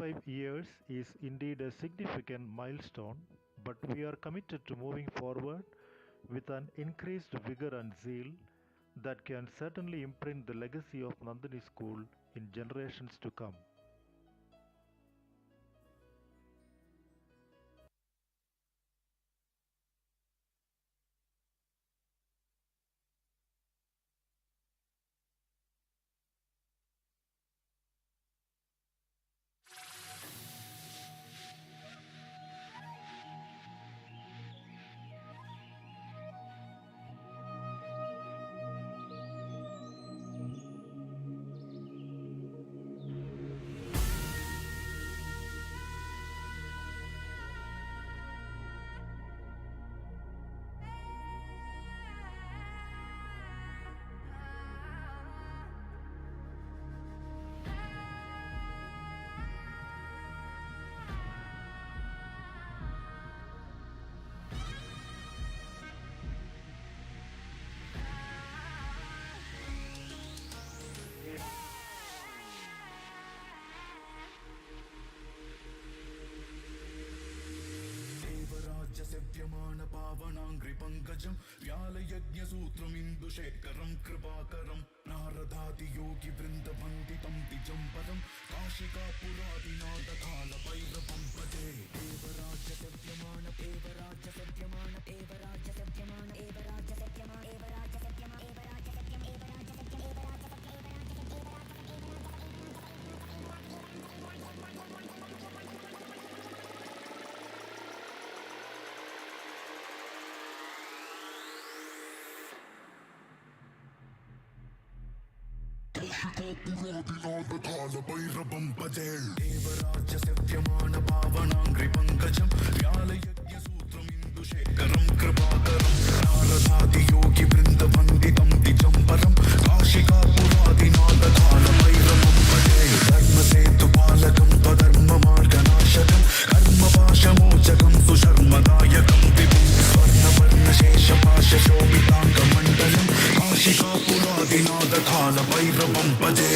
25 years is indeed a significant milestone, but we are committed to moving forward with an increased vigor and zeal that can certainly imprint the legacy of Nandini School in generations to come. सेव्यमान पावनाङ्घ्रि पङ्कजं व्यालयज्ञसूत्रमिन्दुशेखरं कृपाकरं नारदादि योगि वृन्दवन्दितं तिजं परं काशिकापुरादिनाथकालभैरवं भजे देवराज्य सेव्यमान देवराज्य सेव्यमान देवराज्य सेव्यमान देवराज्य सेव्यमान देवराज्य सेव्यमान देवराज्य सेव्यमान देवराज्य काशिकापुरादिनाथकालभैरवं भजे देवराज्य सेव्यमान पावनाङ्घ्रि पङ्कजं व्यालयज्ञसूत्रमिन्दुशेखरं कृपाकरं नारदादि योगि वृन्दवन्दितं तिजं परं काशिकापुरादिनाथकालभैरवं भजे धर्मसेतुपालकं त्वधर्ममार्गनाशकं कर्मपाशमोचकं सुशर्मदायकं विभुं स्वर्णवर्णशेषपाशशोभिताङ्गमण्डलं काशिकापुरादिनाथकालभैरवं भजे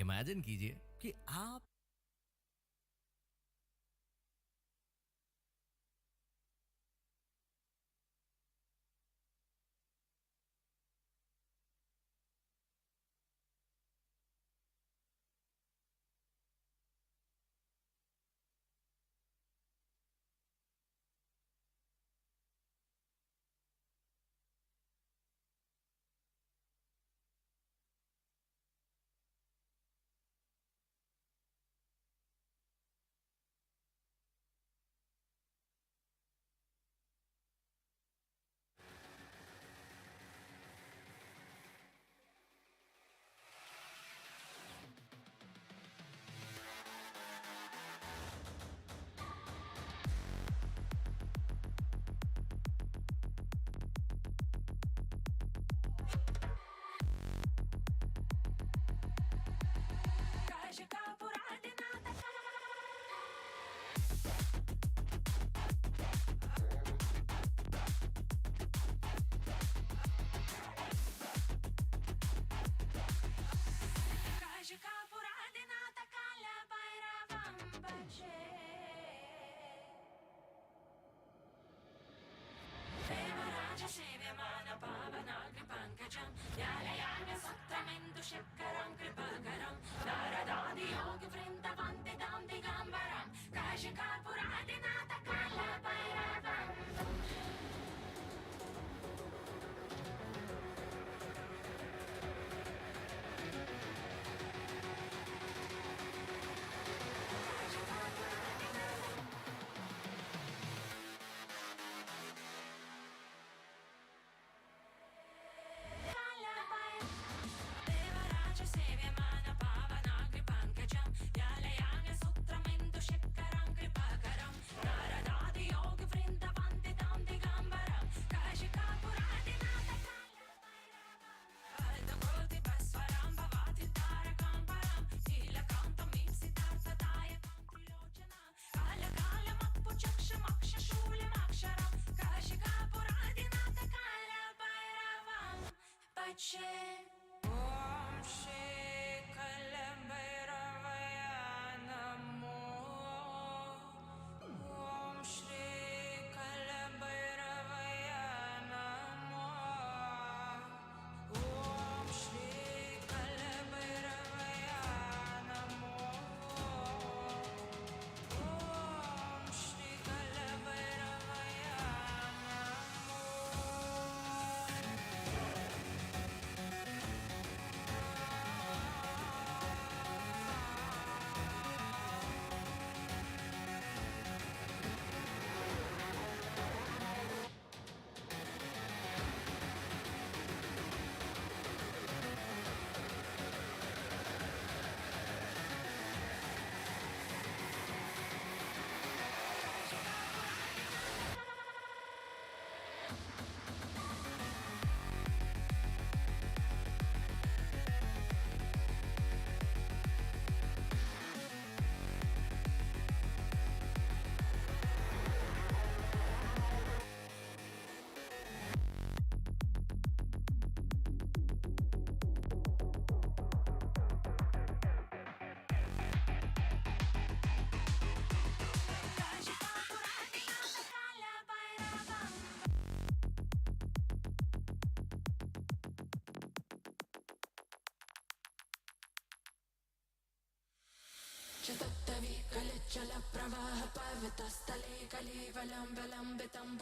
imagine कीजिए कि आप शतत्तवि कलिचल प्रवाह पर्वतस्थले कलिवलम्बलम्बितं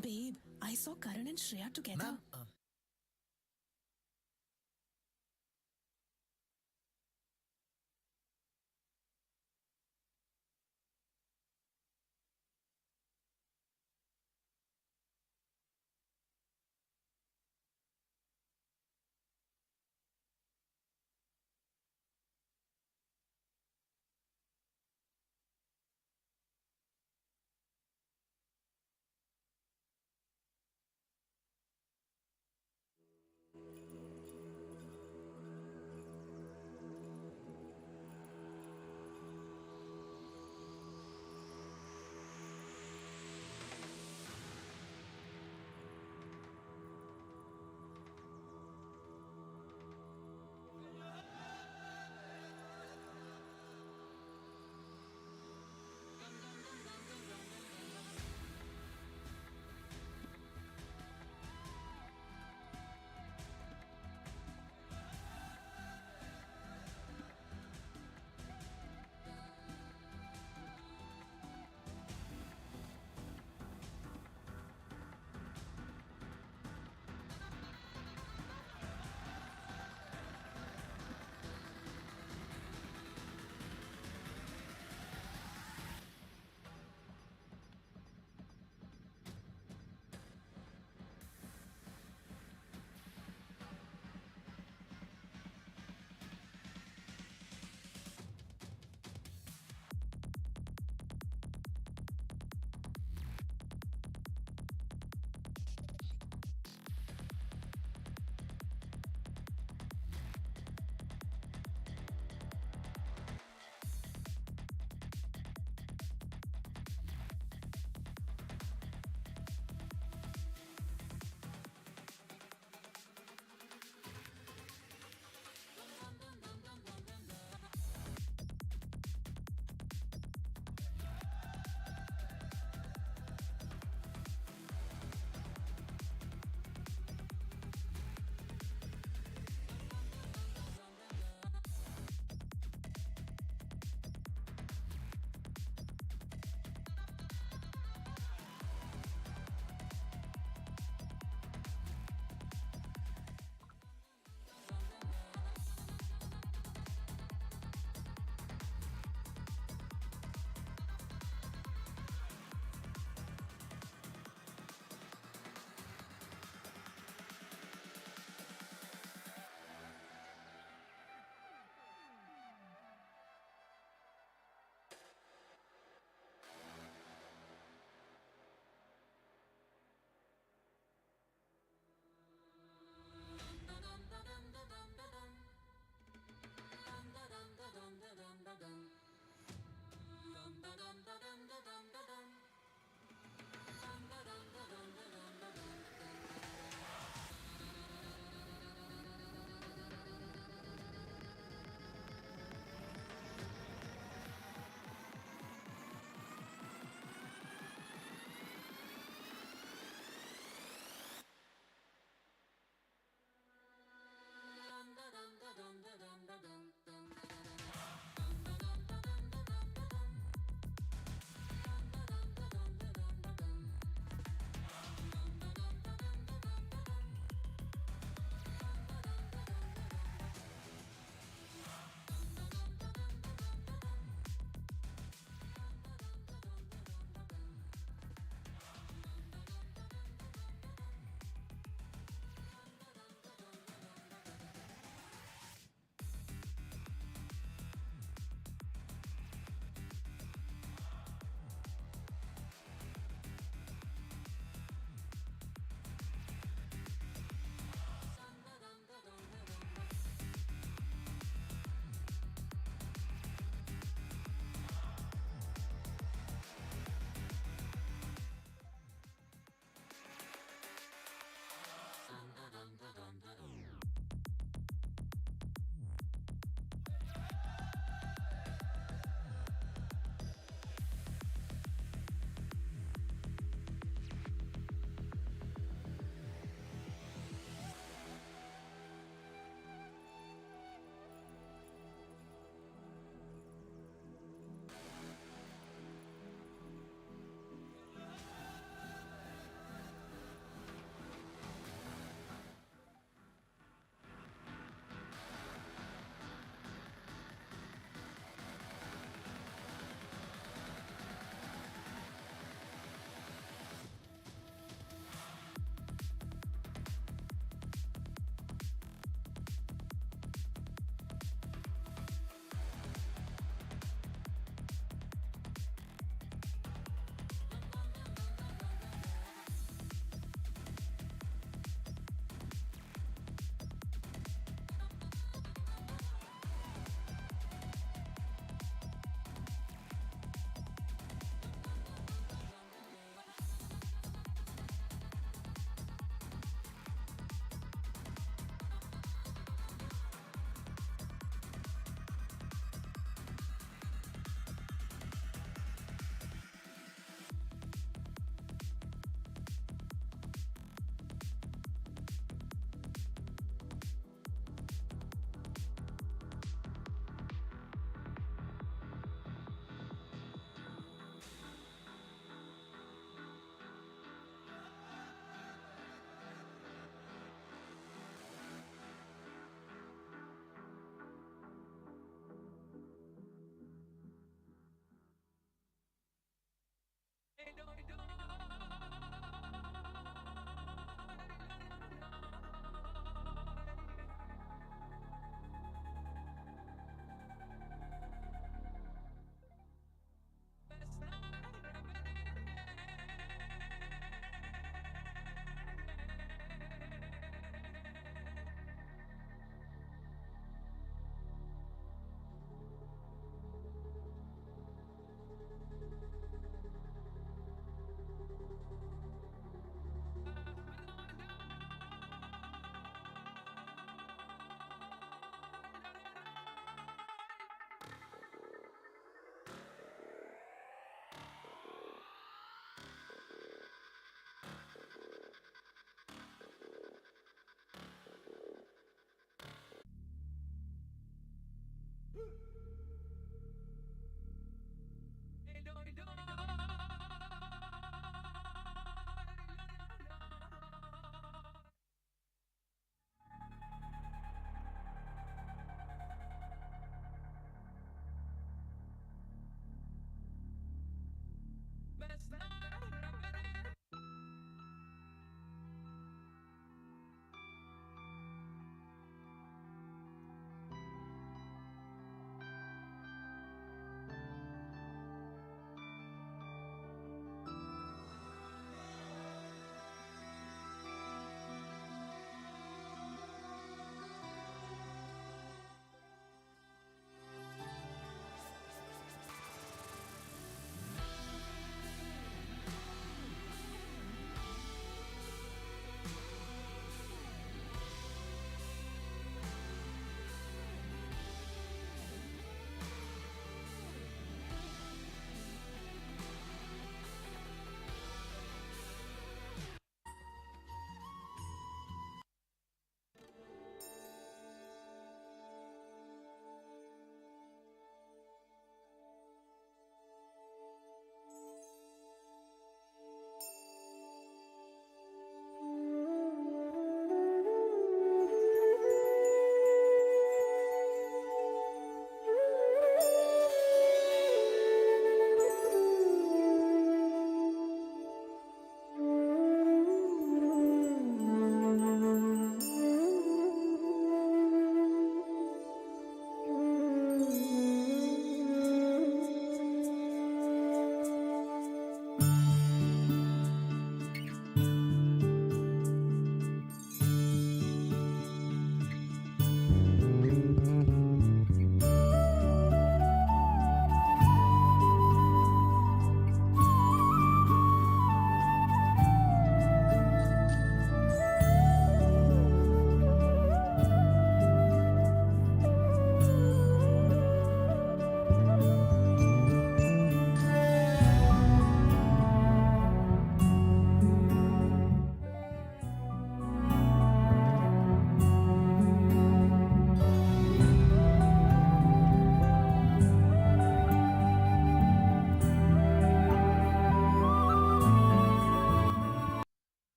Babe, I saw Karan and Shreya together. Ma'am,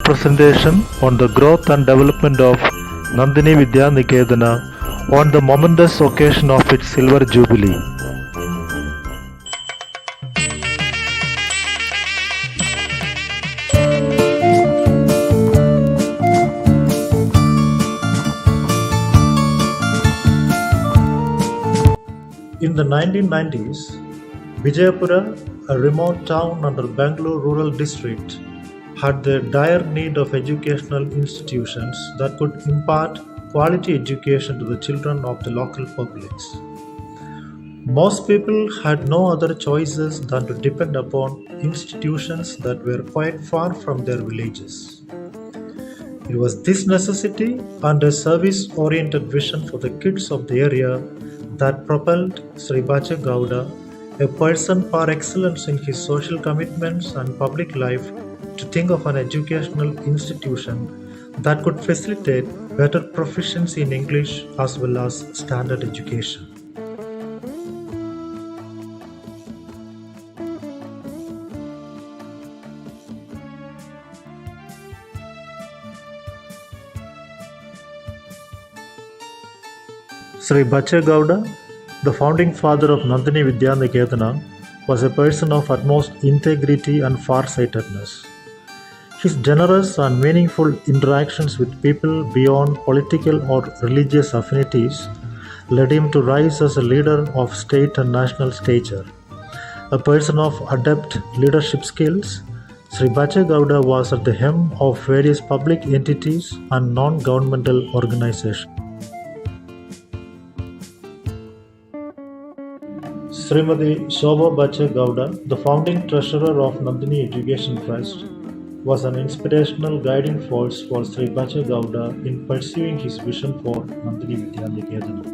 presentation on the growth and development of Nandini Vidyanikethana on the momentous occasion of its silver jubilee. In the 1990s, Vijayapura, a remote town under Bangalore rural district, had the dire need of educational institutions that could impart quality education to the children of the local populace. Most people had no other choices than to depend upon institutions that were quite far from their villages. It was this necessity and a service-oriented vision for the kids of the area that propelled Sri Bacha Gowda, a person par excellence in his social commitments and public life, to think of an educational institution that could facilitate better proficiency in English as well as standard education. Sri Bacha Gowda, the founding father of Nandini Vidyanikethana, was a person of utmost integrity and farsightedness. His generous and meaningful interactions with people beyond political or religious affinities led him to rise as a leader of state and national stature. A person of adept leadership skills, Sri Bacha Gowda was at the helm of various public entities and non-governmental organizations. Srimati Shobha Bacha Gowda, the founding treasurer of Nandini Education Trust, was an inspirational guiding force for Sri Bacha Gowda in pursuing his vision for Nandini Vidyanikethana.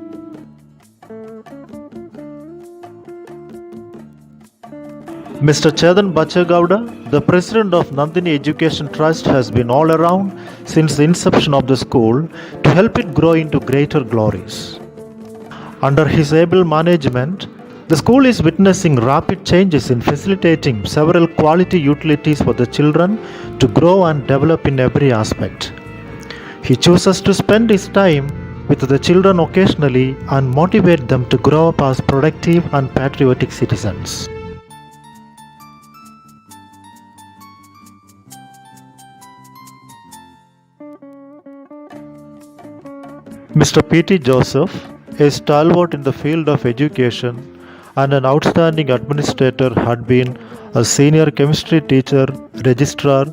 Mr. Chetan Bacha Gowda, the president of Nandini Education Trust, has been all around since the inception of the school to help it grow into greater glories. Under his able management, the school is witnessing rapid changes in facilitating several quality utilities for the children to grow and develop in every aspect. He chooses to spend his time with the children occasionally and motivate them to grow up as productive and patriotic citizens. Mr. P.T. Joseph, a stalwart in the field of education and an outstanding administrator, had been a senior chemistry teacher, registrar,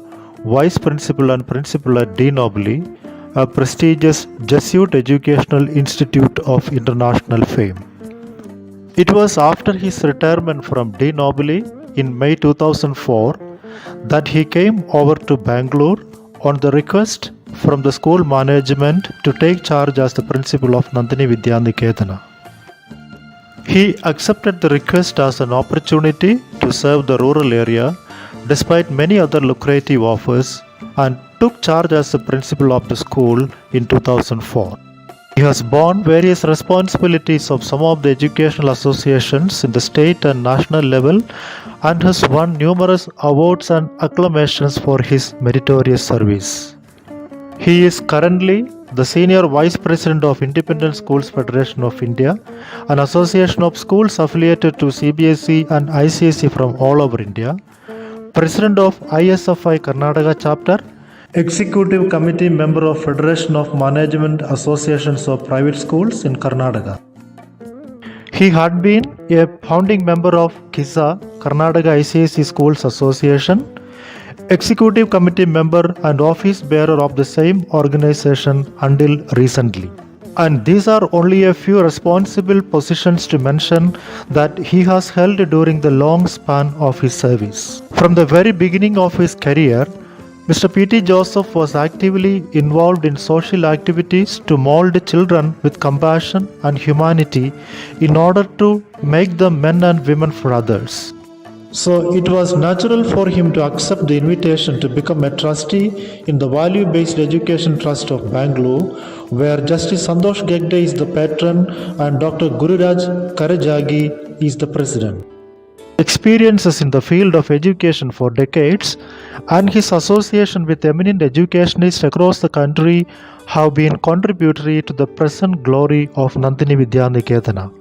vice principal and principal at De Nobili, a prestigious Jesuit educational institute of international fame. It was after his retirement from De Nobili in May 2004 that he came over to Bangalore on the request from the school management to take charge as the principal of Nandini Vidyanikethana. He accepted the request as an opportunity to serve the rural area despite many other lucrative offers and took charge as the principal of the school in 2004. He has borne various responsibilities of some of the educational associations in the state and national level and has won numerous awards and acclamations for his meritorious service. He is currently the Senior Vice President of Independent Schools Federation of India, an association of schools affiliated to CBSE and ICSE from all over India, President of ISFI Karnataka Chapter, Executive Committee Member of Federation of Management Associations of Private Schools in Karnataka. He had been a founding member of KISA, Karnataka ICSE Schools Association, Executive Committee member and office bearer of the same organization until recently. And these are only a few responsible positions to mention that he has held during the long span of his service. From the very beginning of his career, Mr. P.T. Joseph was actively involved in social activities to mold children with compassion and humanity in order to make them men and women for others. So it was natural for him to accept the invitation to become a trustee in the Value-Based Education Trust of Bangalore, where Justice Santosh Gegde is the patron and Dr. Gururaj Karajagi is the president. experiences in the field of education for decades, and his association with eminent educationists across the country have been contributory to the present glory of Nandini Vidyanikethana.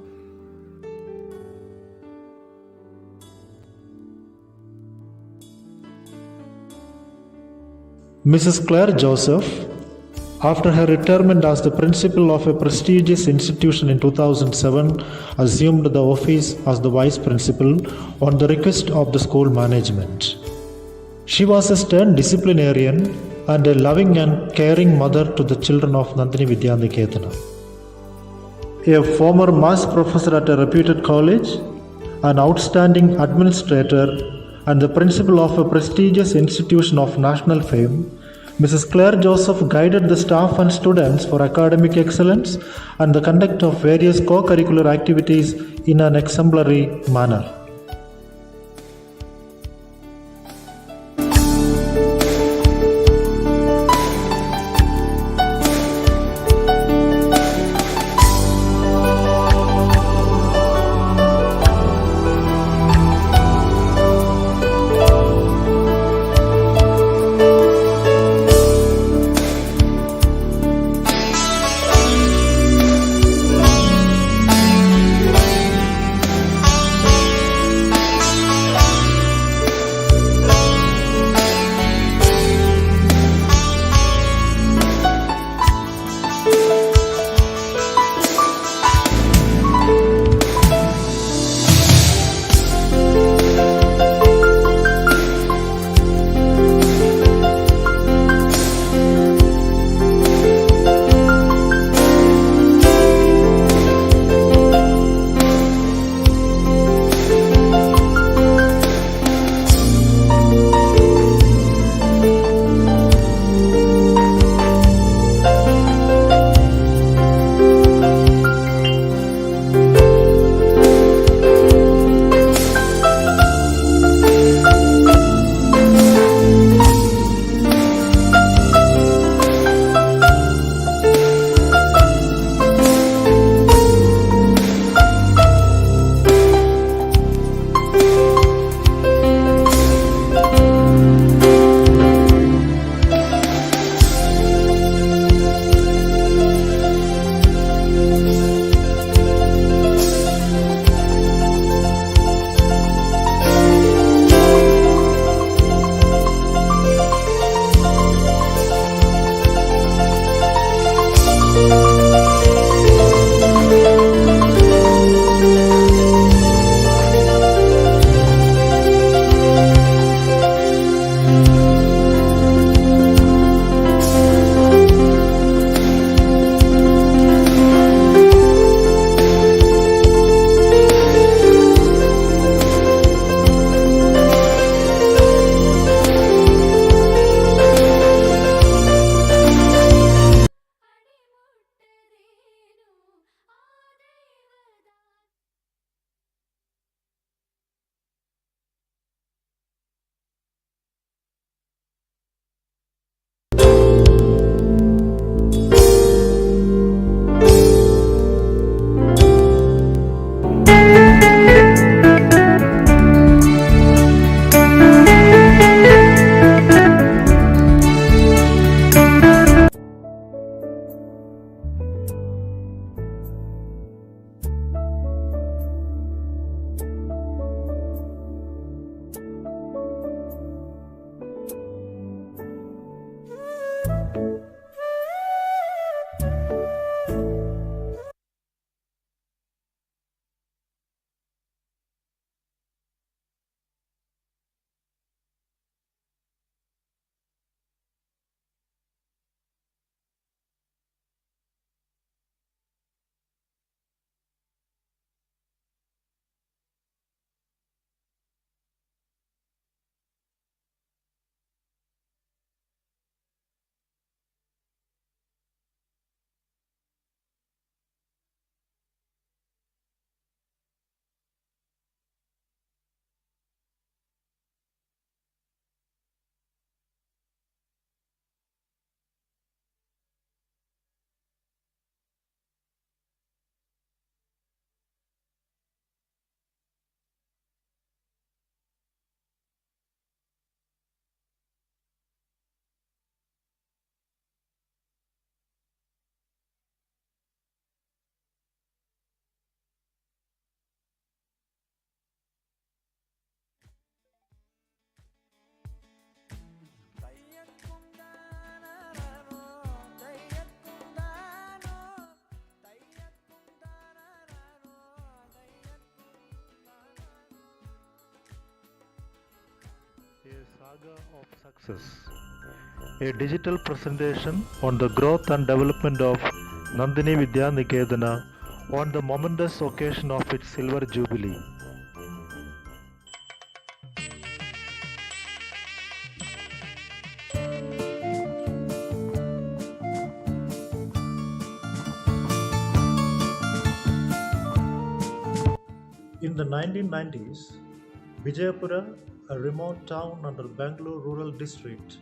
Mrs. Claire Joseph, after her retirement as the principal of a prestigious institution in 2007, assumed the office as the vice principal on the request of the school management. She was a stern disciplinarian and a loving and caring mother to the children of Nandini Vidyanikethana. A former maths professor at a reputed college, an outstanding administrator, and the principal of a prestigious institution of national fame, Mrs. Claire Joseph guided the staff and students for academic excellence and the conduct of various co-curricular activities in an exemplary manner. Saga of Success, a digital presentation on the growth and development of Nandini Vidyanikethana on the momentous occasion of its silver jubilee. In the 1990s, Vijayapura, a remote town under Bangalore rural district,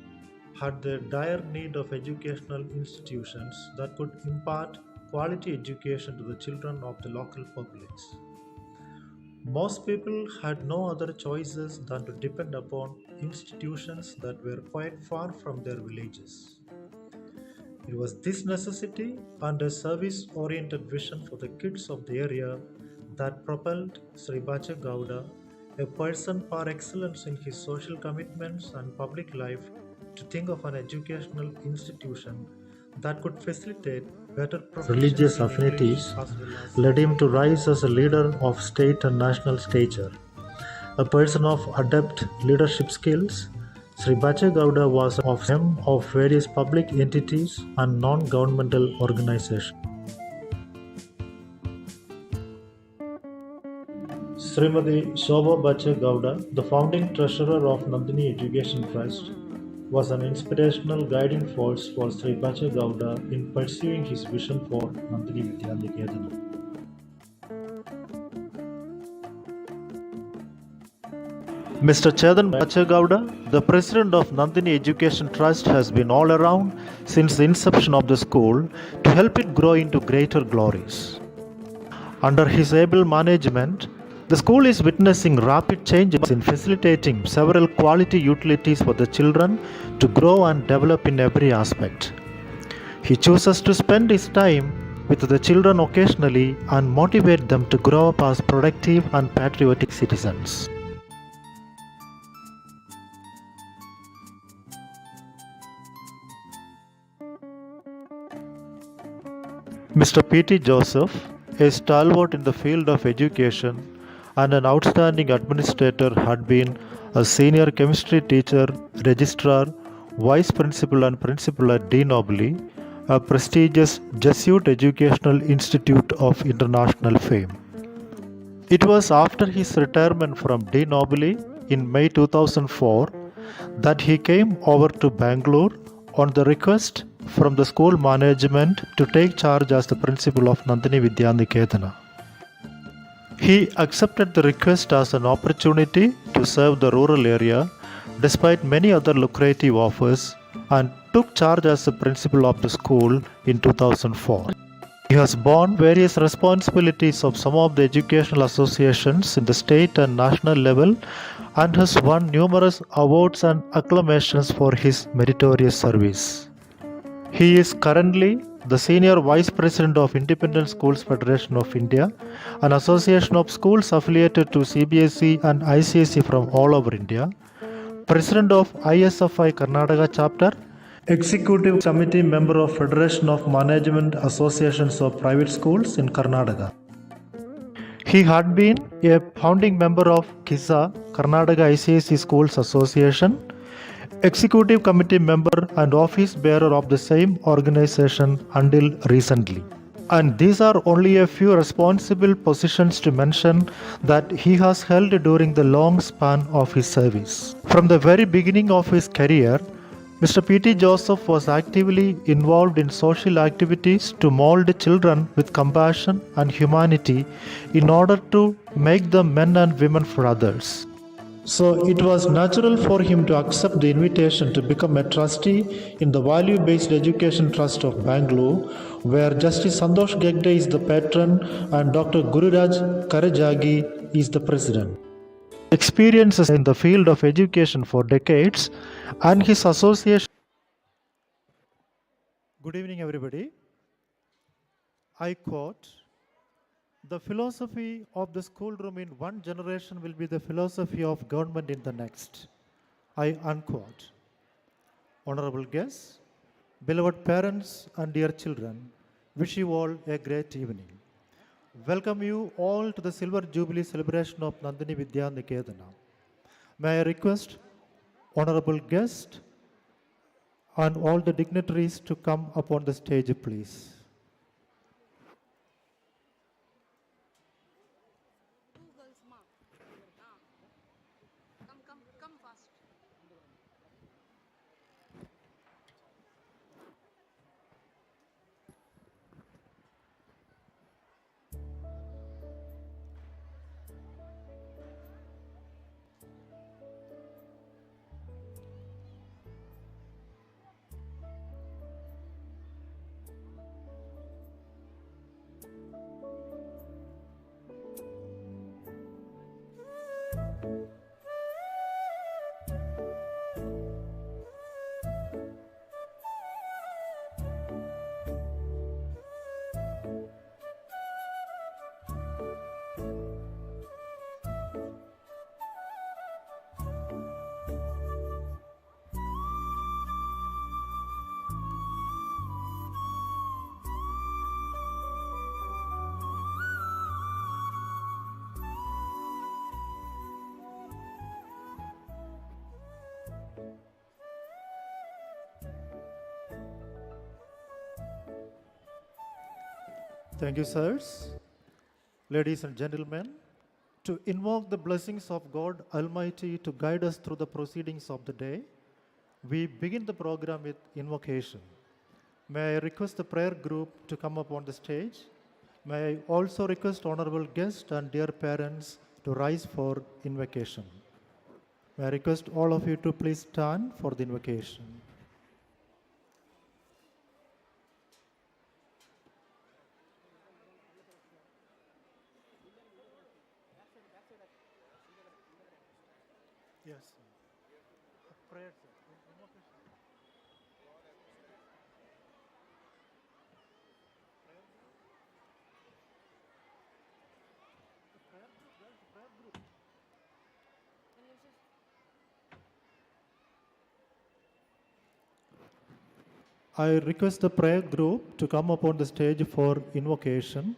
had the dire need of educational institutions that could impart quality education to the children of the local populace. Most people had no other choices than to depend upon institutions that were quite far from their villages. It was this necessity and a service oriented vision for the kids of the area that propelled Sri Bacha Gowda, a person par excellence in his social commitments and public life, to think of an educational institution that could facilitate better religious affinities, led him to rise as a leader of state and national stature. A person of adept leadership skills, Sri Bacha Gowda was of him of various public entities and non-governmental organizations. Srimati Shobha Bacha Gowda, the founding treasurer of Nandini Education Trust, was an inspirational guiding force for Sri Bacha Gowda in pursuing his vision for Nandini Vidyanikethana. Mr. Chetan Bachagowda, the president of Nandini Education Trust, has been all around since the inception of the school to help it grow into greater glories. Under his able management, the school is witnessing rapid changes in facilitating several quality utilities for the children to grow and develop in every aspect. He chooses to spend his time with the children occasionally and motivate them to grow up as productive and patriotic citizens. Mr. P.T. Joseph, a stalwart in the field of education and an outstanding administrator, had been a senior chemistry teacher, registrar, vice principal and principal at De Nobili, a prestigious Jesuit educational institute of international fame. It was after his retirement from De Nobili in May 2004 that he came over to Bangalore on the request from the school management to take charge as the principal of Nandini Vidyanikethana. He accepted the request as an opportunity to serve the rural area despite many other lucrative offers and took charge as the principal of the school in 2004. He has borne various responsibilities of some of the educational associations in the state and national level and has won numerous awards and acclamations for his meritorious service. He is currently the Senior Vice President of Independent Schools Federation of India, an association of schools affiliated to CBSE and ICSE from all over India, President of ISFI Karnataka Chapter, Executive Committee Member of Federation of Management Associations of Private Schools in Karnataka. He had been a founding member of KISA, Karnataka ICSE Schools Association, Executive Committee member and office bearer of the same organization until recently. And these are only a few responsible positions to mention that he has held during the long span of his service. From the very beginning of his career, Mr. P.T. Joseph was actively involved in social activities to mold children with compassion and humanity in order to make them men and women for others. So it was natural for him to accept the invitation to become a trustee in the Value-Based Education Trust of Bangalore, where Justice Santosh Gegde is the patron and Dr. Gururaj Karajagi is the president. Experiences in the field of education for decades and his association. Good evening, everybody. I quote, "The philosophy of the schoolroom in one generation will be the philosophy of government in the next." I unquote. Honorable guests, beloved parents and dear children, wish you all a great evening. Welcome you all to the Silver Jubilee celebration of Nandini Vidyanikethana. May I request honorable guest, and all the dignitaries to come upon the stage, please. Come fast. Thank you, sirs. Ladies and gentlemen, to invoke the blessings of God Almighty to guide us through the proceedings of the day, we begin the program with invocation. May I request the prayer group to come up on the stage? May I also request honorable guests and dear parents to rise for invocation. May I request all of you to please stand for the invocation. Yes. Prayer, sir. I request the prayer group to come upon the stage for invocation.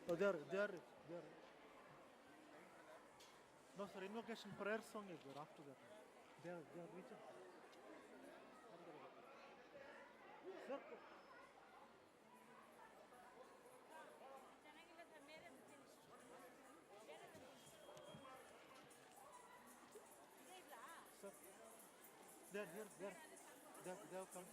Oh, they are. No, sir, invocation prayer song is there after that. They are reaching. Sir, they are here, they have come.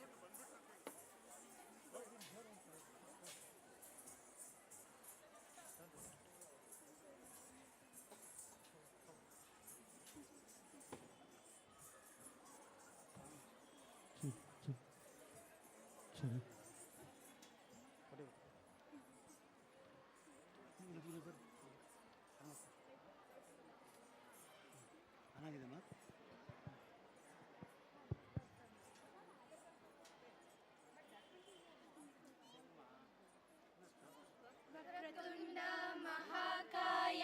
वक्रतुण्ड महाकाय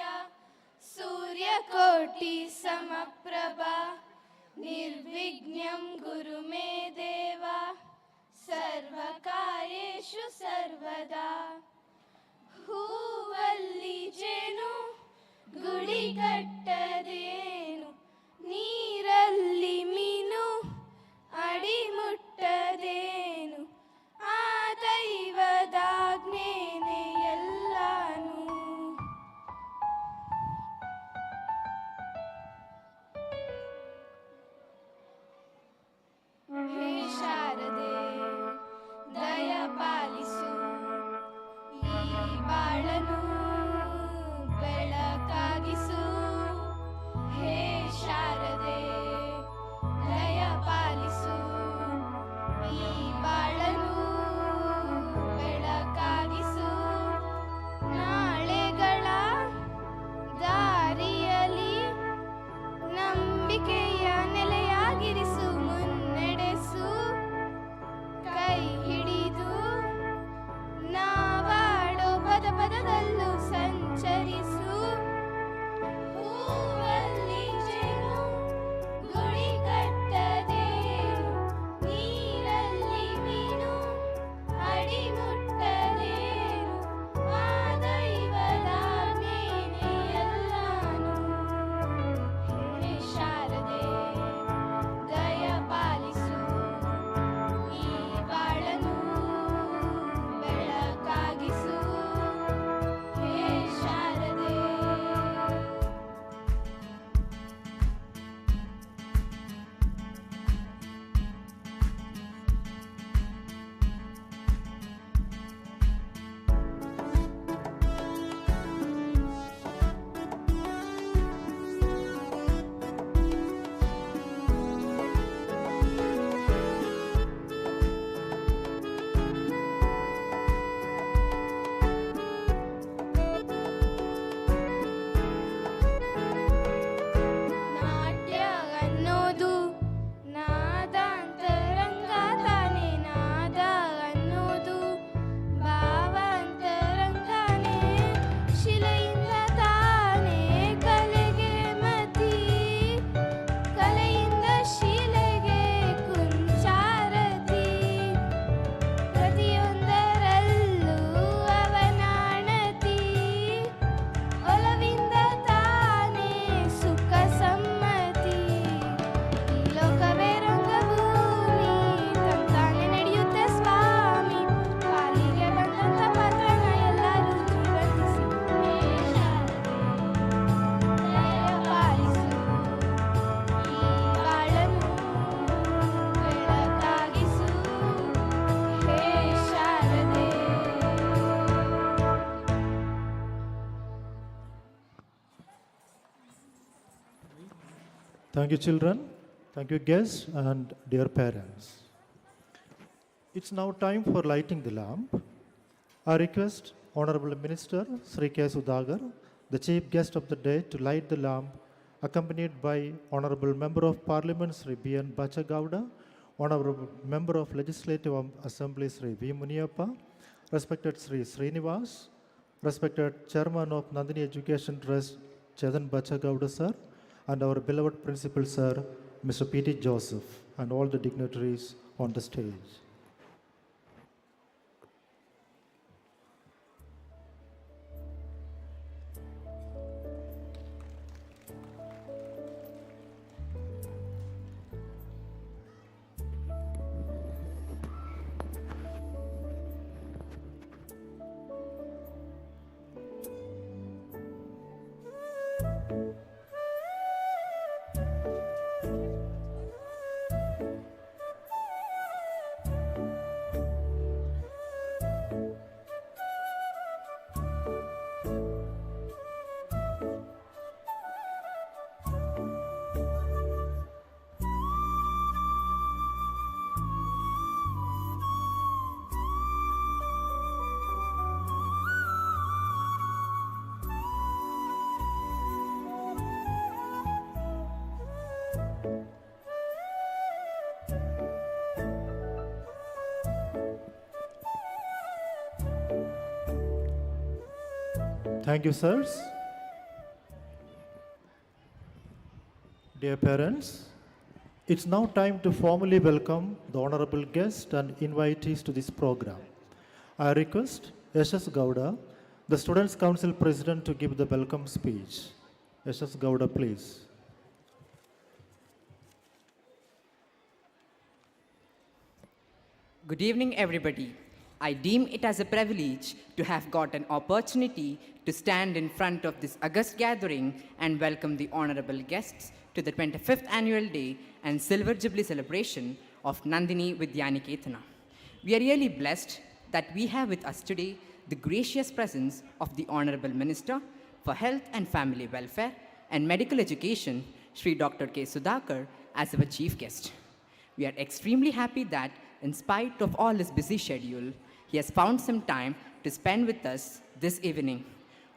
सूर्यकोटि समप्रभा निर्विघ्नं कुरु मे देव सर्वकार्येषु सर्वदा ಹೂವಲ್ಲಿ ಜೇನು ಗುಡಿ ಕಟ್ಟದೇನು ನೀರಲ್ಲಿ ಮೀನು ಅಡಿ ಮುಟ್ಟದೇನು ಆ ದೈವದಾಜ್ಞೆನೇ ಎಲ್ಲಾನು ಹೇ ಶಾರದೆ ದಯ ಪಾಲಿಸು ಈ ಬಾಳನು ಬೆಳಕಾಗಿಸು ಹೇ ಶಾರದೆ ದಯ ಪಾಲಿಸು ಈ ಬಾಳನು ಬೆಳಕಾಗಿಸು Thank you, children. Thank you, guests and dear parents. It's now time for lighting the lamp. I request Honorable Minister Sri K. Sudhakar, the chief guest of the day, to light the lamp, accompanied by Honorable Member of Parliament Sri B.N. Bachagowda, Honorable Member of Legislative Assembly Sri V. Muniappa, respected Sri Srinivas, respected Chairman of Nandini Education Trust Chetan Bachagowda sir, and our beloved Principal sir, Mr. P.T. Joseph, and all the dignitaries on the stage. Thank you, sirs. Dear parents, it's now time to formally welcome the honorable guests and invitees to this program. I request Yashas Gowda, the Students' Council President, to give the welcome speech. Yashas Gowda, please. Good evening, everybody. I deem it as a privilege to have got an opportunity to stand in front of this august gathering and welcome the honorable guests to the 25th Annual Day and Silver Jubilee celebration of Nandini Vidyanikethana. We are really blessed that we have with us today the gracious presence of the Honorable Minister for Health and Family Welfare and Medical Education, Sri Dr. K. Sudhakar, as our chief guest. We are extremely happy that, in spite of all his busy schedule, he has found some time to spend with us this evening.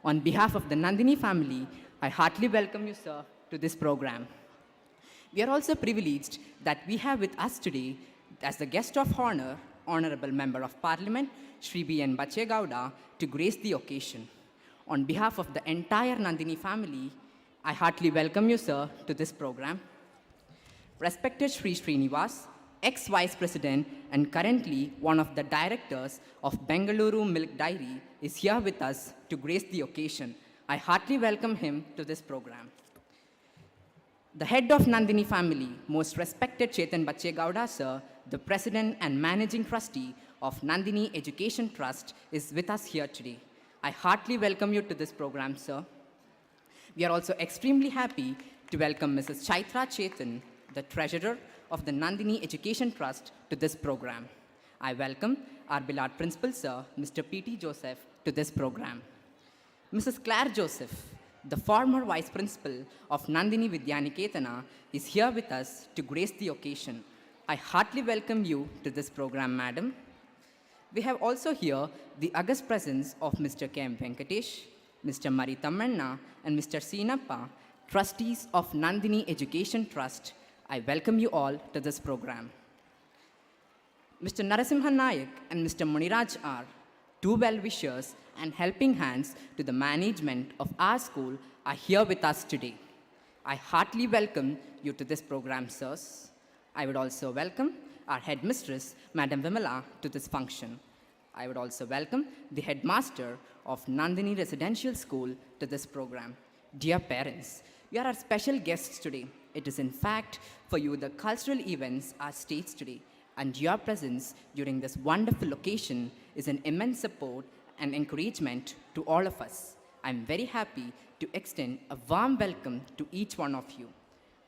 On behalf of the Nandini family, I heartily welcome you, sir, to this program. We are also privileged that we have with us today, as the guest of honor, Honorable Member of Parliament, Sri B.N. Bachagowda, to grace the occasion. On behalf of the entire Nandini family, I heartily welcome you, sir, to this program. Respected Sri Srinivas, ex-Vice President and currently one of the directors of Bengaluru Milk Dairy, is here with us to grace the occasion. I heartily welcome him to this program. The head of Nandini family, most respected Chetan Bachagowda sir, the President and Managing Trustee of Nandini Education Trust, is with us here today. I heartily welcome you to this program, sir. We are also extremely happy to welcome Mrs. Chaitra Chetan, the Treasurer of the Nandini Education Trust, to this program. I welcome our beloved Principal Sir, Mr. P.T. Joseph, to this program. Mrs. Claire Joseph, the former Vice Principal of Nandini Vidyanikethana, is here with us to grace the occasion. I heartily welcome you to this program, Madam. We have also here the august presence of Mr. K. M. Venkatesh, Mr. Mari Tammanna, and Mr. Seenappa, trustees of Nandini Education Trust. I welcome you all to this program. Mr. Narasimhan Nayak and Mr. Muniraj are two well-wishers and helping hands to the management of our school are here with us today. I heartily welcome you to this program, sirs. I would also welcome our headmistress, Madam Vimala, to this function. I would also welcome the headmaster of Nandini Residential School to this program. Dear parents, you are our special guests today. It is in fact for you the cultural events are staged today, and your presence during this wonderful occasion is an immense support and encouragement to all of us. I'm very happy to extend a warm welcome to each one of you.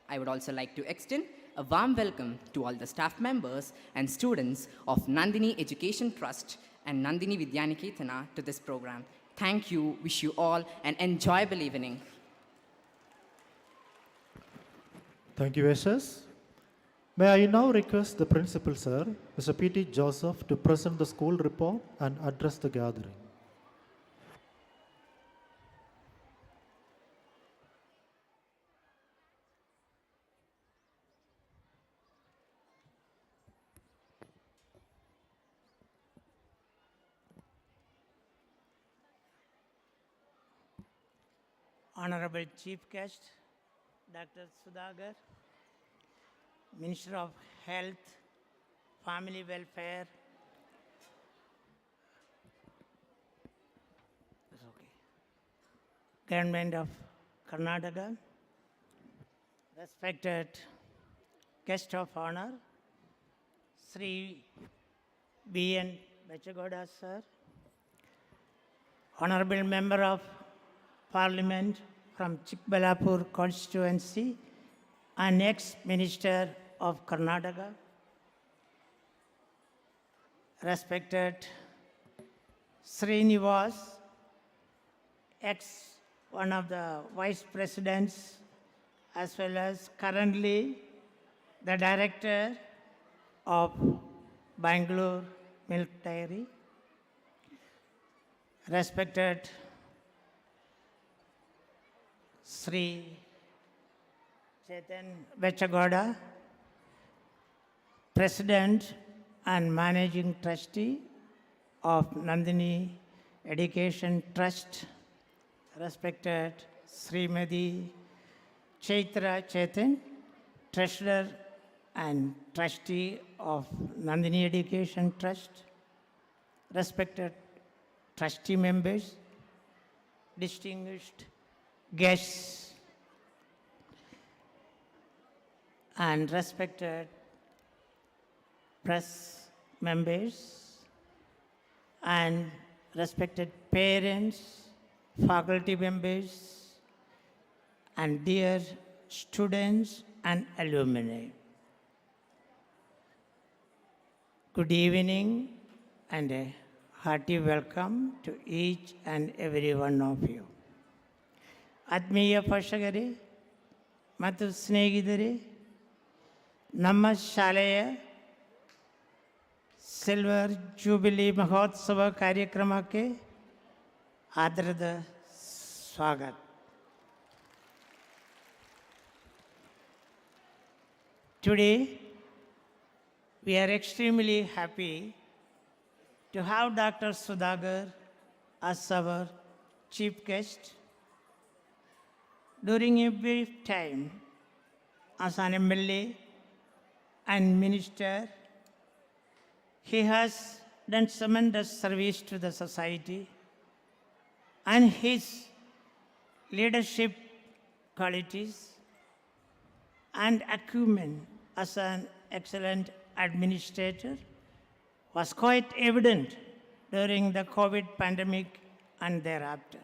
I would also like to extend a warm welcome to all the staff members and students of Nandini Education Trust and Nandini Vidyanikethana to this program. Thank you. Wish you all an enjoyable evening. Thank you, Ashes. May I now request the Principal, Sir, Mr. P.T. Joseph, to present the school report and address the gathering. Honorable Chief Guest, Dr. Sudhagar, Minister of Health, Family Welfare, Government of Karnataka, respected guest of honor, Sri B.N. Bechagoda, sir, Honorable Member of Parliament from Chikbalapur constituency and ex-Minister of Karnataka, respected Srinivas, one of the vice presidents, as well as currently the director of Bangalore Milk Dairy, respected Sri Chetan Bechagoda, President and Managing Trustee of Nandini Education Trust, respected Srimati Chaitra Chetan, Treasurer and Trustee of Nandini Education Trust, respected trustee members, distinguished guests, and respected press members, and respected parents, faculty members, and dear students and alumni. Good evening and a hearty welcome to each and every one of you. ಆತ್ಮೀಯ ಪೋಷಕರೇ ಮತ್ತು ಸ್ನೇಹಿತರೆ, ನಮ್ಮ ಶಾಲೆಯ silver jubilee ಮಹೋತ್ಸವ ಕಾರ್ಯಕ್ರಮಕ್ಕೆ ಆದರದ ಸ್ವಾಗತ. Today, we are extremely happy to have Dr. Sudhagar as our chief guest. During a brief time as an MLA and minister, he has done tremendous service to the society, and his leadership qualities and acumen as an excellent administrator was quite evident during the COVID pandemic and thereafter.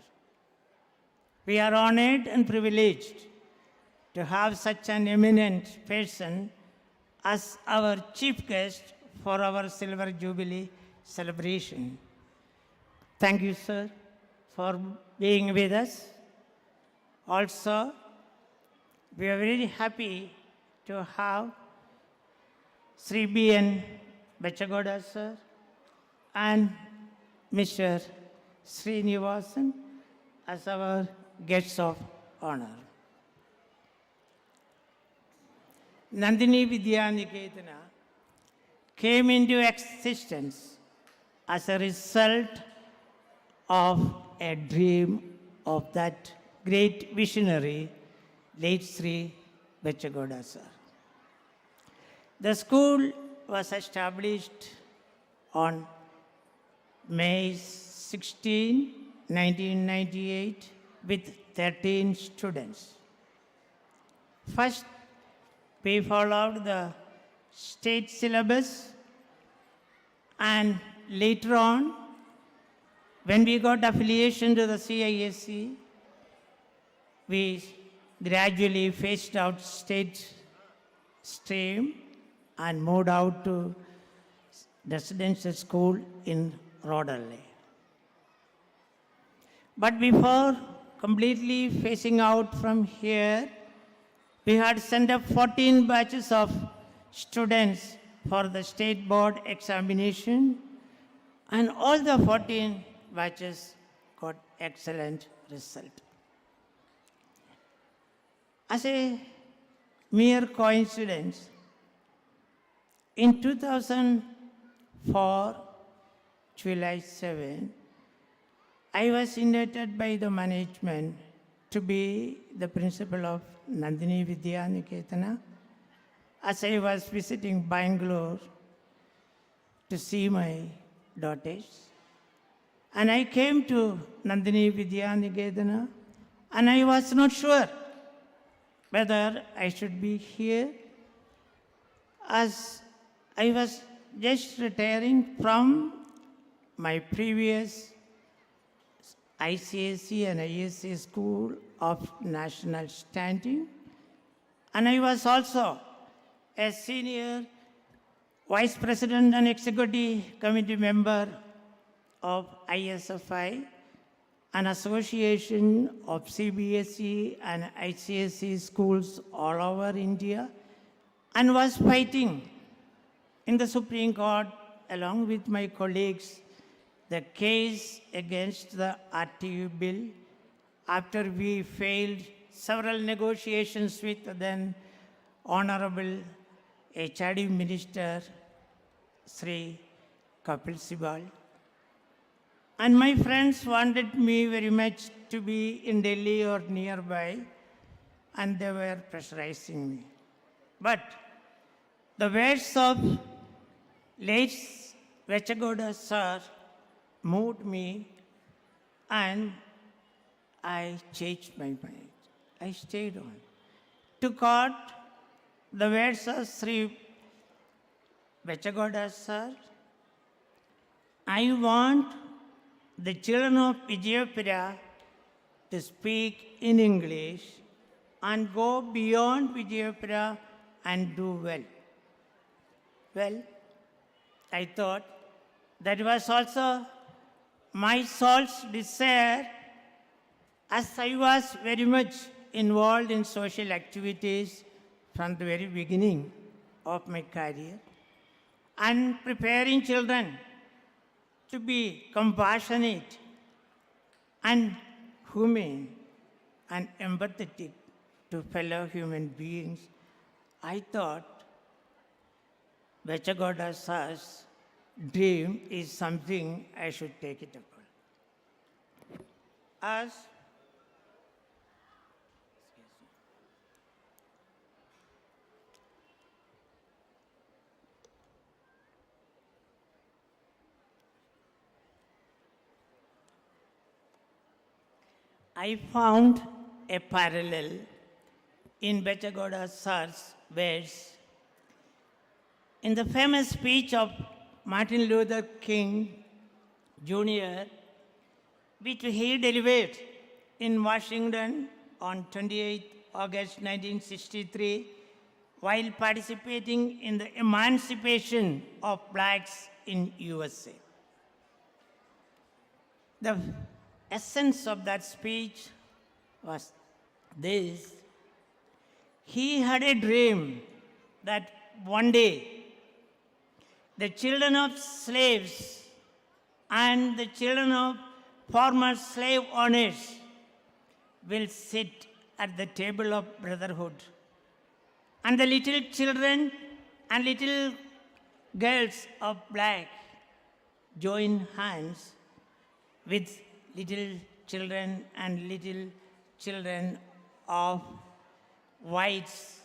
We are honored and privileged to have such an eminent person as our chief guest for our Silver Jubilee celebration. Thank you, sir, for being with us. Also, we are very happy to have Sri B.N. Bechagoda, sir, and Mr. Srinivasan as our guests of honor. Nandini Vidyanikethana came into existence as a result of a dream of that great visionary, late Sri Bechagoda, sir. The school was established on May 16, 1998, with 13 students. First, we followed the state syllabus, and later on, when we got affiliation to the CISC, we gradually phased out state stream and moved out to residential school in Roderley. But before completely phasing out from here, We had sent up 14 batches of students for the state board examination, and all the 14 batches got excellent result. As a mere coincidence, in 2004, July 7, I was invited by the management to be the principal of Nandini Vidyanikethana as I was visiting Bangalore to see my daughters. And I came to Nandini Vidyanikethana and I was not sure whether I should be here, as I was just retiring from my previous ICSE and ISC school of national standing, and I was also a senior vice president and executive committee member of ISFI, an association of CBSE and ICSE schools all over India, and was fighting in the Supreme Court along with my colleagues the case against the RTU bill after we failed several negotiations with the then Honorable HRD Minister Sri Kapil Sibal. And my friends wanted me very much to be in Delhi or nearby, and they were pressurizing me. But the words of late Vechagoda sir moved me, and I changed my mind. I stayed on. To quote the words of Sri Vechagoda sir, I want the children of Vijayapura to speak in English and go beyond Vijayapura and do well. Well, I thought that was also my soul's desire, as I was very much involved in social activities from the very beginning of my career, and preparing children to be compassionate and humane and empathetic to fellow human beings. I thought Vechagoda sir's dream is something I should take it upon. As I found a parallel in Vechagoda sir's words in the famous speech of Martin Luther King Jr., which he delivered in Washington on 28 August 1963 while participating in the emancipation of blacks in USA. The essence of that speech was this: he had a dream that one day the children of slaves and the children of former slave owners will sit at the table of brotherhood, and the little children and little girls of black join hands with little children and little children of whites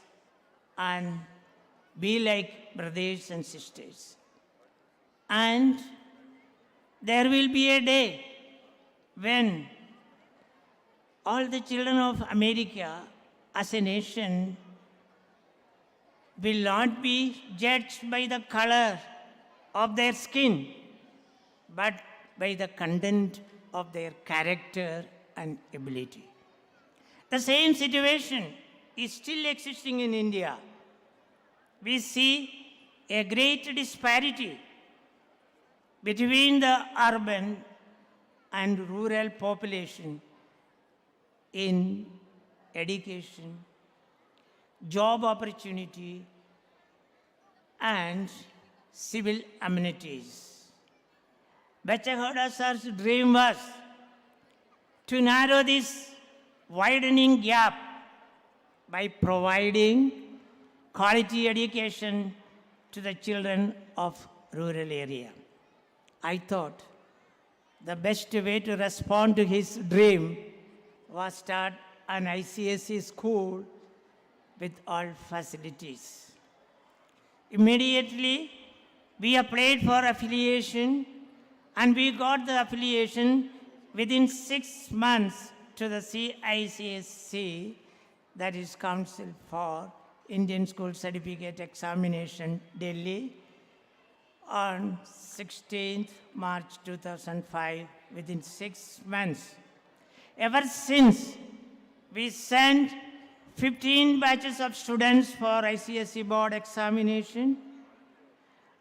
and be like brothers and sisters. And there will be a day when all the children of America as a nation will not be judged by the color of their skin, but by the content of their character and ability. The same situation is still existing in India. We see a great disparity between the urban and rural population in education, job opportunity, and civil amenities. Bachaghoda sir's dream was to narrow this widening gap by providing quality education to the children of rural area. I thought the best way to respond to his dream was start an ICSE school with all facilities. Immediately, we applied for affiliation and we got the affiliation within 6 months to the CICSC, that is Council for Indian School Certificate Examination, Delhi, on 16th March 2005, within 6 months. Ever since, we sent 15 batches of students for ICSE board examination,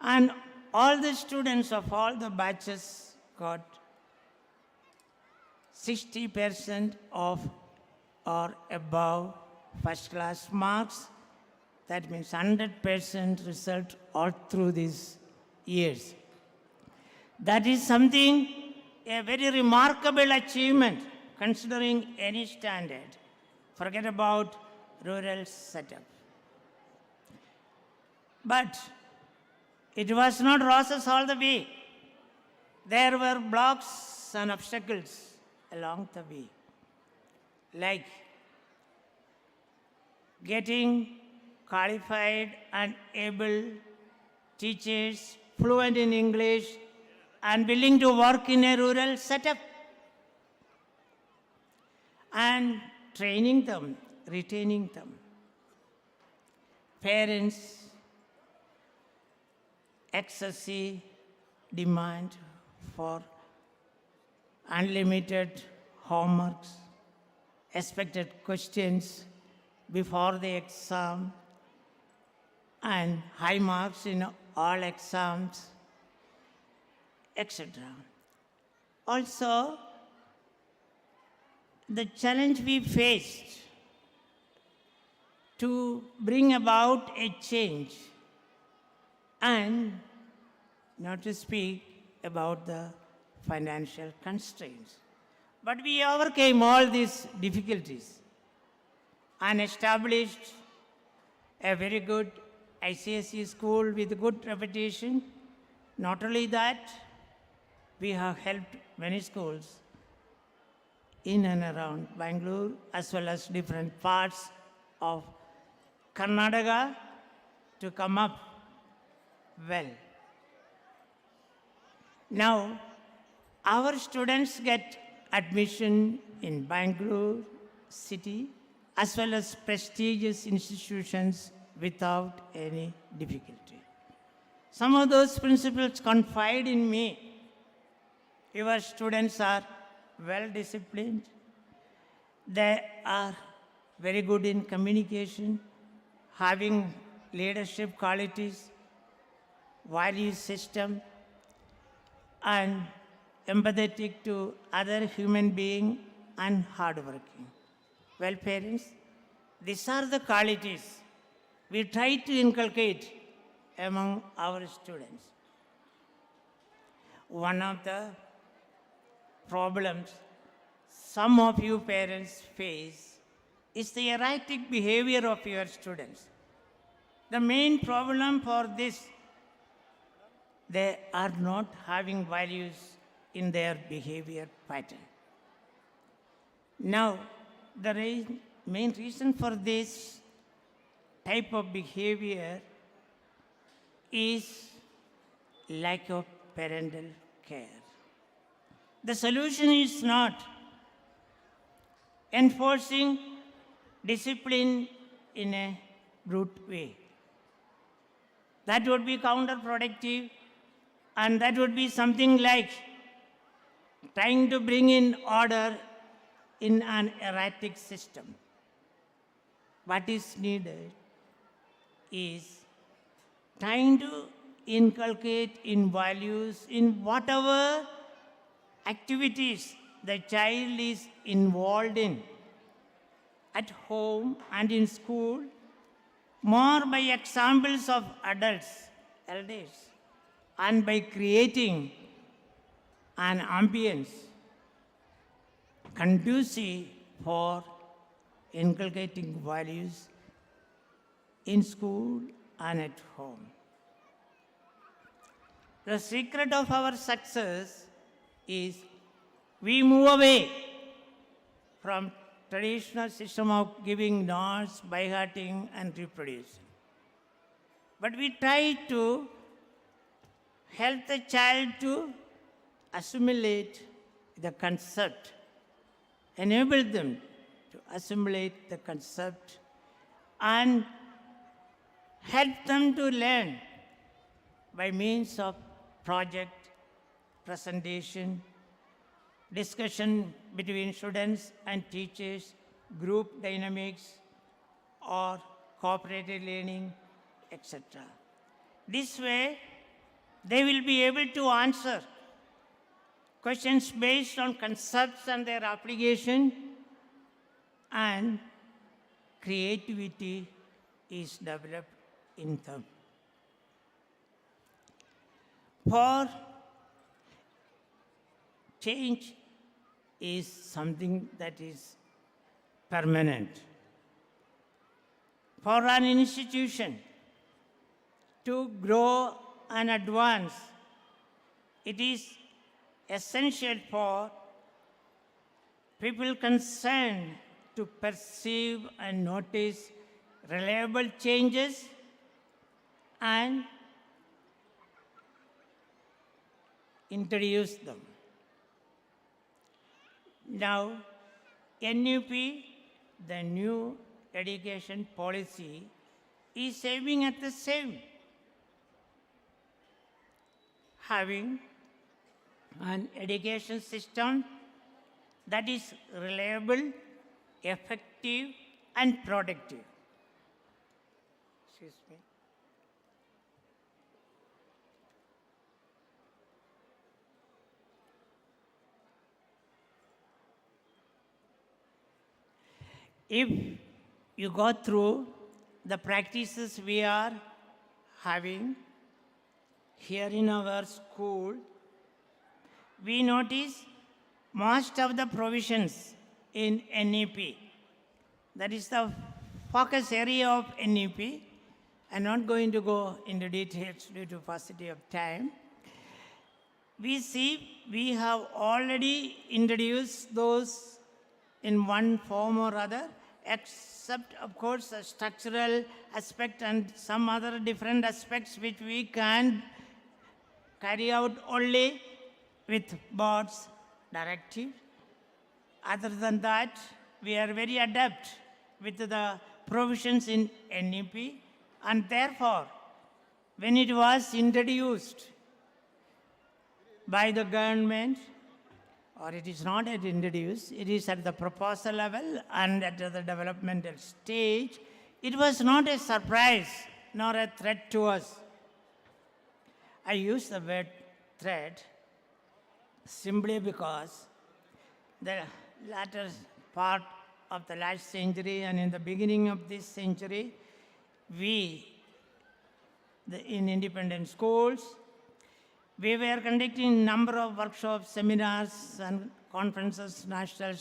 and all the students of all the batches got 60% of or above first class marks. That means 100% result all through these years. That is something, a very remarkable achievement considering any standard. Forget about rural setup. But it was not roses all the way. There were blocks and obstacles along the way, like getting qualified and able teachers fluent in English and willing to work in a rural setup, and training them, retaining them. Parents, excessive demand for unlimited homeworks, expected questions before the exam, and high marks in all exams, etc. Also, the challenge we faced to bring about a change, and not to speak about the financial constraints. But we overcame all these difficulties and established a very good ICSE school with good reputation. Not only that, we have helped many schools in and around Bangalore as well as different parts of Karnataka to come up well. Now, our students get admission in Bangalore city as well as prestigious institutions without any difficulty. Some of those principals confide in me. Your students are well disciplined. They are very good in communication, having leadership qualities, value system, and empathetic to other human being and hardworking. Well, parents, these are the qualities we try to inculcate among our students. One of the problems some of you parents face is the erratic behavior of your students. The main problem for this, they are not having values in their behavior pattern. Now, the main reason for this type of behavior is lack of parental care. The solution is not enforcing discipline in a brute way. That would be counterproductive, and that would be something like trying to bring in order in an erratic system. What is needed is trying to inculcate in values in whatever activities the child is involved in, at home and in school, more by examples of adults, elders, and by creating an ambience conducive for inculcating values in school and at home. The secret of our success is we move away from traditional system of giving notes, by hearting and reproducing. But we try to help the child to assimilate the concept, enable them to assimilate the concept and help them to learn by means of project, presentation, discussion between students and teachers, group dynamics, or cooperative learning, etc. This way, they will be able to answer questions based on concepts and their application, and creativity is developed in them. For change is something that is permanent. For an institution to grow and advance, it is essential for people concerned to perceive and notice reliable changes and introduce them. Now, NUP, the new education policy, is aiming at the same, having an education system that is reliable, effective, and productive. Excuse me. If you go through the practices we are having here in our school, we notice most of the provisions in NEP. That is the focus area of NEP. I'm not going to go into details due to paucity of time. We see we have already introduced those in one form or other, except, of course, a structural aspect and some other different aspects which we can carry out only with board's directive. Other than that, we are very adept with the provisions in NEP, and therefore, when it was introduced by the government, or it is not yet introduced, it is at the proposal level and at the developmental stage, it was not a surprise nor a threat to us. I use the word threat simply because the latter part of the last century and in the beginning of this century, in independent schools, we were conducting a number of workshops, seminars, and conferences, national,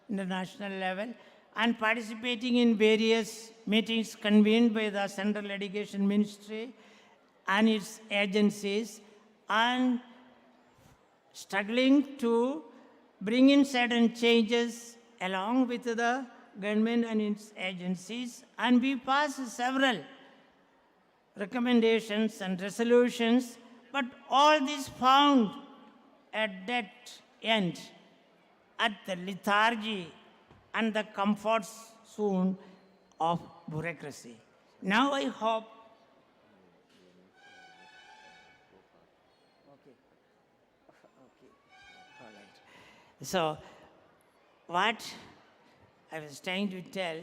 international level, and participating in various meetings convened by the Central Education Ministry and its agencies, and struggling to bring in certain changes along with the government and its agencies, and we passed several recommendations and resolutions, but all this found a dead end at the lethargy and the comfort zone of bureaucracy. Now I hope all right. So what I was trying to tell,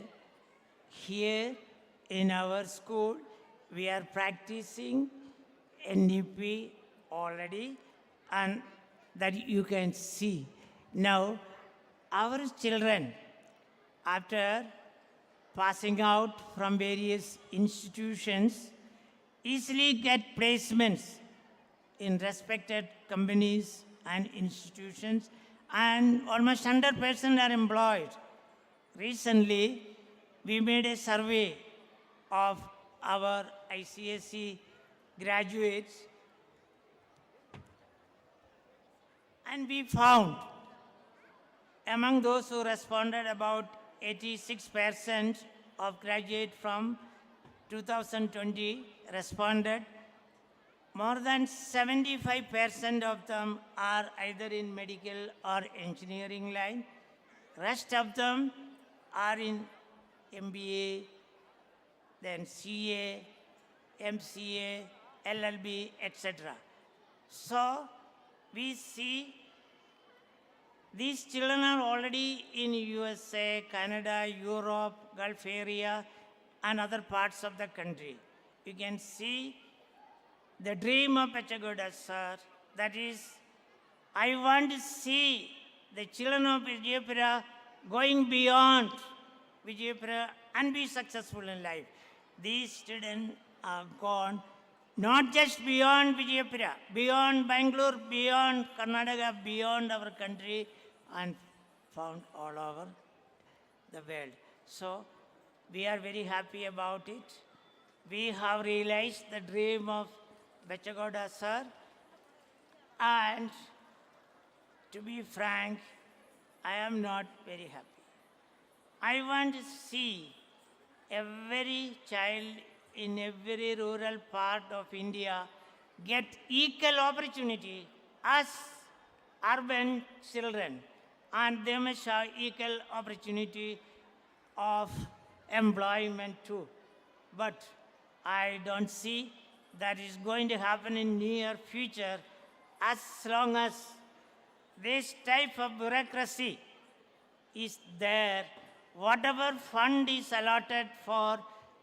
here in our school, we are practicing NEP already, and that you can see. Now, our children, after passing out from various institutions easily get placements in respected companies and institutions, and almost 100% are employed. Recently, we made a survey of our ICSE graduates, and we found among those who responded, about 86% of graduates from 2020 responded. More than 75% of them are either in medical or engineering line. Rest of them are in MBA, then CA, MCA, LLB, etc. So we see these children are already in USA, Canada, Europe, Gulf area, and other parts of the country. You can see the dream of Pechagoda, sir, that is, I want to see the children of Vijayapura going beyond Vijayapura and be successful in life. These students are gone not just beyond Vijayapura, beyond Bangalore, beyond Karnataka, beyond our country, and found all over the world. So we are very happy about it. We have realized the dream of Bechagoda, sir, and to be frank, I am not very happy. I want to see every child in every rural part of India get equal opportunity as urban children, and they must have equal opportunity of employment too. But I don't see that is going to happen in near future as long as this type of bureaucracy is there. Whatever fund is allotted for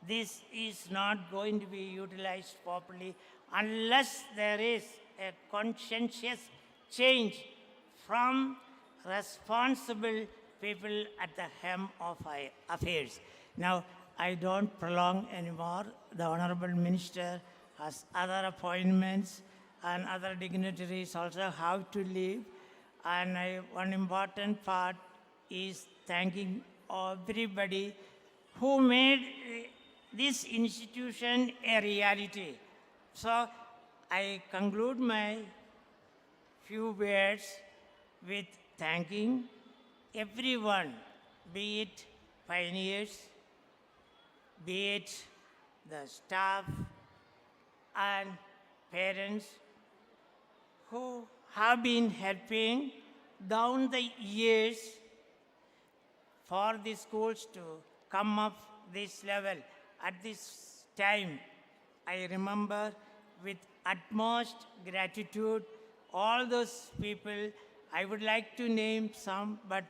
this is not going to be utilized properly unless there is a conscientious change from responsible people at the helm of affairs. Now, I don't prolong anymore. The Honorable Minister has other appointments and other dignitaries also have to leave. And one important part is thanking everybody who made this institution a reality. So I conclude my few words with thanking everyone, be it pioneers, be it the staff and parents who have been helping down the years for the schools to come up this level. At this time, I remember with utmost gratitude all those people. I would like to name some, but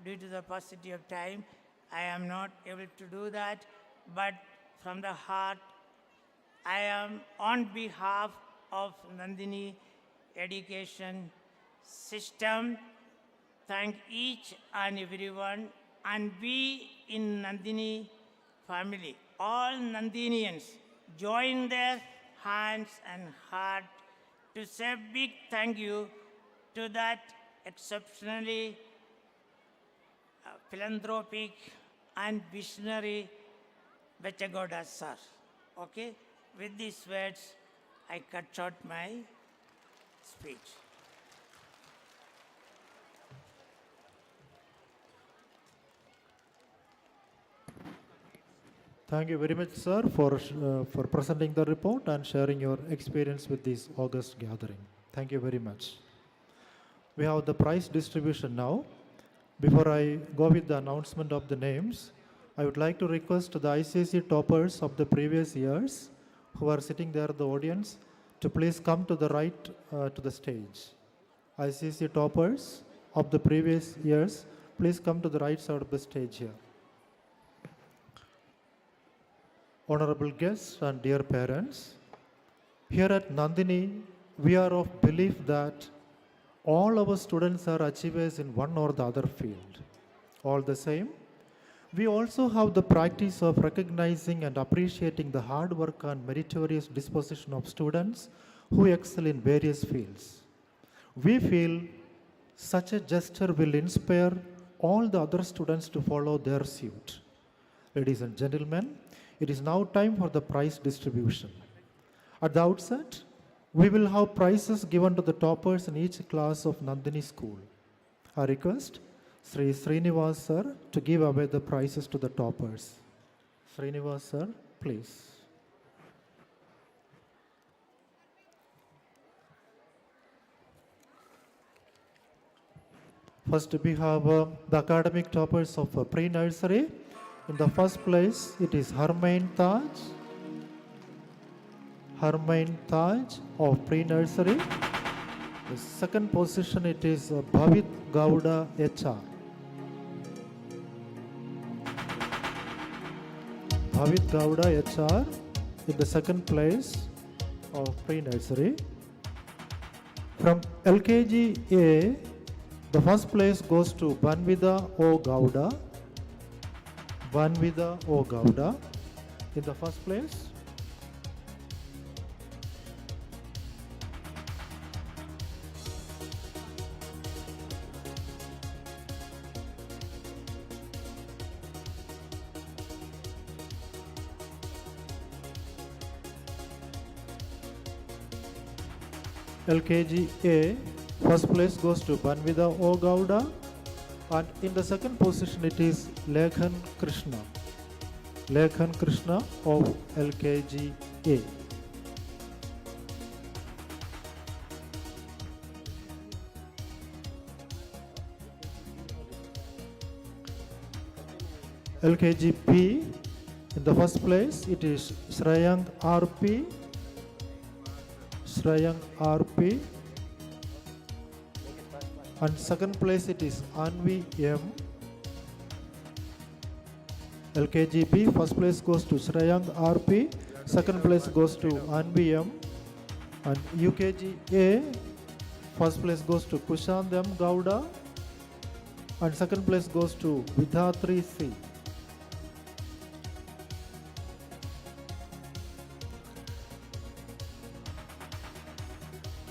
due to the paucity of time, I am not able to do that. But from the heart, I am on behalf of Nandini education system, thank each and everyone, and we in Nandini family, all Nandinians, join their hands and heart to say big thank you to that exceptionally philanthropic and visionary Bechagoda sir. Okay, with these words, I cut short my speech. Thank you very much, sir, for presenting the report and sharing your experience with this August gathering. Thank you very much. We have the prize distribution now. Before I go with the announcement of the names, I would like to request the ICSE toppers of the previous years who are sitting there in the audience to please come to the right to the stage. ICSE toppers of the previous years, please come to the right side of the stage here. Honorable guests and dear parents, here at Nandini, we are of belief that all our students are achievers in one or the other field. All the same, We also have the practice of recognizing and appreciating the hard work and meritorious disposition of students who excel in various fields. We feel such a gesture will inspire all the other students to follow their suit. Ladies and gentlemen, it is now time for the prize distribution. At the outset, we will have prizes given to the toppers in each class of Nandini school. I request Sri Srinivas sir to give away the prizes to the toppers. Srinivas sir, please. First we have the academic toppers of pre-nursery. In the first place, it is Harmain Taj. Harmain Taj of pre-nursery. The second position, it is Bhavit Gowda HR. Bhavit Gowda HR in the second place of pre-nursery. From LKG A, the first place goes to Banvida O. Gowda. Banvida O. Gowda in the first place. LKG A, first place goes to Banvida O. Gowda, and in the second position it is Lekhan Krishna. Lekhan Krishna of LKG A. LKG B, in the first place it is Shreyang RP. Shreyang RP. And second place it is Anvi M. LKGB, first place goes to Shreyang RP, second place goes to Anvi M. And UKG A, first place goes to Kushant M. Gowda, and second place goes to Vidhatri C.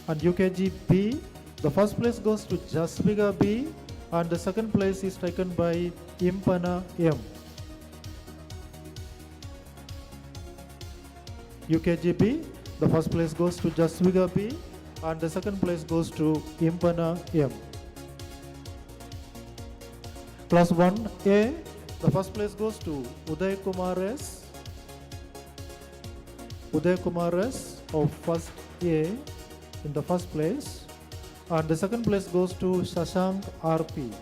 And UKG B, the first place goes to Jasviga B, and the second place is taken by Impana M. UKGB, the first place goes to Jasviga B, and the second place goes to Impana M. Class 1A, the first place goes to Uday Kumar S. Uday Kumar S of first A in the first place. And the second place goes to Shashank RP.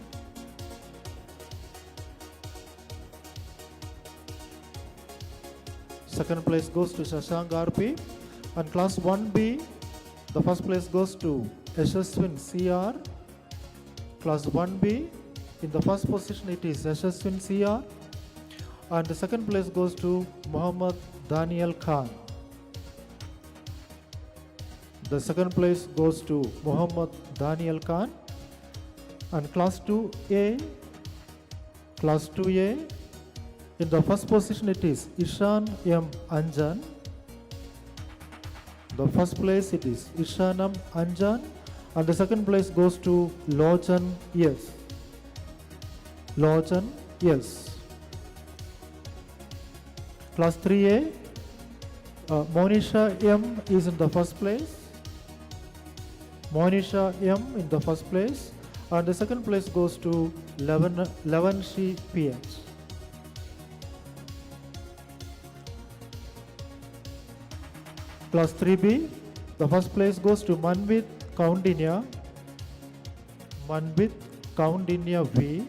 Second place goes to Shashank RP. And class 1B, the first place goes to Yashaswin CR. Class 1B, in the first position it is Yashaswin CR. And the second place goes to Muhammad Daniel Khan. The second place goes to Muhammad Daniel Khan. And class 2A, class 2A, in the first position it is Ishan M. Anjan. The first place it is Ishan M. Anjan, and the second place goes to Lochan S. Lochan S. Class 3A, Monisha M. is in the first place. Monisha M. in the first place, and the second place goes to Levanshi PH. Class 3B, the first place goes to Manvit Kaundinya. Manvit Kaundinya V.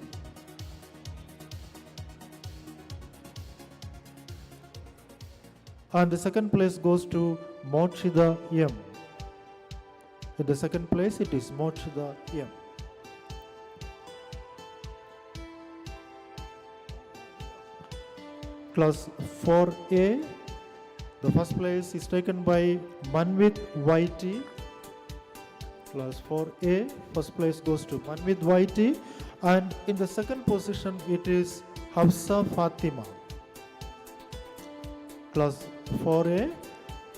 And the second place goes to Mokshida M. In the second place it is Mokshida M. Class 4A, the first place is taken by Manvit YT. Class 4A, first place goes to Manvit YT, and in the second position it is Hafsa Fatima. Class 4A,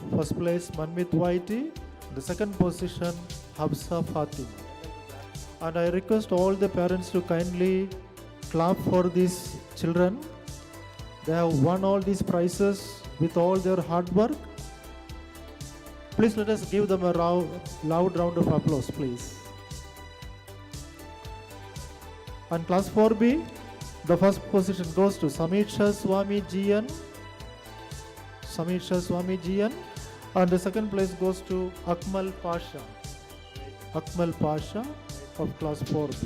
first place Manmit Whitey, the second position Hafsa Fatima. And I request all the parents to kindly clap for these children. They have won all these prizes with all their hard work. Please let us give them a loud round of applause, please. And class 4B, the first position goes to Samiksha Swami Jian. Samiksha Swami Jian. And the second place goes to Akmal Pasha. Akmal Pasha of class 4B.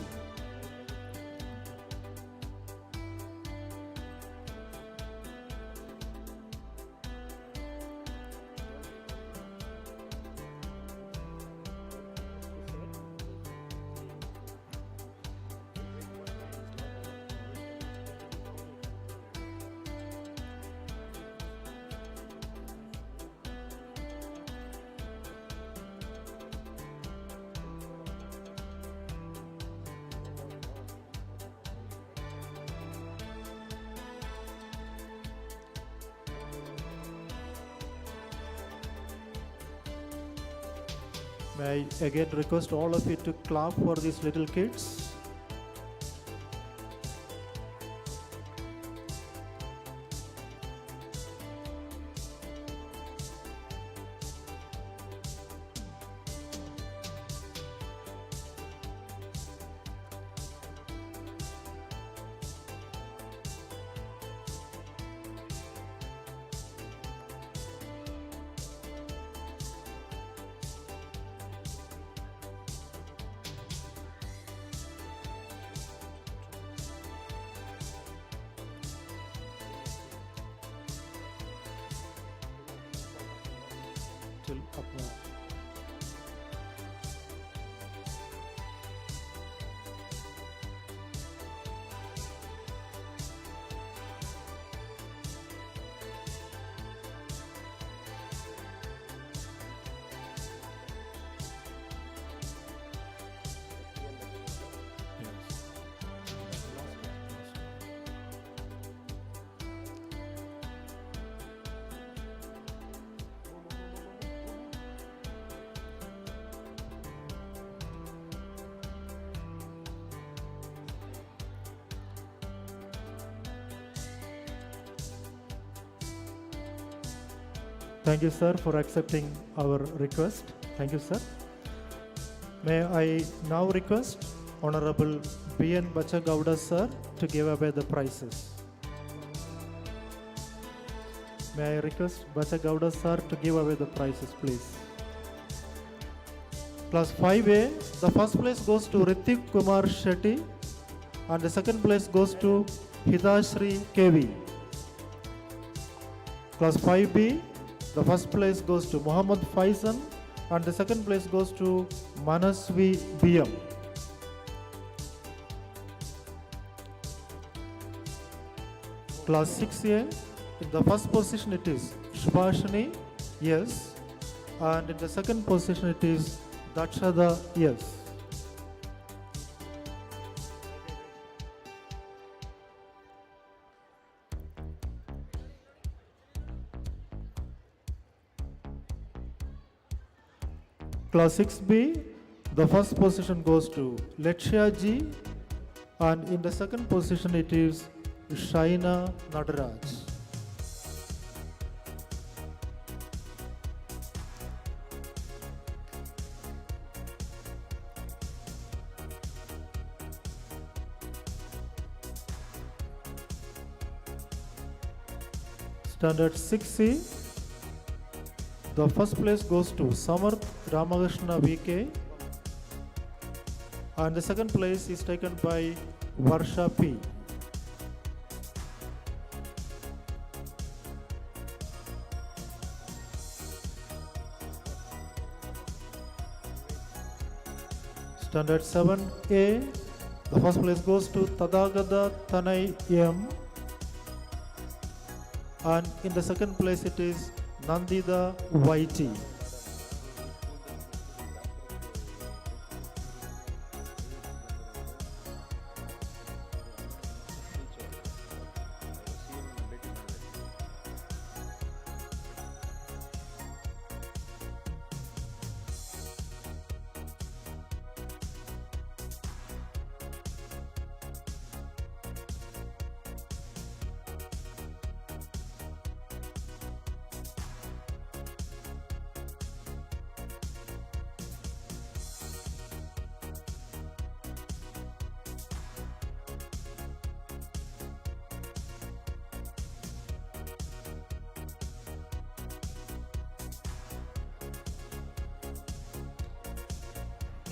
May I again request all of you to clap for these little kids. Till up now. Thank you, sir, for accepting our request. Thank you, sir. May I now request Honorable B.N. Bachagowda, sir, to give away the prizes. May I request Bachagowda, sir, to give away the prizes, please. Class 5A, the first place goes to Ritik Kumar Shetty, and the second place goes to Hidashri KV. Class 5B, the first place goes to Muhammad Faizan, and the second place goes to Manasvi BM. Class 6A, in the first position it is Shubhashini, yes, and in the second position it is Dakshada, yes. Class 6B, the first position goes to Lechya Ji, and in the second position it is Shaina Nadaraj. Standard 6C, the first place goes to Samarth Ramakrishna VK, and the second place is taken by Varsha P. Standard 7A, the first place goes to Tadagada Tanai M, and in the second place it is Nandida YT.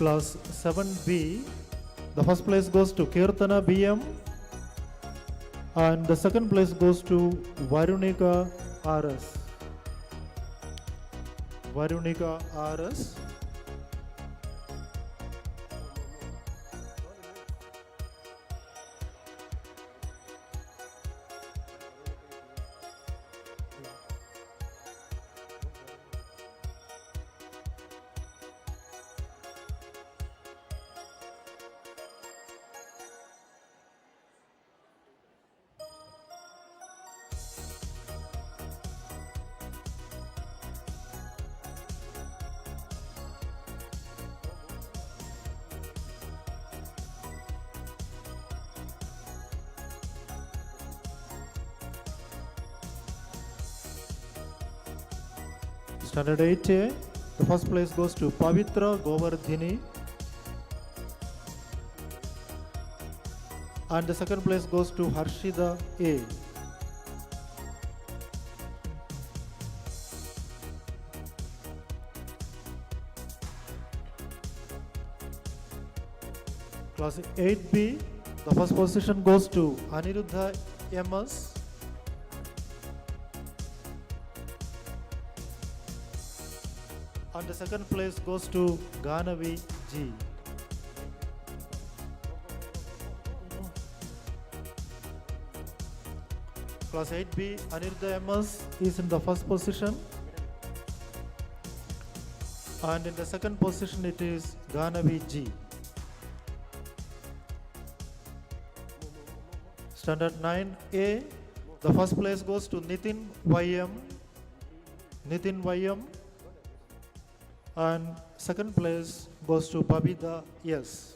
Class 7B, the first place goes to Kirtana BM and the second place goes to Varunika RS. Varunika RS. Standard 8A, the first place goes to Pavitra Govardhini and the second place goes to Harshida A. Class 8B, the first position goes to Aniruddha MS. And the second place goes to Ganavi G. Class 8B, Aniruddha MS is in the first position. And in the second position it is Ganavi G. Standard 9A, the first place goes to Nitin YM. Nitin YM. And second place goes to Babida S.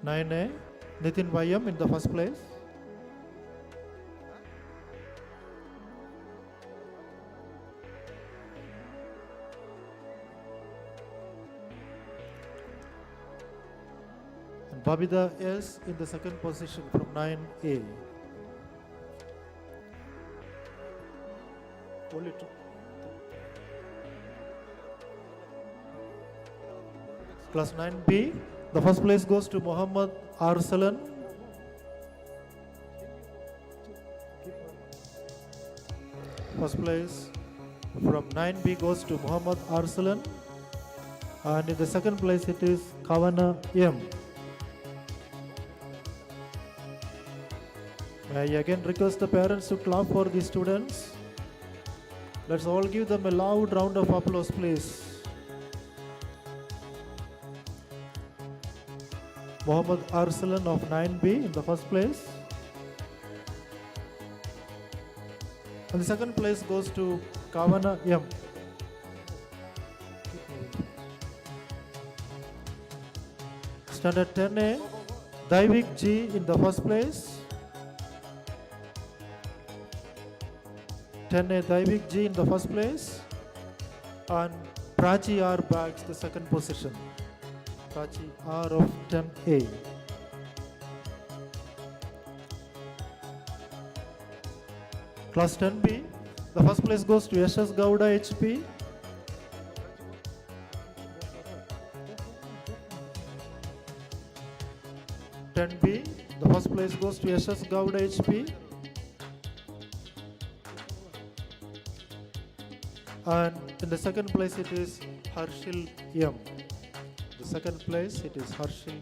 Nine A, Nitin YM in the first place. Babida S in the second position from 9A. Only two. Class 9B, the first place goes to Muhammad Arsalan. First place from 9B goes to Muhammad Arsalan. And in the second place it is Kavana M. I again request the parents to clap for the students. Let's all give them a loud round of applause, please. Muhammad Arsalan of 9B in the first place. And the second place goes to Kavana M. Standard 10A, Daivik G in the first place. 10A Daivik G in the first place and Prachi R bags the second position. Prachi R of 10A. Class 10B, the first place goes to Yashas Gowda HP. The first place goes to Yashas Gowda HP. And in the second place it is Harshil M. The second place it is Harshil.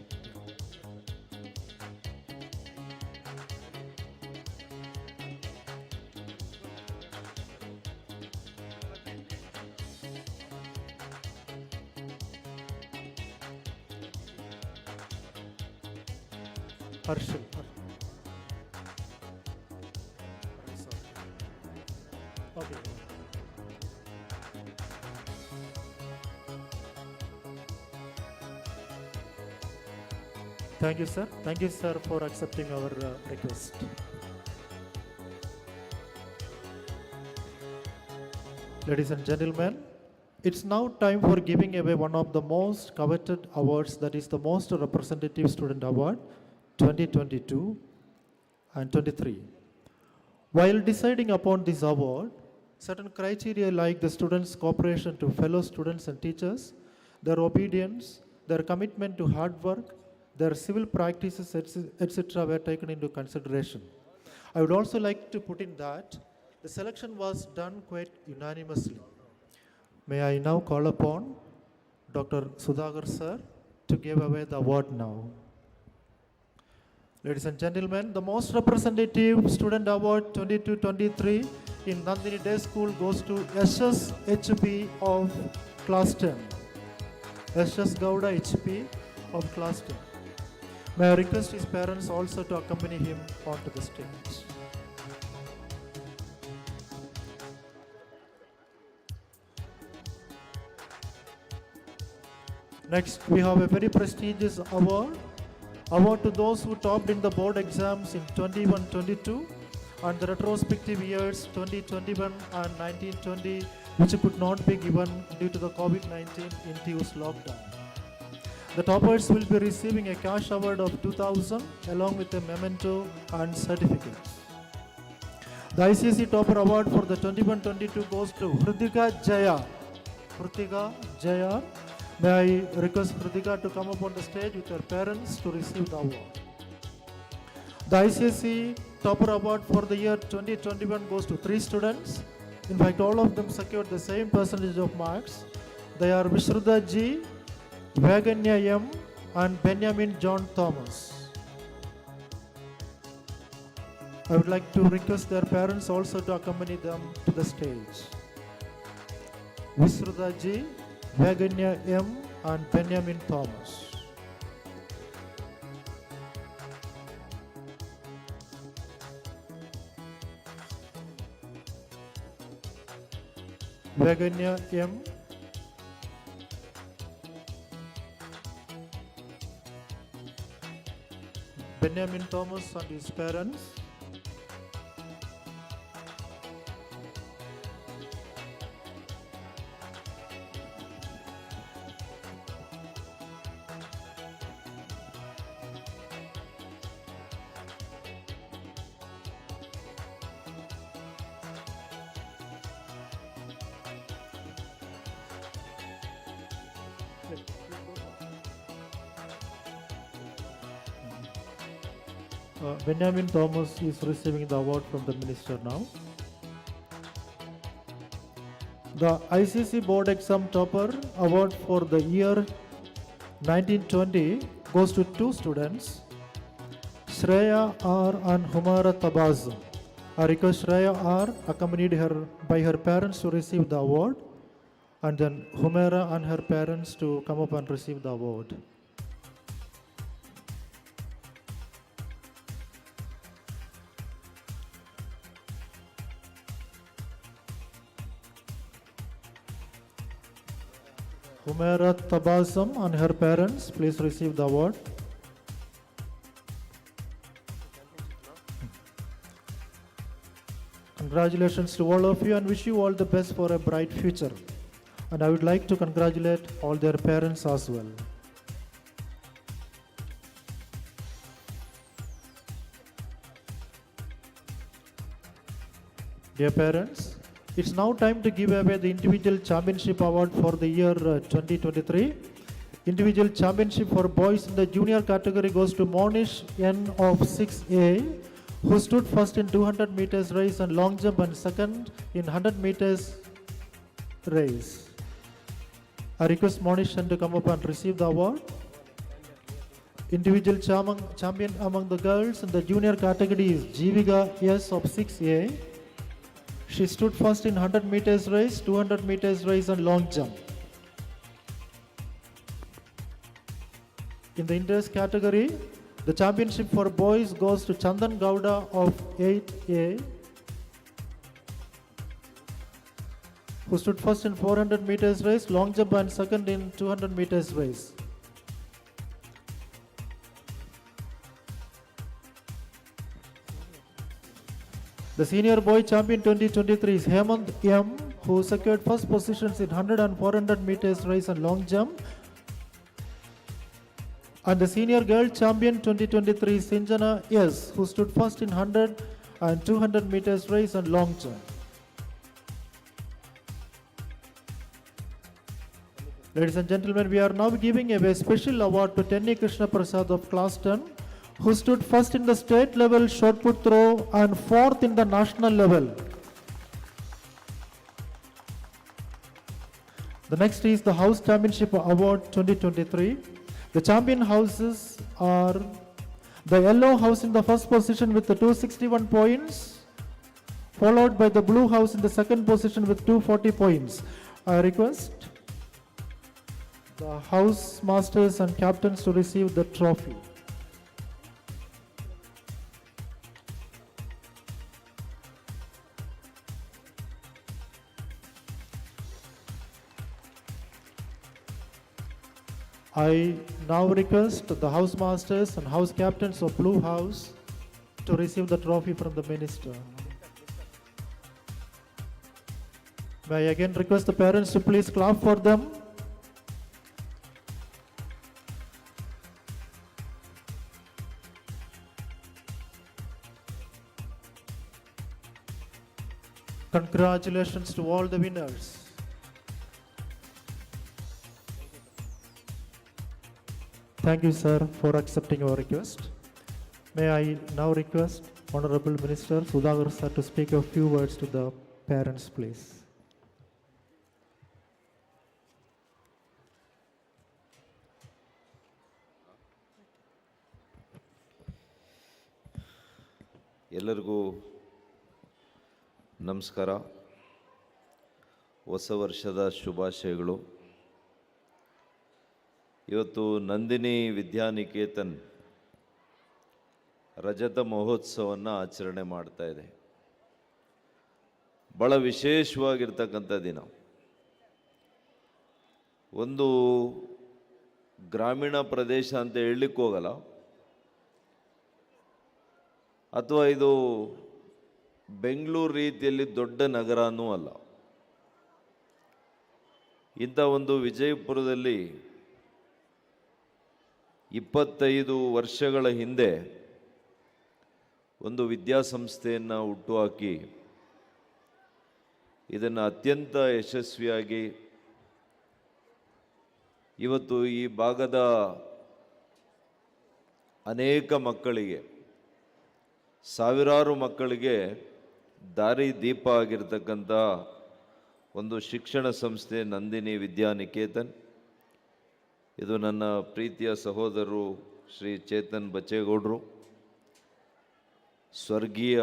Harshil. Okay. Thank you, sir. Thank you, sir, for accepting our request. Ladies and gentlemen, It's now time for giving away one of the most coveted awards, that is the Most Representative Student Award 2022 and 23. While deciding upon this award, certain criteria like the students' cooperation to fellow students and teachers, their obedience, their commitment to hard work, their civil practices, etc. were taken into consideration. I would also like to put in that the selection was done quite unanimously. May I now call upon Dr. Sudhakar sir to give away the award now. Ladies and gentlemen, the Most Representative Student Award 22-23 in Nandini Day School goes to SS HP of Class 10. SS Gowda HP of Class 10. May I request his parents also to accompany him onto the stage. Next, we have a very prestigious award to those who topped in the board exams in 21-22 and the retrospective years 2021 and 1920, which could not be given due to the COVID-19 induced lockdown. The toppers will be receiving a cash award of 2,000 along with a memento and certificates. The ICSE Topper Award for the 21-22 goes to Hritika Jaya. Hritika Jaya. May I request Hritika to come up on the stage with her parents to receive the award. The ICSE Topper Award for the year 2021 goes to 3 students. In fact, all of them secured the same percentage of marks. They are Vishruta G, Vaganya M, and Benjamin John Thomas. I would like to request their parents also to accompany them to the stage. Vishruta G, Vaganya M, and Benjamin Thomas. Vaganya M, Benjamin Thomas and his parents. Benjamin Thomas is receiving the award from the minister now. The ICC Board Exam Topper Award for the year 1920 goes to 2 students, Shreya R and Humara Tabaz. I request Shreya R accompanied by her parents to receive the award, and then Humera and her parents to come up and receive the award. Humera Tabasam and her parents, please receive the award. Congratulations to all of you and wish you all the best for a bright future. And I would like to congratulate all their parents as well. Dear parents, it's now time to give away the Individual Championship Award for the year 2023. Individual Championship for boys in the junior category goes to Monish N of 6A, who stood first in 200 meters race and long jump and second in 100 meters race. I request Monish N to come up and receive the award. Individual champion among the girls in the junior category is Jeevika S of 6A. She stood first in 100 meters race, 200 meters race and long jump. In the interest category, the championship for boys goes to Chandan Gowda of 8A, who stood first in 400 meters race, long jump and second in 200 meters race. The senior boy champion 2023 is Hemant M, who secured first positions in 100 and 400 meters race and long jump. And the senior girl champion 2023 Sinjana S, who stood first in 100 and 200 meters race and long jump. Ladies and gentlemen, we are now giving away a special award to Tenni Krishna Prasad of class 10, who stood first in the state level shot put throw and fourth in the national level. The next is the House Championship Award 2023. The champion houses are the yellow house in the first position with the 261 points, followed by the blue house in the second position with 240 points. I request the house masters and captains to receive the trophy. I now request the house masters and house captains of Blue House to receive the trophy from the minister. May I again request the parents to please clap for them. Congratulations to all the winners. Thank you, sir, for accepting our request. May I now request Honorable Minister Sudhakar sir to speak a few words to the parents, please. ಎಲ್ಲರಿಗೂ ನಮಸ್ಕಾರ. ಹೊಸ ವರ್ಷದ ಶುಭಾಶಯಗಳು. ಇವತ್ತು ನಂದಿನಿ ವಿದ್ಯಾನಿಕೇತನ್ ರಜತ ಮಹೋತ್ಸವವನ್ನು ಆಚರಣೆ ಮಾಡ್ತಾ ಇದೆ. ಭಾಳ ವಿಶೇಷವಾಗಿರ್ತಕ್ಕಂಥ ದಿನ. ಒಂದು ಗ್ರಾಮೀಣ ಪ್ರದೇಶ ಅಂತ ಹೇಳಲಿಕ್ಕೆ ಹೋಗಲ್ಲ, ಅಥವಾ ಇದು ಬೆಂಗಳೂರು ರೀತಿಯಲ್ಲಿ ದೊಡ್ಡ ನಗರನೂ ಅಲ್ಲ. ಇಂಥ ಒಂದು ವಿಜಯಪುರದಲ್ಲಿ 25 ವರ್ಷಗಳ ಹಿಂದೆ ಒಂದು ವಿದ್ಯಾಸಂಸ್ಥೆಯನ್ನು ಹುಟ್ಟುಹಾಕಿ ಇದನ್ನು ಅತ್ಯಂತ ಯಶಸ್ವಿಯಾಗಿ ಇವತ್ತು ಈ ಭಾಗದ ಅನೇಕ ಮಕ್ಕಳಿಗೆ, ಸಾವಿರಾರು ಮಕ್ಕಳಿಗೆ ದಾರಿ ದೀಪ ಆಗಿರ್ತಕ್ಕಂಥ ಒಂದು ಶಿಕ್ಷಣ ಸಂಸ್ಥೆ ನಂದಿನಿ ವಿದ್ಯಾನಿಕೇತನ್. ಇದು ನನ್ನ ಪ್ರೀತಿಯ ಸಹೋದರರು ಶ್ರೀ ಚೇತನ್ ಬಚ್ಚೇಗೌಡರು, ಸ್ವರ್ಗೀಯ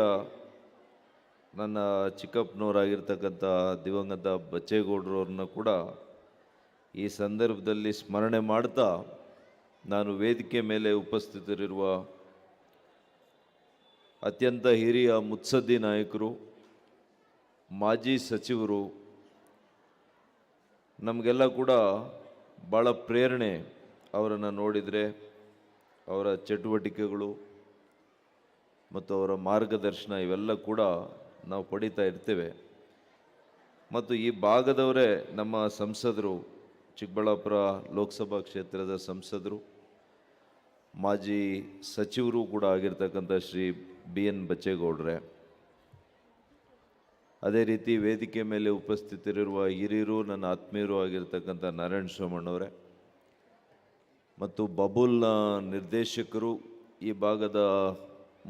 ನನ್ನ ಚಿಕ್ಕಪ್ಪನವರಾಗಿರ್ತಕ್ಕಂಥ ದಿವಂಗತ ಬಚ್ಚೇಗೌಡರವ್ರನ್ನ ಕೂಡ ಈ ಸಂದರ್ಭದಲ್ಲಿ ಸ್ಮರಣೆ ಮಾಡ್ತಾ, ನಾನು ವೇದಿಕೆ ಮೇಲೆ ಉಪಸ್ಥಿತರಿರುವ ಅತ್ಯಂತ ಹಿರಿಯ ಮುತ್ಸದ್ದಿ ನಾಯಕರು, ಮಾಜಿ ಸಚಿವರು, ನಮಗೆಲ್ಲ ಕೂಡ ಭಾಳ ಪ್ರೇರಣೆ. ಅವರನ್ನು ನೋಡಿದರೆ ಅವರ ಚಟುವಟಿಕೆಗಳು ಮತ್ತು ಅವರ ಮಾರ್ಗದರ್ಶನ ಇವೆಲ್ಲ ಕೂಡ ನಾವು ಪಡಿತಾ ಇರ್ತೇವೆ. ಮತ್ತು ಈ ಭಾಗದವರೇ ನಮ್ಮ ಸಂಸದರು, ಚಿಕ್ಕಬಳ್ಳಾಪುರ ಲೋಕಸಭಾ ಕ್ಷೇತ್ರದ ಸಂಸದರು, ಮಾಜಿ ಸಚಿವರು ಕೂಡ ಆಗಿರ್ತಕ್ಕಂಥ ಶ್ರೀ BN ಬಚ್ಚೇಗೌಡ್ರೆ. ಅದೇ ರೀತಿ ವೇದಿಕೆ ಮೇಲೆ ಉಪಸ್ಥಿತರಿರುವ ಹಿರಿಯರು, ನನ್ನ ಆತ್ಮೀಯರು ಆಗಿರ್ತಕ್ಕಂಥ ನಾರಾಯಣ ಸೋಮಣ್ಣವರೇ, ಮತ್ತು ಬಬುಲ್ನ ನಿರ್ದೇಶಕರು, ಈ ಭಾಗದ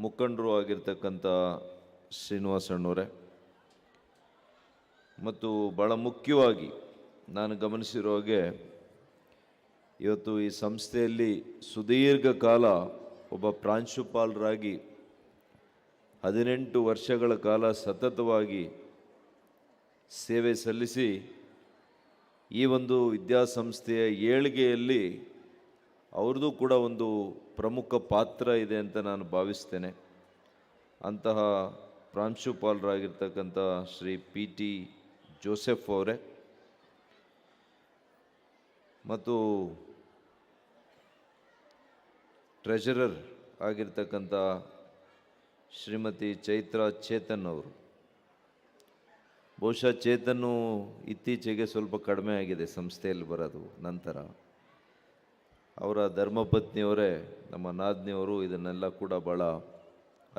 ಮುಖಂಡರು ಆಗಿರ್ತಕ್ಕಂಥ ಶ್ರೀನಿವಾಸಣ್ಣವರೇ, ಮತ್ತು ಭಾಳ ಮುಖ್ಯವಾಗಿ ನಾನು ಗಮನಿಸಿರೋ ಹಾಗೆ ಇವತ್ತು ಈ ಸಂಸ್ಥೆಯಲ್ಲಿ ಸುದೀರ್ಘ ಕಾಲ ಒಬ್ಬ ಪ್ರಾಂಶುಪಾಲರಾಗಿ 18 ವರ್ಷಗಳ ಕಾಲ ಸತತವಾಗಿ ಸೇವೆ ಸಲ್ಲಿಸಿ ಈ ಒಂದು ವಿದ್ಯಾಸಂಸ್ಥೆಯ ಏಳಿಗೆಯಲ್ಲಿ ಅವ್ರದ್ದು ಕೂಡ ಒಂದು ಪ್ರಮುಖ ಪಾತ್ರ ಇದೆ ಅಂತ ನಾನು ಭಾವಿಸ್ತೇನೆ. ಅಂತಹ ಪ್ರಾಂಶುಪಾಲರಾಗಿರ್ತಕ್ಕಂಥ ಶ್ರೀ PT ಜೋಸೆಫ್ ಅವರೇ, ಮತ್ತು ಟ್ರೆಷರರ್ ಆಗಿರ್ತಕ್ಕಂಥ ಶ್ರೀಮತಿ ಚೈತ್ರಾ ಚೇತನ್ ಅವರು, ಬಹುಶಃ ಚೇತನ್ನು ಇತ್ತೀಚೆಗೆ ಸ್ವಲ್ಪ ಕಡಿಮೆ ಆಗಿದೆ ಸಂಸ್ಥೆಯಲ್ಲಿ ಬರೋದು. ನಂತರ ಅವರ ಧರ್ಮಪತ್ನಿಯವರೇ, ನಮ್ಮ ನಾದ್ನಿಯವರು ಇದನ್ನೆಲ್ಲ ಕೂಡ ಭಾಳ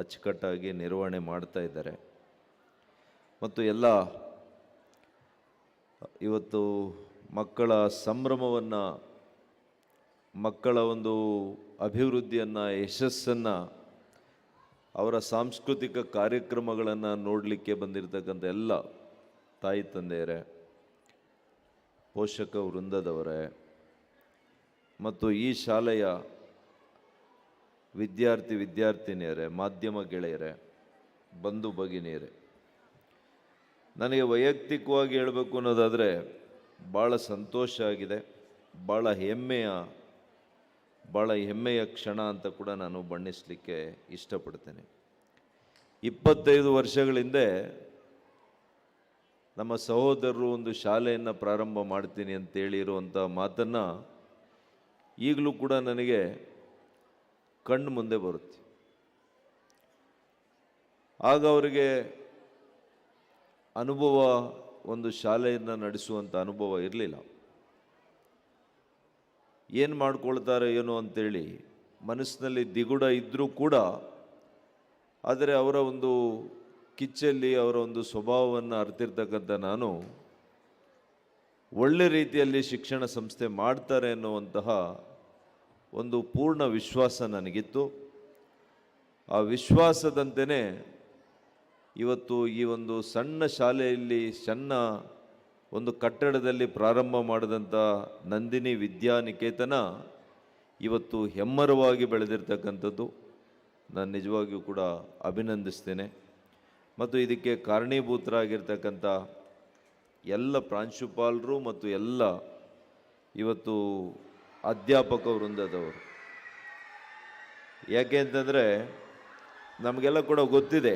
ಅಚ್ಚುಕಟ್ಟಾಗಿ ನಿರ್ವಹಣೆ ಮಾಡ್ತಾ ಇದ್ದಾರೆ. ಮತ್ತು ಎಲ್ಲ ಇವತ್ತು ಮಕ್ಕಳ ಸಂಭ್ರಮವನ್ನು, ಮಕ್ಕಳ ಒಂದು ಅಭಿವೃದ್ಧಿಯನ್ನು, ಯಶಸ್ಸನ್ನು, ಅವರ ಸಾಂಸ್ಕೃತಿಕ ಕಾರ್ಯಕ್ರಮಗಳನ್ನು ನೋಡಲಿಕ್ಕೆ ಬಂದಿರತಕ್ಕಂಥ ಎಲ್ಲ ತಾಯಿ ತಂದೆಯರೇ, ಪೋಷಕ ವೃಂದದವರೇ ಮತ್ತು ಈ ಶಾಲೆಯ ವಿದ್ಯಾರ್ಥಿನಿಯರೇ, ಮಾಧ್ಯಮ ಗೆಳೆಯರೇ, ಬಂಧು ಭಗಿನಿಯರೇ, ನನಗೆ ವೈಯಕ್ತಿಕವಾಗಿ ಹೇಳಬೇಕು ಅನ್ನೋದಾದರೆ ಭಾಳ ಸಂತೋಷ ಆಗಿದೆ. ಭಾಳ ಹೆಮ್ಮೆಯ ಕ್ಷಣ ಅಂತ ಕೂಡ ನಾನು ಬಣ್ಣಿಸಲಿಕ್ಕೆ ಇಷ್ಟಪಡ್ತೇನೆ. 25 ವರ್ಷಗಳ ಹಿಂದೆ ನಮ್ಮ ಸಹೋದರರು ಒಂದು ಶಾಲೆಯನ್ನು ಪ್ರಾರಂಭ ಮಾಡ್ತೀನಿ ಅಂತೇಳಿ ಇರುವಂಥ ಮಾತನ್ನು ಈಗಲೂ ಕೂಡ ನನಗೆ ಕಣ್ಣು ಮುಂದೆ ಬರುತ್ತೆ. ಆಗ ಅವರಿಗೆ ಅನುಭವ, ಒಂದು ಶಾಲೆಯನ್ನು ನಡೆಸುವಂಥ ಅನುಭವ ಇರಲಿಲ್ಲ. ಏನು ಮಾಡ್ಕೊಳ್ತಾರೆ ಏನೋ ಅಂತೇಳಿ ಮನಸ್ಸಿನಲ್ಲಿ ದಿಗುಡ ಇದ್ದರೂ ಕೂಡ, ಆದರೆ ಅವರ ಒಂದು ಕಿಚ್ಚಲ್ಲಿ ಅವರ ಒಂದು ಸ್ವಭಾವವನ್ನು ಅರ್ತಿರ್ತಕ್ಕಂಥ ನಾನು ಒಳ್ಳೆ ರೀತಿಯಲ್ಲಿ ಶಿಕ್ಷಣ ಸಂಸ್ಥೆ ಮಾಡ್ತಾರೆ ಅನ್ನುವಂತಹ ಒಂದು ಪೂರ್ಣ ವಿಶ್ವಾಸ ನನಗಿತ್ತು. ಆ ವಿಶ್ವಾಸದಂತೆಯೇ ಇವತ್ತು ಈ ಒಂದು ಸಣ್ಣ ಶಾಲೆಯಲ್ಲಿ, ಸಣ್ಣ ಒಂದು ಕಟ್ಟಡದಲ್ಲಿ ಪ್ರಾರಂಭ ಮಾಡಿದಂಥ ನಂದಿನಿ ವಿದ್ಯಾನಿಕೇತನ ಇವತ್ತು ಹೆಮ್ಮರವಾಗಿ ಬೆಳೆದಿರ್ತಕ್ಕಂಥದ್ದು. ನಾನು ನಿಜವಾಗಿಯೂ ಕೂಡ ಅಭಿನಂದಿಸ್ತೇನೆ. ಮತ್ತು ಇದಕ್ಕೆ ಕಾರಣೀಭೂತರಾಗಿರ್ತಕ್ಕಂಥ ಎಲ್ಲ ಪ್ರಾಂಶುಪಾಲರು ಮತ್ತು ಎಲ್ಲ ಇವತ್ತು ಅಧ್ಯಾಪಕ ವೃಂದದವರು. ಯಾಕೆ ಅಂತಂದರೆ ನಮಗೆಲ್ಲ ಕೂಡ ಗೊತ್ತಿದೆ,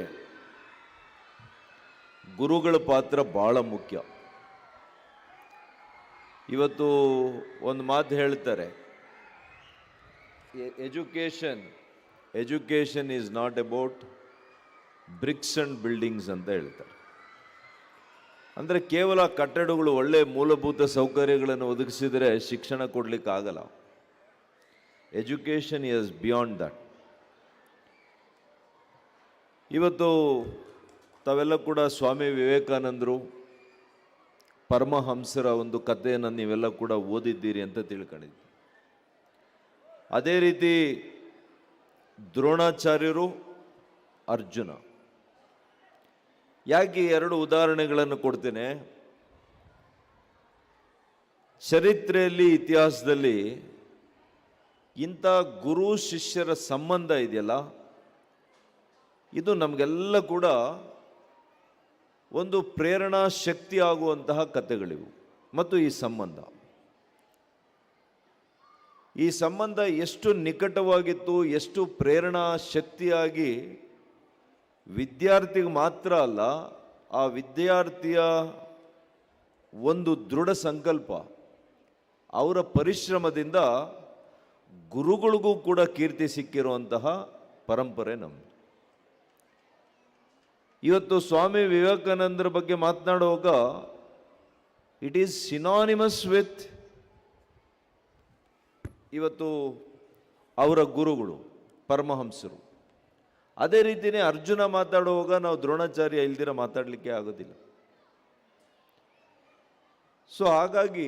ಗುರುಗಳ ಪಾತ್ರ ಭಾಳ ಮುಖ್ಯ. ಇವತ್ತು ಒಂದು ಮಾತು ಹೇಳ್ತಾರೆ, education is not about bricks and buildings ಅಂತ ಹೇಳ್ತಾರೆ. ಅಂದರೆ ಕೇವಲ ಕಟ್ಟಡಗಳು, ಒಳ್ಳೆಯ ಮೂಲಭೂತ ಸೌಕರ್ಯಗಳನ್ನು ಒದಗಿಸಿದರೆ ಶಿಕ್ಷಣ ಕೊಡಲಿಕ್ಕೆ ಆಗಲ್ಲ. Education is beyond that. ಇವತ್ತು ತಾವೆಲ್ಲ ಕೂಡ ಸ್ವಾಮಿ ವಿವೇಕಾನಂದರು, ಪರಮಹಂಸರ ಒಂದು ಕಥೆಯನ್ನು ನೀವೆಲ್ಲ ಕೂಡ ಓದಿದ್ದೀರಿ ಅಂತ ತಿಳ್ಕೊಂಡಿದ್ದೀವಿ. ಅದೇ ರೀತಿ ದ್ರೋಣಾಚಾರ್ಯರು, ಅರ್ಜುನ. ಯಾಕೆ ಎರಡು ಉದಾಹರಣೆಗಳನ್ನು ಕೊಡ್ತೇನೆ. ಚರಿತ್ರೆಯಲ್ಲಿ, ಇತಿಹಾಸದಲ್ಲಿ ಇಂಥ ಗುರು ಶಿಷ್ಯರ ಸಂಬಂಧ ಇದೆಯಲ್ಲ, ಇದು ನಮಗೆಲ್ಲ ಕೂಡ ಒಂದು ಪ್ರೇರಣಾ ಶಕ್ತಿ ಆಗುವಂತಹ ಕಥೆಗಳಿವು. ಮತ್ತು ಈ ಸಂಬಂಧ ಎಷ್ಟು ನಿಕಟವಾಗಿತ್ತು, ಎಷ್ಟು ಪ್ರೇರಣಾ ಶಕ್ತಿಯಾಗಿ ವಿದ್ಯಾರ್ಥಿಗೆ ಮಾತ್ರ ಅಲ್ಲ, ಆ ವಿದ್ಯಾರ್ಥಿಯ ಒಂದು ದೃಢ ಸಂಕಲ್ಪ, ಅವರ ಪರಿಶ್ರಮದಿಂದ ಗುರುಗಳಿಗೂ ಕೂಡ ಕೀರ್ತಿ ಸಿಕ್ಕಿರುವಂತಹ ಪರಂಪರೆ ನಮ್ಮದು. ಇವತ್ತು ಸ್ವಾಮಿ ವಿವೇಕಾನಂದರ ಬಗ್ಗೆ ಮಾತನಾಡುವಾಗ ಇಟ್ ಈಸ್ ಸಿನಾನಿಮಸ್ ವಿತ್ ಇವತ್ತು ಅವರ ಗುರುಗಳು ಪರಮಹಂಸರು. ಅದೇ ರೀತಿಯೇ ಅರ್ಜುನ ಮಾತಾಡುವಾಗ ನಾವು ದ್ರೋಣಾಚಾರ್ಯ ಇಲ್ದಿರ ಮಾತಾಡಲಿಕ್ಕೆ ಆಗೋದಿಲ್ಲ. ಸೊ ಹಾಗಾಗಿ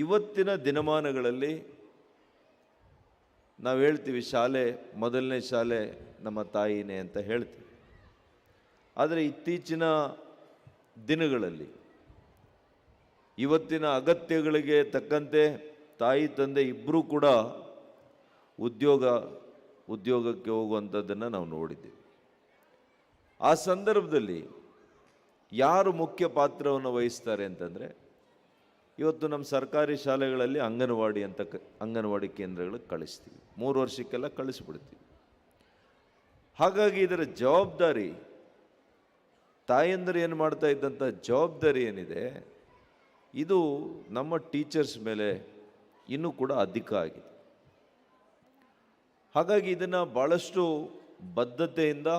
ಇವತ್ತಿನ ದಿನಮಾನಗಳಲ್ಲಿ ನಾವು ಹೇಳ್ತೀವಿ, ಶಾಲೆ ಮೊದಲನೇ ಶಾಲೆ ನಮ್ಮ ತಾಯಿನೇ ಅಂತ ಹೇಳ್ತೀವಿ. ಆದರೆ ಇತ್ತೀಚಿನ ದಿನಗಳಲ್ಲಿ ಇವತ್ತಿನ ಅಗತ್ಯಗಳಿಗೆ ತಕ್ಕಂತೆ ತಾಯಿ ತಂದೆ ಇಬ್ಬರೂ ಕೂಡ ಉದ್ಯೋಗಕ್ಕೆ ಹೋಗುವಂಥದ್ದನ್ನು ನಾವು ನೋಡಿದ್ದೀವಿ. ಆ ಸಂದರ್ಭದಲ್ಲಿ ಯಾರು ಮುಖ್ಯ ಪಾತ್ರವನ್ನು ವಹಿಸ್ತಾರೆ ಅಂತಂದರೆ, ಇವತ್ತು ನಮ್ಮ ಸರ್ಕಾರಿ ಶಾಲೆಗಳಲ್ಲಿ ಅಂಗನವಾಡಿ ಕೇಂದ್ರಗಳಿಗೆ ಕಳಿಸ್ತೀವಿ, 3 ವರ್ಷಕ್ಕೆಲ್ಲ ಕಳಿಸ್ಬಿಡ್ತೀವಿ. ಹಾಗಾಗಿ ಇದರ ಜವಾಬ್ದಾರಿ, ತಾಯಂದರು ಏನು ಮಾಡ್ತಾ ಇದ್ದಂಥ ಜವಾಬ್ದಾರಿ ಏನಿದೆ, ಇದು ನಮ್ಮ ಟೀಚರ್ಸ್ ಮೇಲೆ ಇನ್ನೂ ಕೂಡ ಅಧಿಕ ಆಗಿದೆ. ಹಾಗಾಗಿ ಇದನ್ನು ಭಾಳಷ್ಟು ಬದ್ಧತೆಯಿಂದ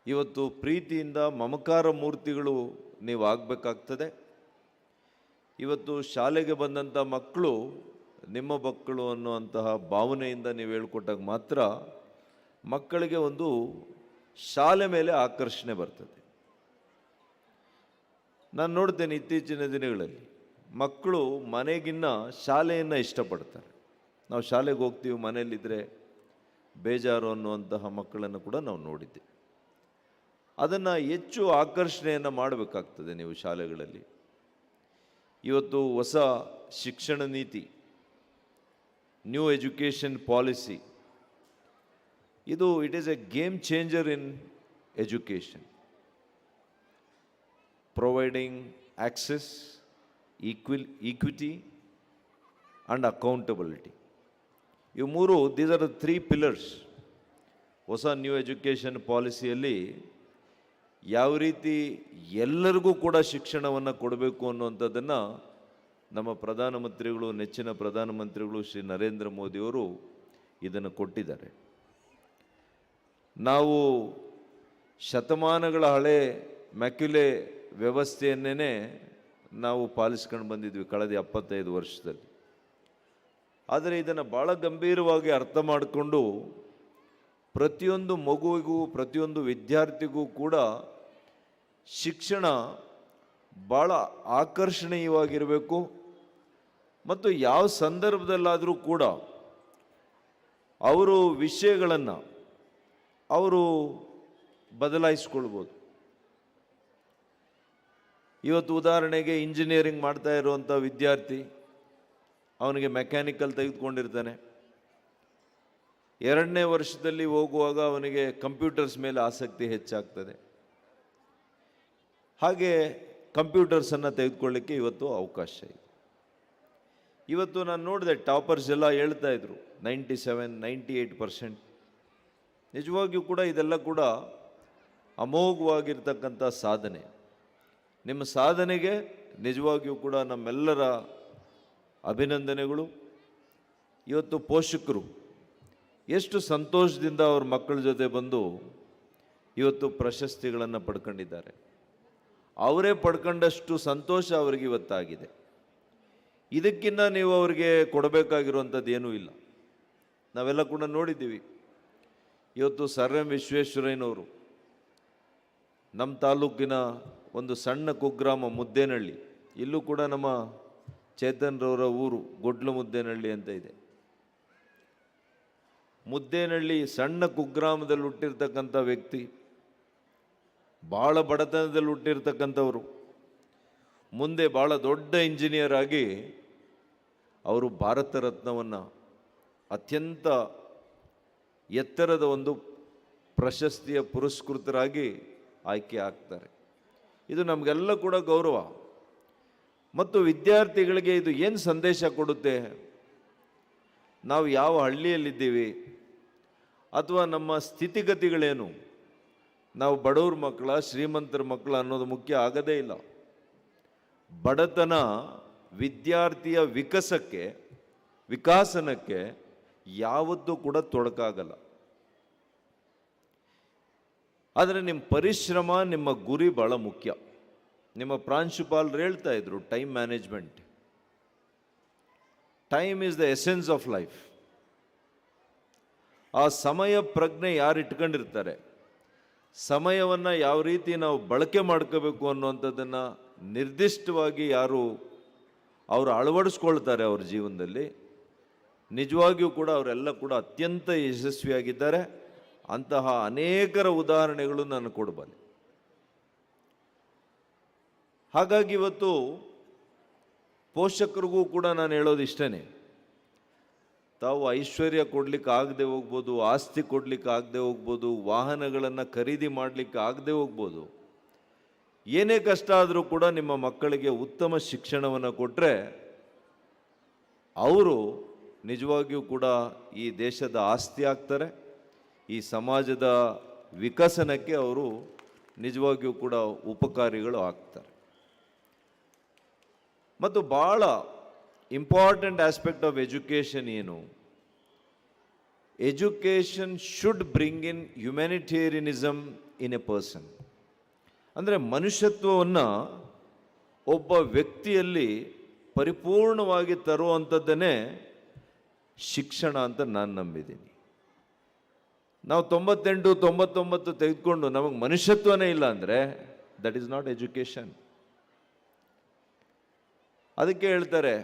ಇವತ್ತು ಪ್ರೀತಿಯಿಂದ ಮಮಕಾರ ಮೂರ್ತಿಗಳು ನೀವು ಆಗಬೇಕಾಗ್ತದೆ. ಇವತ್ತು ಶಾಲೆಗೆ ಬಂದಂಥ ಮಕ್ಕಳು ನಿಮ್ಮ ಮಕ್ಕಳು ಅನ್ನುವಂತಹ ಭಾವನೆಯಿಂದ ನೀವು ಹೇಳ್ಕೊಟ್ಟಾಗ ಮಾತ್ರ ಮಕ್ಕಳಿಗೆ ಒಂದು ಶಾಲೆ ಮೇಲೆ ಆಕರ್ಷಣೆ ಬರ್ತದೆ. ನಾನು ನೋಡ್ತೇನೆ ಇತ್ತೀಚಿನ ದಿನಗಳಲ್ಲಿ ಮಕ್ಕಳು ಮನೆಗಿನ್ನ ಶಾಲೆಯನ್ನು ಇಷ್ಟಪಡ್ತಾರೆ. ನಾವು ಶಾಲೆಗೆ ಹೋಗ್ತೀವಿ, ಮನೆಯಲ್ಲಿದ್ದರೆ ಬೇಜಾರು ಅನ್ನುವಂತಹ ಮಕ್ಕಳನ್ನು ಕೂಡ ನಾವು ನೋಡಿದ್ದೇವೆ. ಅದನ್ನು ಹೆಚ್ಚು ಆಕರ್ಷಣೆಯನ್ನು ಮಾಡಬೇಕಾಗ್ತದೆ ನೀವು ಶಾಲೆಗಳಲ್ಲಿ. ಇವತ್ತು ಹೊಸ ಶಿಕ್ಷಣ ನೀತಿ, ನ್ಯೂ ಎಜುಕೇಷನ್ ಪಾಲಿಸಿ, ಇದು it is A game changer in education, providing access, equity and accountability. ಇವು ಮೂರು, ದೀಸ್ ಆರ್ ದ 3 pillars. ಹೊಸ ನ್ಯೂ ಎಜುಕೇಷನ್ ಪಾಲಿಸಿಯಲ್ಲಿ ಯಾವ ರೀತಿ ಎಲ್ಲರಿಗೂ ಕೂಡ ಶಿಕ್ಷಣವನ್ನು ಕೊಡಬೇಕು ಅನ್ನುವಂಥದ್ದನ್ನು ನಮ್ಮ ಪ್ರಧಾನಮಂತ್ರಿಗಳು, ನೆಚ್ಚಿನ ಪ್ರಧಾನಮಂತ್ರಿಗಳು ಶ್ರೀ ನರೇಂದ್ರ ಮೋದಿಯವರು ಇದನ್ನು ಕೊಟ್ಟಿದ್ದಾರೆ. ನಾವು ಶತಮಾನಗಳ ಹಳೆ ಮ್ಯಾಕ್ಯುಲೆ ವ್ಯವಸ್ಥೆಯನ್ನೇ ನಾವು ಪಾಲಿಸ್ಕೊಂಡು ಬಂದಿದ್ವಿ ಕಳೆದ 75 ವರ್ಷದಲ್ಲಿ. ಆದರೆ ಇದನ್ನು ಭಾಳ ಗಂಭೀರವಾಗಿ ಅರ್ಥ ಮಾಡಿಕೊಂಡು ಪ್ರತಿಯೊಂದು ಮಗುವಿಗೂ, ಪ್ರತಿಯೊಂದು ವಿದ್ಯಾರ್ಥಿಗೂ ಕೂಡ ಶಿಕ್ಷಣ ಭಾಳ ಆಕರ್ಷಣೀಯವಾಗಿರಬೇಕು ಮತ್ತು ಯಾವ ಸಂದರ್ಭದಲ್ಲಾದರೂ ಕೂಡ ಅವರು ವಿಷಯಗಳನ್ನು ಅವರು ಬದಲಾಯಿಸ್ಕೊಳ್ಬೋದು. ಇವತ್ತು ಉದಾಹರಣೆಗೆ ಇಂಜಿನಿಯರಿಂಗ್ ಮಾಡ್ತಾ ಇರುವಂಥ ವಿದ್ಯಾರ್ಥಿ ಅವನಿಗೆ ಮೆಕ್ಯಾನಿಕಲ್ ತೆಗೆದುಕೊಂಡಿರ್ತಾನೆ. 2ನೇ ವರ್ಷದಲ್ಲಿ ಹೋಗುವಾಗ ಅವನಿಗೆ ಕಂಪ್ಯೂಟರ್ಸ್ ಮೇಲೆ ಆಸಕ್ತಿ ಹೆಚ್ಚಾಗ್ತದೆ. ಹಾಗೆ ಕಂಪ್ಯೂಟರ್ಸನ್ನು ತೆಗೆದುಕೊಳ್ಳಿಕ್ಕೆ ಇವತ್ತು ಅವಕಾಶ ಇದೆ. ಇವತ್ತು ನಾನು ನೋಡಿದೆ ಟಾಪರ್ಸ್ ಎಲ್ಲ ಹೇಳ್ತಾ ಇದ್ರು 97-98%. ನಿಜವಾಗಿಯೂ ಕೂಡ ಇದೆಲ್ಲ ಕೂಡ ಅಮೋಘವಾಗಿರ್ತಕ್ಕಂಥ ಸಾಧನೆ. ನಿಮ್ಮ ಸಾಧನೆಗೆ ನಿಜವಾಗಿಯೂ ಕೂಡ ನಮ್ಮೆಲ್ಲರ ಅಭಿನಂದನೆಗಳು. ಇವತ್ತು ಪೋಷಕರು ಎಷ್ಟು ಸಂತೋಷದಿಂದ ಅವ್ರ ಮಕ್ಕಳ ಜೊತೆ ಬಂದು ಇವತ್ತು ಪ್ರಶಸ್ತಿಗಳನ್ನು ಪಡ್ಕೊಂಡಿದ್ದಾರೆ. ಅವರೇ ಪಡ್ಕೊಂಡಷ್ಟು ಸಂತೋಷ ಅವ್ರಿಗೆ ಇವತ್ತಾಗಿದೆ. ಇದಕ್ಕಿಂತ ನೀವು ಅವರಿಗೆ ಕೊಡಬೇಕಾಗಿರುವಂಥದ್ದು ಏನೂ ಇಲ್ಲ. ನಾವೆಲ್ಲ ಕೂಡ ನೋಡಿದ್ದೀವಿ. ಇವತ್ತು ಸರ್ ಎಂ ವಿಶ್ವೇಶ್ವರಯ್ಯನವರು ನಮ್ಮ ತಾಲೂಕಿನ ಒಂದು ಸಣ್ಣ ಕುಗ್ರಾಮ ಮುದ್ದೇನಹಳ್ಳಿ, ಇಲ್ಲೂ ಕೂಡ ನಮ್ಮ ಚೇತನ್ರವರ ಊರು ಗೊಡ್ಲು ಮುದ್ದೇನಹಳ್ಳಿ ಅಂತ ಇದೆ. ಮುದ್ದೇನಹಳ್ಳಿ ಸಣ್ಣ ಕುಗ್ರಾಮದಲ್ಲಿ ಹುಟ್ಟಿರ್ತಕ್ಕಂಥ ವ್ಯಕ್ತಿ, ಭಾಳ ಬಡತನದಲ್ಲಿ ಹುಟ್ಟಿರ್ತಕ್ಕಂಥವರು, ಮುಂದೆ ಭಾಳ ದೊಡ್ಡ ಇಂಜಿನಿಯರ್ ಆಗಿ ಅವರು ಭಾರತ ರತ್ನವನ್ನು, ಅತ್ಯಂತ ಎತ್ತರದ ಒಂದು ಪ್ರಶಸ್ತಿಯ ಪುರಸ್ಕೃತರಾಗಿ ಆಯ್ಕೆ ಆಗ್ತಾರೆ. ಇದು ನಮಗೆಲ್ಲ ಕೂಡ ಗೌರವ. ಮತ್ತು ವಿದ್ಯಾರ್ಥಿಗಳಿಗೆ ಇದು ಏನು ಸಂದೇಶ ಕೊಡುತ್ತೆ? ನಾವು ಯಾವ ಹಳ್ಳಿಯಲ್ಲಿದ್ದೀವಿ ಅಥವಾ ನಮ್ಮ ಸ್ಥಿತಿಗತಿಗಳೇನು, ನಾವು ಬಡವ್ರ ಮಕ್ಕಳ, ಶ್ರೀಮಂತರ ಮಕ್ಕಳ ಅನ್ನೋದು ಮುಖ್ಯ ಆಗದೇ ಇಲ್ಲ. ಬಡತನ ವಿದ್ಯಾರ್ಥಿಯ ವಿಕಾಸನಕ್ಕೆ ಯಾವತ್ತೂ ಕೂಡ ತೊಡಕಾಗಲ್ಲ. ಆದರೆ ನಿಮ್ಮ ಪರಿಶ್ರಮ, ನಿಮ್ಮ ಗುರಿ ಭಾಳ ಮುಖ್ಯ. ನಿಮ್ಮ ಪ್ರಾಂಶುಪಾಲರು ಹೇಳ್ತಾ ಇದ್ರು, time management, time is the essence of life. ಆ ಸಮಯ ಪ್ರಜ್ಞೆ ಯಾರು ಇಟ್ಕೊಂಡಿರ್ತಾರೆ, ಸಮಯವನ್ನು ಯಾವ ರೀತಿ ನಾವು ಬಳಕೆ ಮಾಡ್ಕೋಬೇಕು ಅನ್ನುವಂಥದ್ದನ್ನು ನಿರ್ದಿಷ್ಟವಾಗಿ ಯಾರು ಅವರು ಅಳವಡಿಸ್ಕೊಳ್ತಾರೆ ಅವ್ರ ಜೀವನದಲ್ಲಿ, ನಿಜವಾಗಿಯೂ ಕೂಡ ಅವರೆಲ್ಲ ಕೂಡ ಅತ್ಯಂತ ಯಶಸ್ವಿಯಾಗಿದ್ದಾರೆ. ಅಂತಹ ಅನೇಕರ ಉದಾಹರಣೆಗಳು ನಾನು ಕೊಡಬಲ್ಲೆ. ಹಾಗಾಗಿ ಇವತ್ತು ಪೋಷಕರಿಗೂ ಕೂಡ ನಾನು ಹೇಳೋದು ಇಷ್ಟೇ, ತಾವು ಐಶ್ವರ್ಯ ಕೊಡ್ಲಿಕ್ಕೆ ಆಗದೆ ಹೋಗ್ಬೋದು, ಆಸ್ತಿ ಕೊಡ್ಲಿಕ್ಕೆ ಆಗದೆ ಹೋಗ್ಬೋದು, ವಾಹನಗಳನ್ನು ಖರೀದಿ ಮಾಡಲಿಕ್ಕೆ ಆಗದೆ ಹೋಗ್ಬೋದು. ಏನೇ ಕಷ್ಟ ಆದರೂ ಕೂಡ ನಿಮ್ಮ ಮಕ್ಕಳಿಗೆ ಉತ್ತಮ ಶಿಕ್ಷಣವನ್ನು ಕೊಟ್ಟರೆ ಅವರು ನಿಜವಾಗಿಯೂ ಕೂಡ ಈ ದೇಶದ ಆಸ್ತಿ ಆಗ್ತಾರೆ. ಈ ಸಮಾಜದ ವಿಕಸನಕ್ಕೆ ಅವರು ನಿಜವಾಗಿಯೂ ಕೂಡ ಉಪಕಾರಿಗಳು ಆಗ್ತಾರೆ. ಮತ್ತು ಭಾಳ ಇಂಪಾರ್ಟೆಂಟ್ ಆಸ್ಪೆಕ್ಟ್ ಆಫ್ ಎಜುಕೇಷನ್ ಏನು? Education should bring in humanitarianism in a person. ಅಂದರೆ ಮನುಷ್ಯತ್ವವನ್ನು ಒಬ್ಬ ವ್ಯಕ್ತಿಯಲ್ಲಿ ಪರಿಪೂರ್ಣವಾಗಿ ತರುವಂಥದ್ದನ್ನೇ ಶಿಕ್ಷಣ ಅಂತ ನಾನು ನಂಬಿದ್ದೀನಿ. ನಾವು 98-99 ತೆಗೆದುಕೊಂಡು ನಮಗೆ ಮನುಷ್ಯತ್ವನೇ ಇಲ್ಲ ಅಂದರೆ ದಟ್ ಈಸ್ ನಾಟ್ ಎಜುಕೇಷನ್. ಅದಕ್ಕೆ ಹೇಳ್ತಾರೆ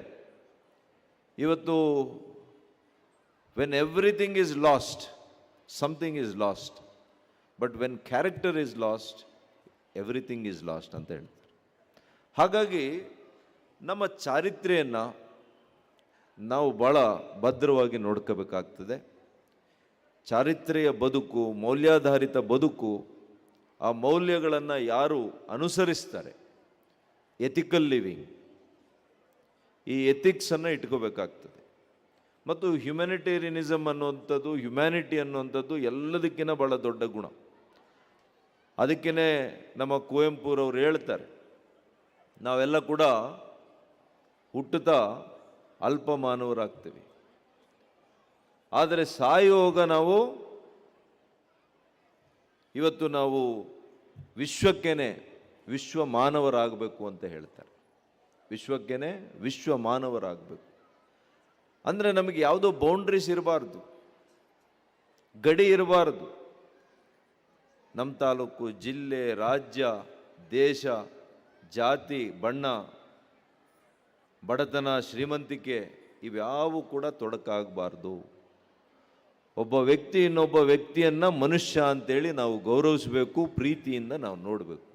ಇವತ್ತು when everything is last something is last, but when character is last everything is last ಅಂತ ಹೇಳ್ತಾರೆ. ಹಾಗಾಗಿ ನಮ್ಮ ಚಾರಿತ್ರ್ಯವನ್ನು ನಾವು ಭಾಳ ಭದ್ರವಾಗಿ ನೋಡ್ಕೋಬೇಕಾಗ್ತದೆ. ಚಾರಿತ್ರ್ಯ ಬದುಕು, ಮೌಲ್ಯಾಧಾರಿತ ಬದುಕು, ಆ ಮೌಲ್ಯಗಳನ್ನು ಯಾರು ಅನುಸರಿಸ್ತಾರೆ, ಎಥಿಕಲ್ ಲಿವಿಂಗ್, ಈ ಎಥಿಕ್ಸನ್ನು ಇಟ್ಕೋಬೇಕಾಗ್ತದೆ. ಮತ್ತು ಹ್ಯುಮ್ಯಾನಿಟೇರಿಯನಿಸಮ್ ಅನ್ನುವಂಥದ್ದು, ಹ್ಯುಮ್ಯಾನಿಟಿ ಅನ್ನುವಂಥದ್ದು ಎಲ್ಲದಕ್ಕಿಂತ ಭಾಳ ದೊಡ್ಡ ಗುಣ. ಅದಕ್ಕೇ ನಮ್ಮ ಕುವೆಂಪುರವರು ಹೇಳ್ತಾರೆ, ನಾವೆಲ್ಲ ಕೂಡ ಹುಟ್ಟುತ್ತಾ ಅಲ್ಪ ಮಾನವರಾಗ್ತೀವಿ, ಆದರೆ ಸಾಯುವಾಗ ಇವತ್ತು ನಾವು ವಿಶ್ವಕ್ಕೇನೆ ವಿಶ್ವ ಮಾನವರಾಗಬೇಕು ಅಂತ ಹೇಳ್ತಾರೆ. ವಿಶ್ವಕ್ಕೇನೆ ವಿಶ್ವ ಮಾನವರಾಗಬೇಕು ಅಂದರೆ ನಮಗೆ ಯಾವುದೋ ಬೌಂಡ್ರೀಸ್ ಇರಬಾರ್ದು, ಗಡಿ ಇರಬಾರ್ದು. ನಮ್ಮ ತಾಲೂಕು, ಜಿಲ್ಲೆ, ರಾಜ್ಯ, ದೇಶ, ಜಾತಿ, ಬಣ್ಣ, ಬಡತನ, ಶ್ರೀಮಂತಿಕೆ ಇವ್ಯಾವು ಕೂಡ ತೊಡಕಾಗಬಾರ್ದು. ಒಬ್ಬ ವ್ಯಕ್ತಿ ಇನ್ನೊಬ್ಬ ವ್ಯಕ್ತಿಯನ್ನು ಮನುಷ್ಯ ಅಂತೇಳಿ ನಾವು ಗೌರವಿಸಬೇಕು, ಪ್ರೀತಿಯಿಂದ ನಾವು ನೋಡಬೇಕು.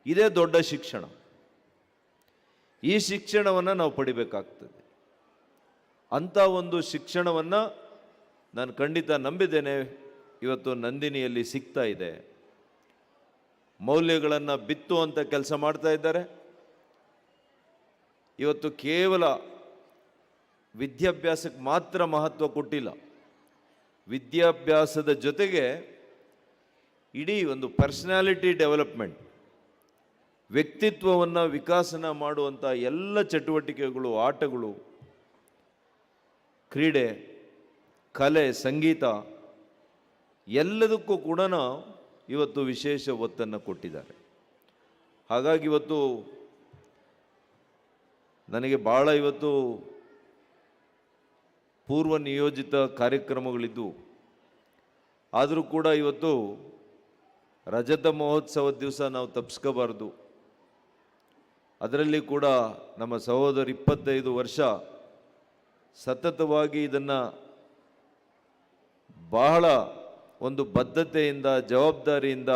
ಇದೇ ದೊಡ್ಡ ಶಿಕ್ಷಣ. ಈ ಶಿಕ್ಷಣವನ್ನು ನಾವು ಪಡಿಬೇಕಾಗ್ತದೆ. ಅಂಥ ಒಂದು ಶಿಕ್ಷಣವನ್ನು ನಾನು ಖಂಡಿತ ನಂಬಿದ್ದೇನೆ ಇವತ್ತು ನಂದಿನಿಯಲ್ಲಿ ಸಿಗ್ತಾ ಇದೆ. ಮೌಲ್ಯಗಳನ್ನು ಬಿತ್ತುವಂಥ ಕೆಲಸ ಮಾಡ್ತಾ ಇದ್ದಾರೆ. ಇವತ್ತು ಕೇವಲ ವಿದ್ಯಾಭ್ಯಾಸಕ್ಕೆ ಮಾತ್ರ ಮಹತ್ವ ಕೊಟ್ಟಿಲ್ಲ, ವಿದ್ಯಾಭ್ಯಾಸದ ಜೊತೆಗೆ ಇಡೀ ಒಂದು ಪರ್ಸನಾಲಿಟಿ ಡೆವಲಪ್ಮೆಂಟ್, ವ್ಯಕ್ತಿತ್ವವನ್ನು ವಿಕಾಸನ ಮಾಡುವಂಥ ಎಲ್ಲ ಚಟುವಟಿಕೆಗಳು, ಆಟಗಳು, ಕ್ರೀಡೆ, ಕಲೆ, ಸಂಗೀತ ಎಲ್ಲದಕ್ಕೂ ಕೂಡ ಇವತ್ತು ವಿಶೇಷ ಒತ್ತನ್ನು ಕೊಟ್ಟಿದ್ದಾರೆ. ಹಾಗಾಗಿ ಇವತ್ತು ನನಗೆ ಭಾಳ ಇವತ್ತು ಪೂರ್ವ ನಿಯೋಜಿತ ಕಾರ್ಯಕ್ರಮಗಳಿದ್ದು, ಆದರೂ ಕೂಡ ಇವತ್ತು ರಜತ ಮಹೋತ್ಸವದ ದಿವಸ ನಾವು ತಪ್ಪಿಸ್ಕೋಬಾರ್ದು. ಅದರಲ್ಲಿ ಕೂಡ ನಮ್ಮ ಸಹೋದರ 25 ವರ್ಷ ಸತತವಾಗಿ ಇದನ್ನು ಬಹಳ ಒಂದು ಬದ್ಧತೆಯಿಂದ, ಜವಾಬ್ದಾರಿಯಿಂದ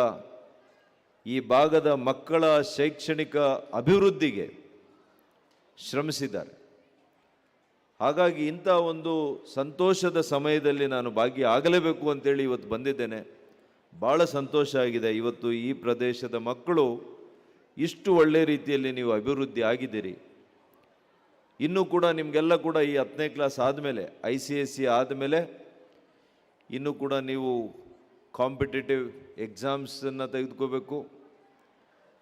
ಈ ಭಾಗದ ಮಕ್ಕಳ ಶೈಕ್ಷಣಿಕ ಅಭಿವೃದ್ಧಿಗೆ ಶ್ರಮಿಸಿದ್ದಾರೆ. ಹಾಗಾಗಿ ಇಂಥ ಒಂದು ಸಂತೋಷದ ಸಮಯದಲ್ಲಿ ನಾನು ಭಾಗಿಯಾಗಲೇಬೇಕು ಅಂತೇಳಿ ಇವತ್ತು ಬಂದಿದ್ದೇನೆ. ಭಾಳ ಸಂತೋಷ ಆಗಿದೆ. ಇವತ್ತು ಈ ಪ್ರದೇಶದ ಮಕ್ಕಳು ಇಷ್ಟು ಒಳ್ಳೆಯ ರೀತಿಯಲ್ಲಿ ನೀವು ಅಭಿವೃದ್ಧಿ ಆಗಿದ್ದೀರಿ. ಇನ್ನೂ ಕೂಡ ನಿಮಗೆಲ್ಲ ಕೂಡ ಈ 10ನೇ ಕ್ಲಾಸ್ ಆದಮೇಲೆ, ICSE ಆದಮೇಲೆ ಇನ್ನೂ ಕೂಡ ನೀವು ಕಾಂಪಿಟೇಟಿವ್ ಎಕ್ಸಾಮ್ಸನ್ನು ತೆಗೆದುಕೋಬೇಕು.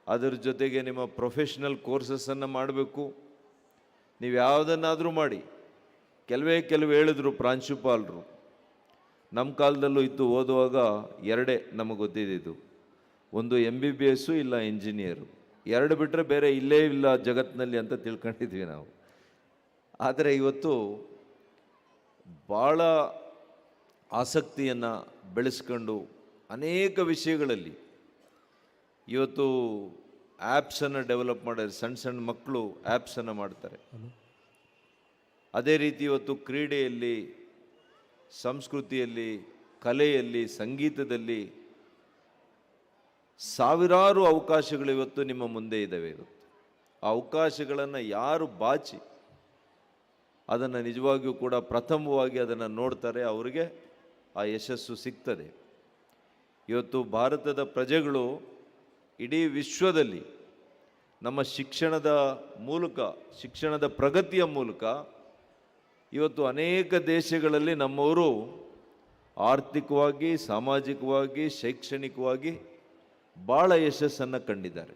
ಅದರ ಜೊತೆಗೆ ನಿಮ್ಮ ಪ್ರೊಫೆಷ್ನಲ್ ಕೋರ್ಸಸ್ಸನ್ನು ಮಾಡಬೇಕು. ನೀವು ಯಾವುದನ್ನಾದರೂ ಮಾಡಿ. ಕೆಲವು ಹೇಳಿದ್ರು ಪ್ರಾಂಶುಪಾಲರು, ನಮ್ಮ ಕಾಲದಲ್ಲೂ ಇತ್ತು, ಓದುವಾಗ ಎರಡೇ ನಮಗೆ ಗೊತ್ತಿದ್ದು, ಒಂದು MBBS ಇಲ್ಲ ಇಂಜಿನಿಯರು, ಎರಡು ಬಿಟ್ಟರೆ ಬೇರೆ ಇಲ್ಲೇ ಇಲ್ಲ ಜಗತ್ತಿನಲ್ಲಿ ಅಂತ ತಿಳ್ಕೊಂಡಿದ್ವಿ ನಾವು. ಆದರೆ ಇವತ್ತು ಭಾಳ ಆಸಕ್ತಿಯನ್ನು ಬೆಳೆಸ್ಕೊಂಡು ಅನೇಕ ವಿಷಯಗಳಲ್ಲಿ ಇವತ್ತು ಆ್ಯಪ್ಸನ್ನು ಡೆವಲಪ್ ಮಾಡಿದ್ದಾರೆ. ಸಣ್ಣ ಸಣ್ಣ ಮಕ್ಕಳು ಆ್ಯಪ್ಸನ್ನು ಮಾಡ್ತಾರೆ. ಅದೇ ರೀತಿ ಇವತ್ತು ಕ್ರೀಡೆಯಲ್ಲಿ, ಸಂಸ್ಕೃತಿಯಲ್ಲಿ, ಕಲೆಯಲ್ಲಿ, ಸಂಗೀತದಲ್ಲಿ ಸಾವಿರಾರು ಅವಕಾಶಗಳು ಇವತ್ತು ನಿಮ್ಮ ಮುಂದೆ ಇದ್ದಾವೆ. ಇವತ್ತು ಆ ಅವಕಾಶಗಳನ್ನು ಯಾರು ಬಾಚಿ ಅದನ್ನು ನಿಜವಾಗಿಯೂ ಕೂಡ ಪ್ರಥಮವಾಗಿ ಅದನ್ನು ನೋಡ್ತಾರೆ, ಅವರಿಗೆ ಆ ಯಶಸ್ಸು ಸಿಗ್ತದೆ. ಇವತ್ತು ಭಾರತದ ಪ್ರಜೆಗಳು ಇಡೀ ವಿಶ್ವದಲ್ಲಿ ನಮ್ಮ ಶಿಕ್ಷಣದ ಮೂಲಕ, ಶಿಕ್ಷಣದ ಪ್ರಗತಿಯ ಮೂಲಕ ಇವತ್ತು ಅನೇಕ ದೇಶಗಳಲ್ಲಿ ನಮ್ಮವರು ಆರ್ಥಿಕವಾಗಿ, ಸಾಮಾಜಿಕವಾಗಿ, ಶೈಕ್ಷಣಿಕವಾಗಿ ಭಾಳ ಯಶಸ್ಸನ್ನು ಕಂಡಿದ್ದಾರೆ.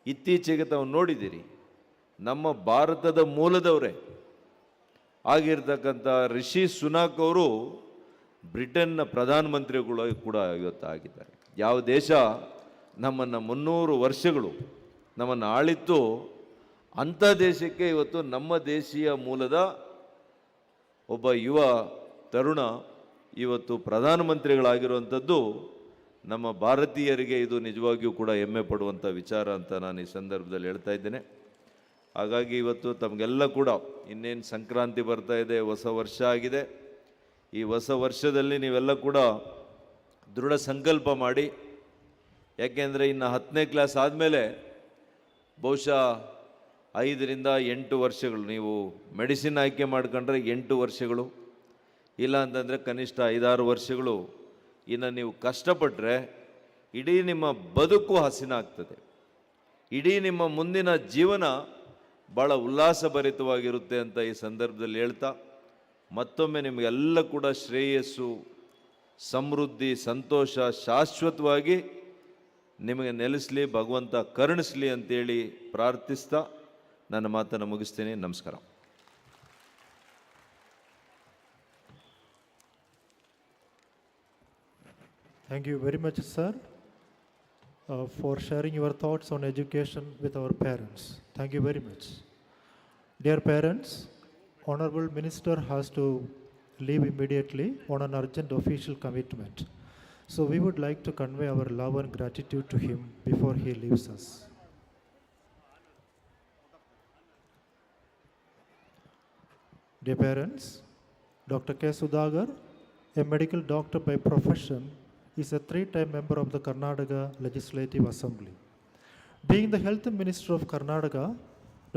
ಇತ್ತೀಚೆಗೆ ತಾವು ನೋಡಿದ್ದೀರಿ, ನಮ್ಮ ಭಾರತದ ಮೂಲದವರೇ ಆಗಿರ್ತಕ್ಕಂಥ ರಿಷಿ ಸುನಾಕ್ ಅವರು ಬ್ರಿಟನ್ನ ಪ್ರಧಾನಮಂತ್ರಿಗಳು ಕೂಡ ಇವತ್ತು ಆಗಿದ್ದಾರೆ. ಯಾವ ದೇಶ ನಮ್ಮನ್ನು 300 ವರ್ಷಗಳು ನಮ್ಮನ್ನು ಆಳಿತ್ತು, ಅಂಥ ದೇಶಕ್ಕೆ ಇವತ್ತು ನಮ್ಮ ದೇಶೀಯ ಮೂಲದ ಒಬ್ಬ ಯುವ ತರುಣ ಇವತ್ತು ಪ್ರಧಾನಮಂತ್ರಿಗಳಾಗಿರುವಂಥದ್ದು ನಮ್ಮ ಭಾರತೀಯರಿಗೆ ಇದು ನಿಜವಾಗಿಯೂ ಕೂಡ ಹೆಮ್ಮೆ ಪಡುವಂಥ ವಿಚಾರ ಅಂತ ನಾನು ಈ ಸಂದರ್ಭದಲ್ಲಿ ಹೇಳ್ತಾ ಇದ್ದೇನೆ. ಹಾಗಾಗಿ ಇವತ್ತು ತಮಗೆಲ್ಲ ಕೂಡ ಇನ್ನೇನು ಸಂಕ್ರಾಂತಿ ಬರ್ತಾ ಇದೆ, ಹೊಸ ವರ್ಷ ಆಗಿದೆ. ಈ ಹೊಸ ವರ್ಷದಲ್ಲಿ ನೀವೆಲ್ಲ ಕೂಡ ದೃಢ ಸಂಕಲ್ಪ ಮಾಡಿ, ಯಾಕೆಂದರೆ ಇನ್ನು 10ನೇ ಕ್ಲಾಸ್ ಆದಮೇಲೆ ಬಹುಶಃ 5ರಿಂದ 8 ವರ್ಷಗಳು, ನೀವು ಮೆಡಿಸಿನ್ ಆಯ್ಕೆ ಮಾಡ್ಕೊಂಡ್ರೆ 8 ವರ್ಷಗಳು, ಇಲ್ಲ ಅಂತಂದರೆ ಕನಿಷ್ಠ 5-6 ವರ್ಷಗಳು ಇನ್ನು ನೀವು ಕಷ್ಟಪಟ್ಟರೆ ಇಡೀ ನಿಮ್ಮ ಬದುಕು ಹಸಿನ ಆಗ್ತದೆ. ಇಡೀ ನಿಮ್ಮ ಮುಂದಿನ ಜೀವನ ಭಾಳ ಉಲ್ಲಾಸಭರಿತವಾಗಿರುತ್ತೆ ಅಂತ ಈ ಸಂದರ್ಭದಲ್ಲಿ ಹೇಳ್ತಾ, ಮತ್ತೊಮ್ಮೆ ನಿಮಗೆಲ್ಲ ಕೂಡ ಶ್ರೇಯಸ್ಸು, ಸಮೃದ್ಧಿ, ಸಂತೋಷ ಶಾಶ್ವತವಾಗಿ ನಿಮಗೆ ನೆಲೆಸಲಿ, ಭಗವಂತ ಕರುಣಿಸಲಿ ಅಂತೇಳಿ ಪ್ರಾರ್ಥಿಸ್ತಾ ನನ್ನ ಮಾತನ್ನು ಮುಗಿಸ್ತೀನಿ. ನಮಸ್ಕಾರ. Thank you very much, sir, for sharing your thoughts on education with our parents. Thank you very much. Dear parents, Honorable Minister has to leave immediately on an urgent official commitment. So we would like to convey our love and gratitude to him before he leaves us. Dear parents, Dr. K. Sudhagar, a medical doctor by profession, is a 3-time member of the Karnataka Legislative Assembly. Being the Health Minister of Karnataka,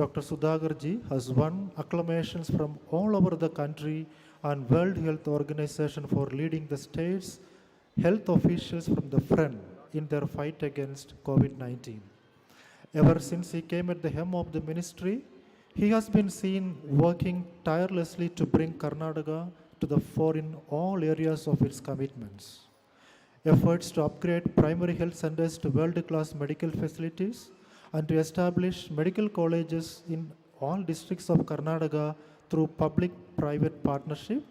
Dr. Sudhagar ji has won acclamations from all over the country and World Health Organization for leading the state's health officials from the front in their fight against COVID-19. Ever since he came at the helm of the ministry, he has been seen working tirelessly to bring Karnataka to the fore in all areas of its commitments. Efforts to upgrade primary health centers to world-class medical facilities and to establish medical colleges in all districts of Karnataka through public-private partnership.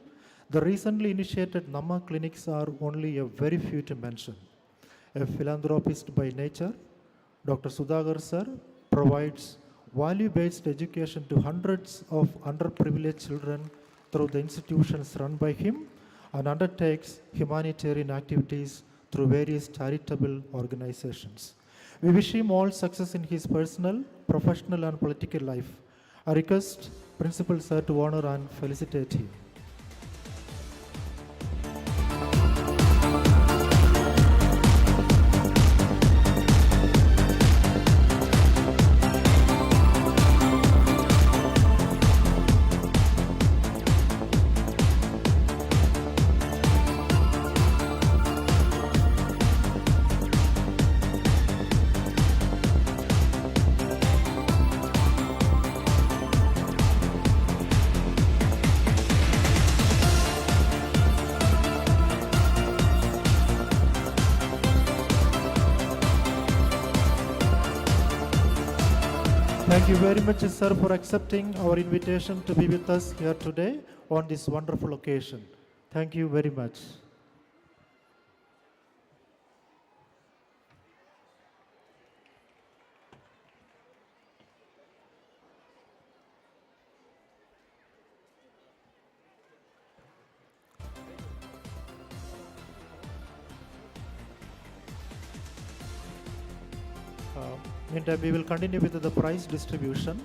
The recently initiated Namma clinics are only a very few to mention. A philanthropist by nature, Dr. Sudhagar sir provides value-based education to hundreds of underprivileged children through the institutions run by him and undertakes humanitarian activities through various charitable organizations. We wish him all success in his personal, professional and political life. I request Principal Sir to honor and felicitate him. Thank you very much, sir, for accepting our invitation to be with us here today on this wonderful occasion. Thank you very much. Meantime, we will continue with the prize distribution.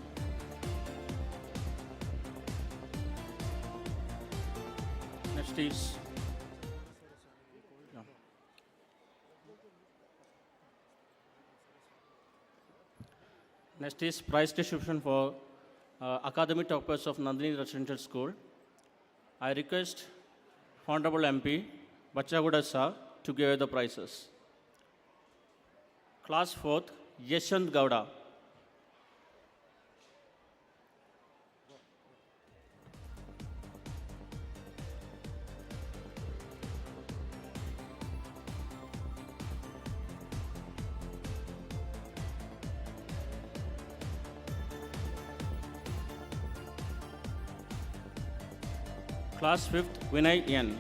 Next is Next is prize distribution for academic toppers of Nandini Residential School. I request Honorable MP Bachaguda Sir to give the prizes. Class 4th, Yeshwant Gowda. Class 5th, Vinay N.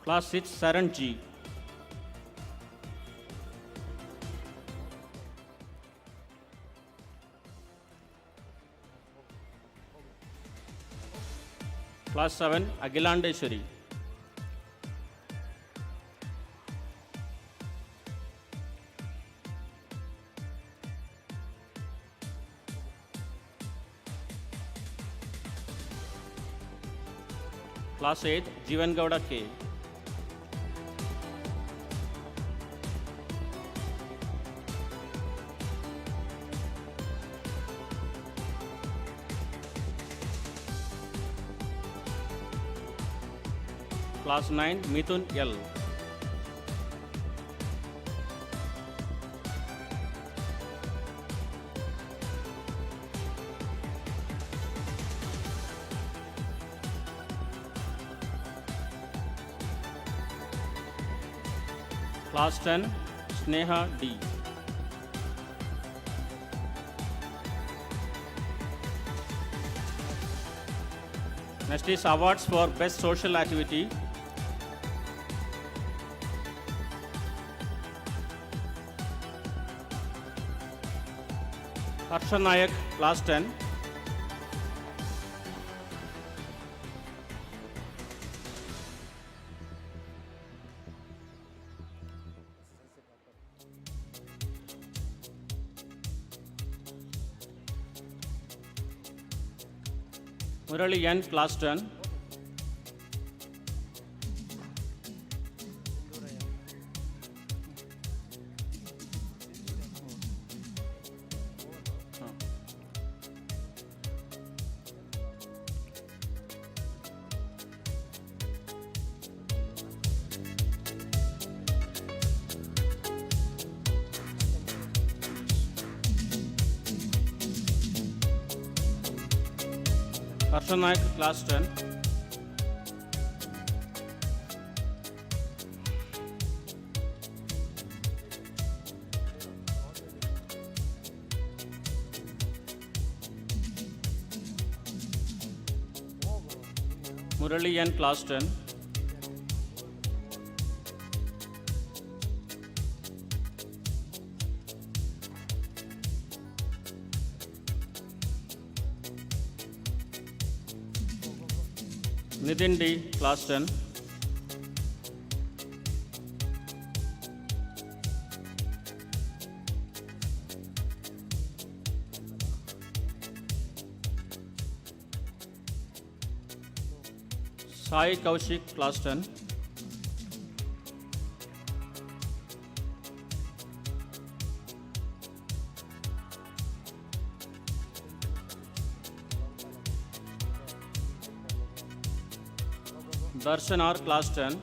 Class 6, Saran G. Class 7, Agilandeshwari. Class 8, Jeevan Gowda K. Class 9, Mithun L. Class 10, Sneha D. Next is awards for best social activity. Harsha Nayak, Class 10. Murali N, Class 10. Harsha Nayak, Class 10. Murali N, Class 10. Nitin D, Class 10. Sai Kaushik, Class 10. Darshan R, Class 10.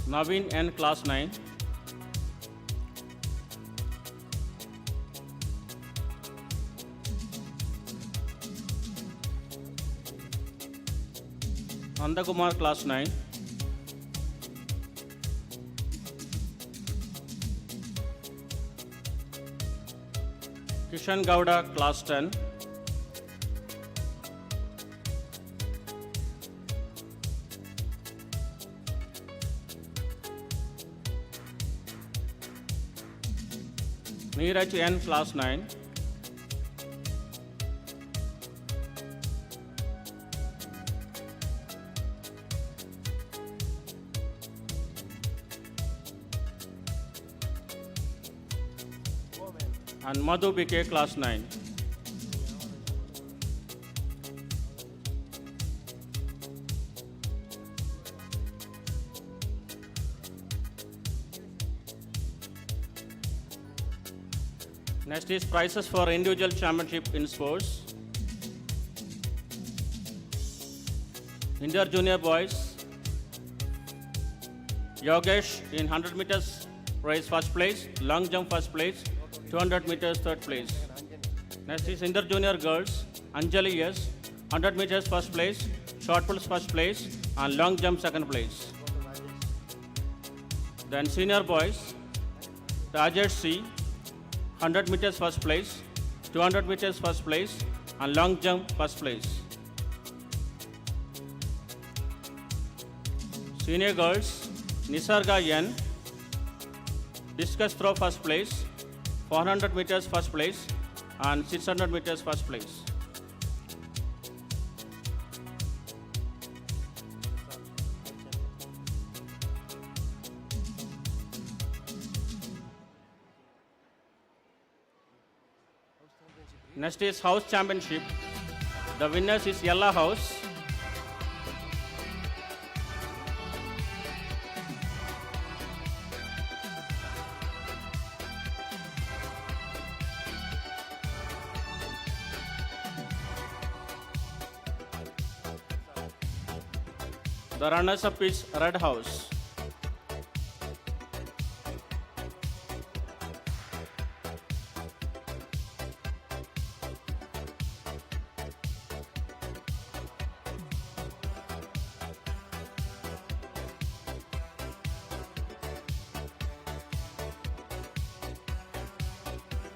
Naveen N, Class 9. Andakumar, Class 9. Kishan Gowda, Class 10. Neeraj N, Class 9. And Madhu BK, Class 9. Next is prizes for individual championship in sports. Inter Junior Boys, Yogesh in 100 meters race first place, long jump first place, 200 meters third place. Next is Inter Junior Girls, Anjali S, 100 meters first place, short pulse first place, and long jump second place. Then Senior Boys, Rajesh C, 100 meters first place, 200 meters first place, and long jump first place. Senior girls, Nisarga N, discus throw first place, 400 meters first place, and 600 meters first place. Next is house championship. The winners is Yella House. The runners-up is Red House.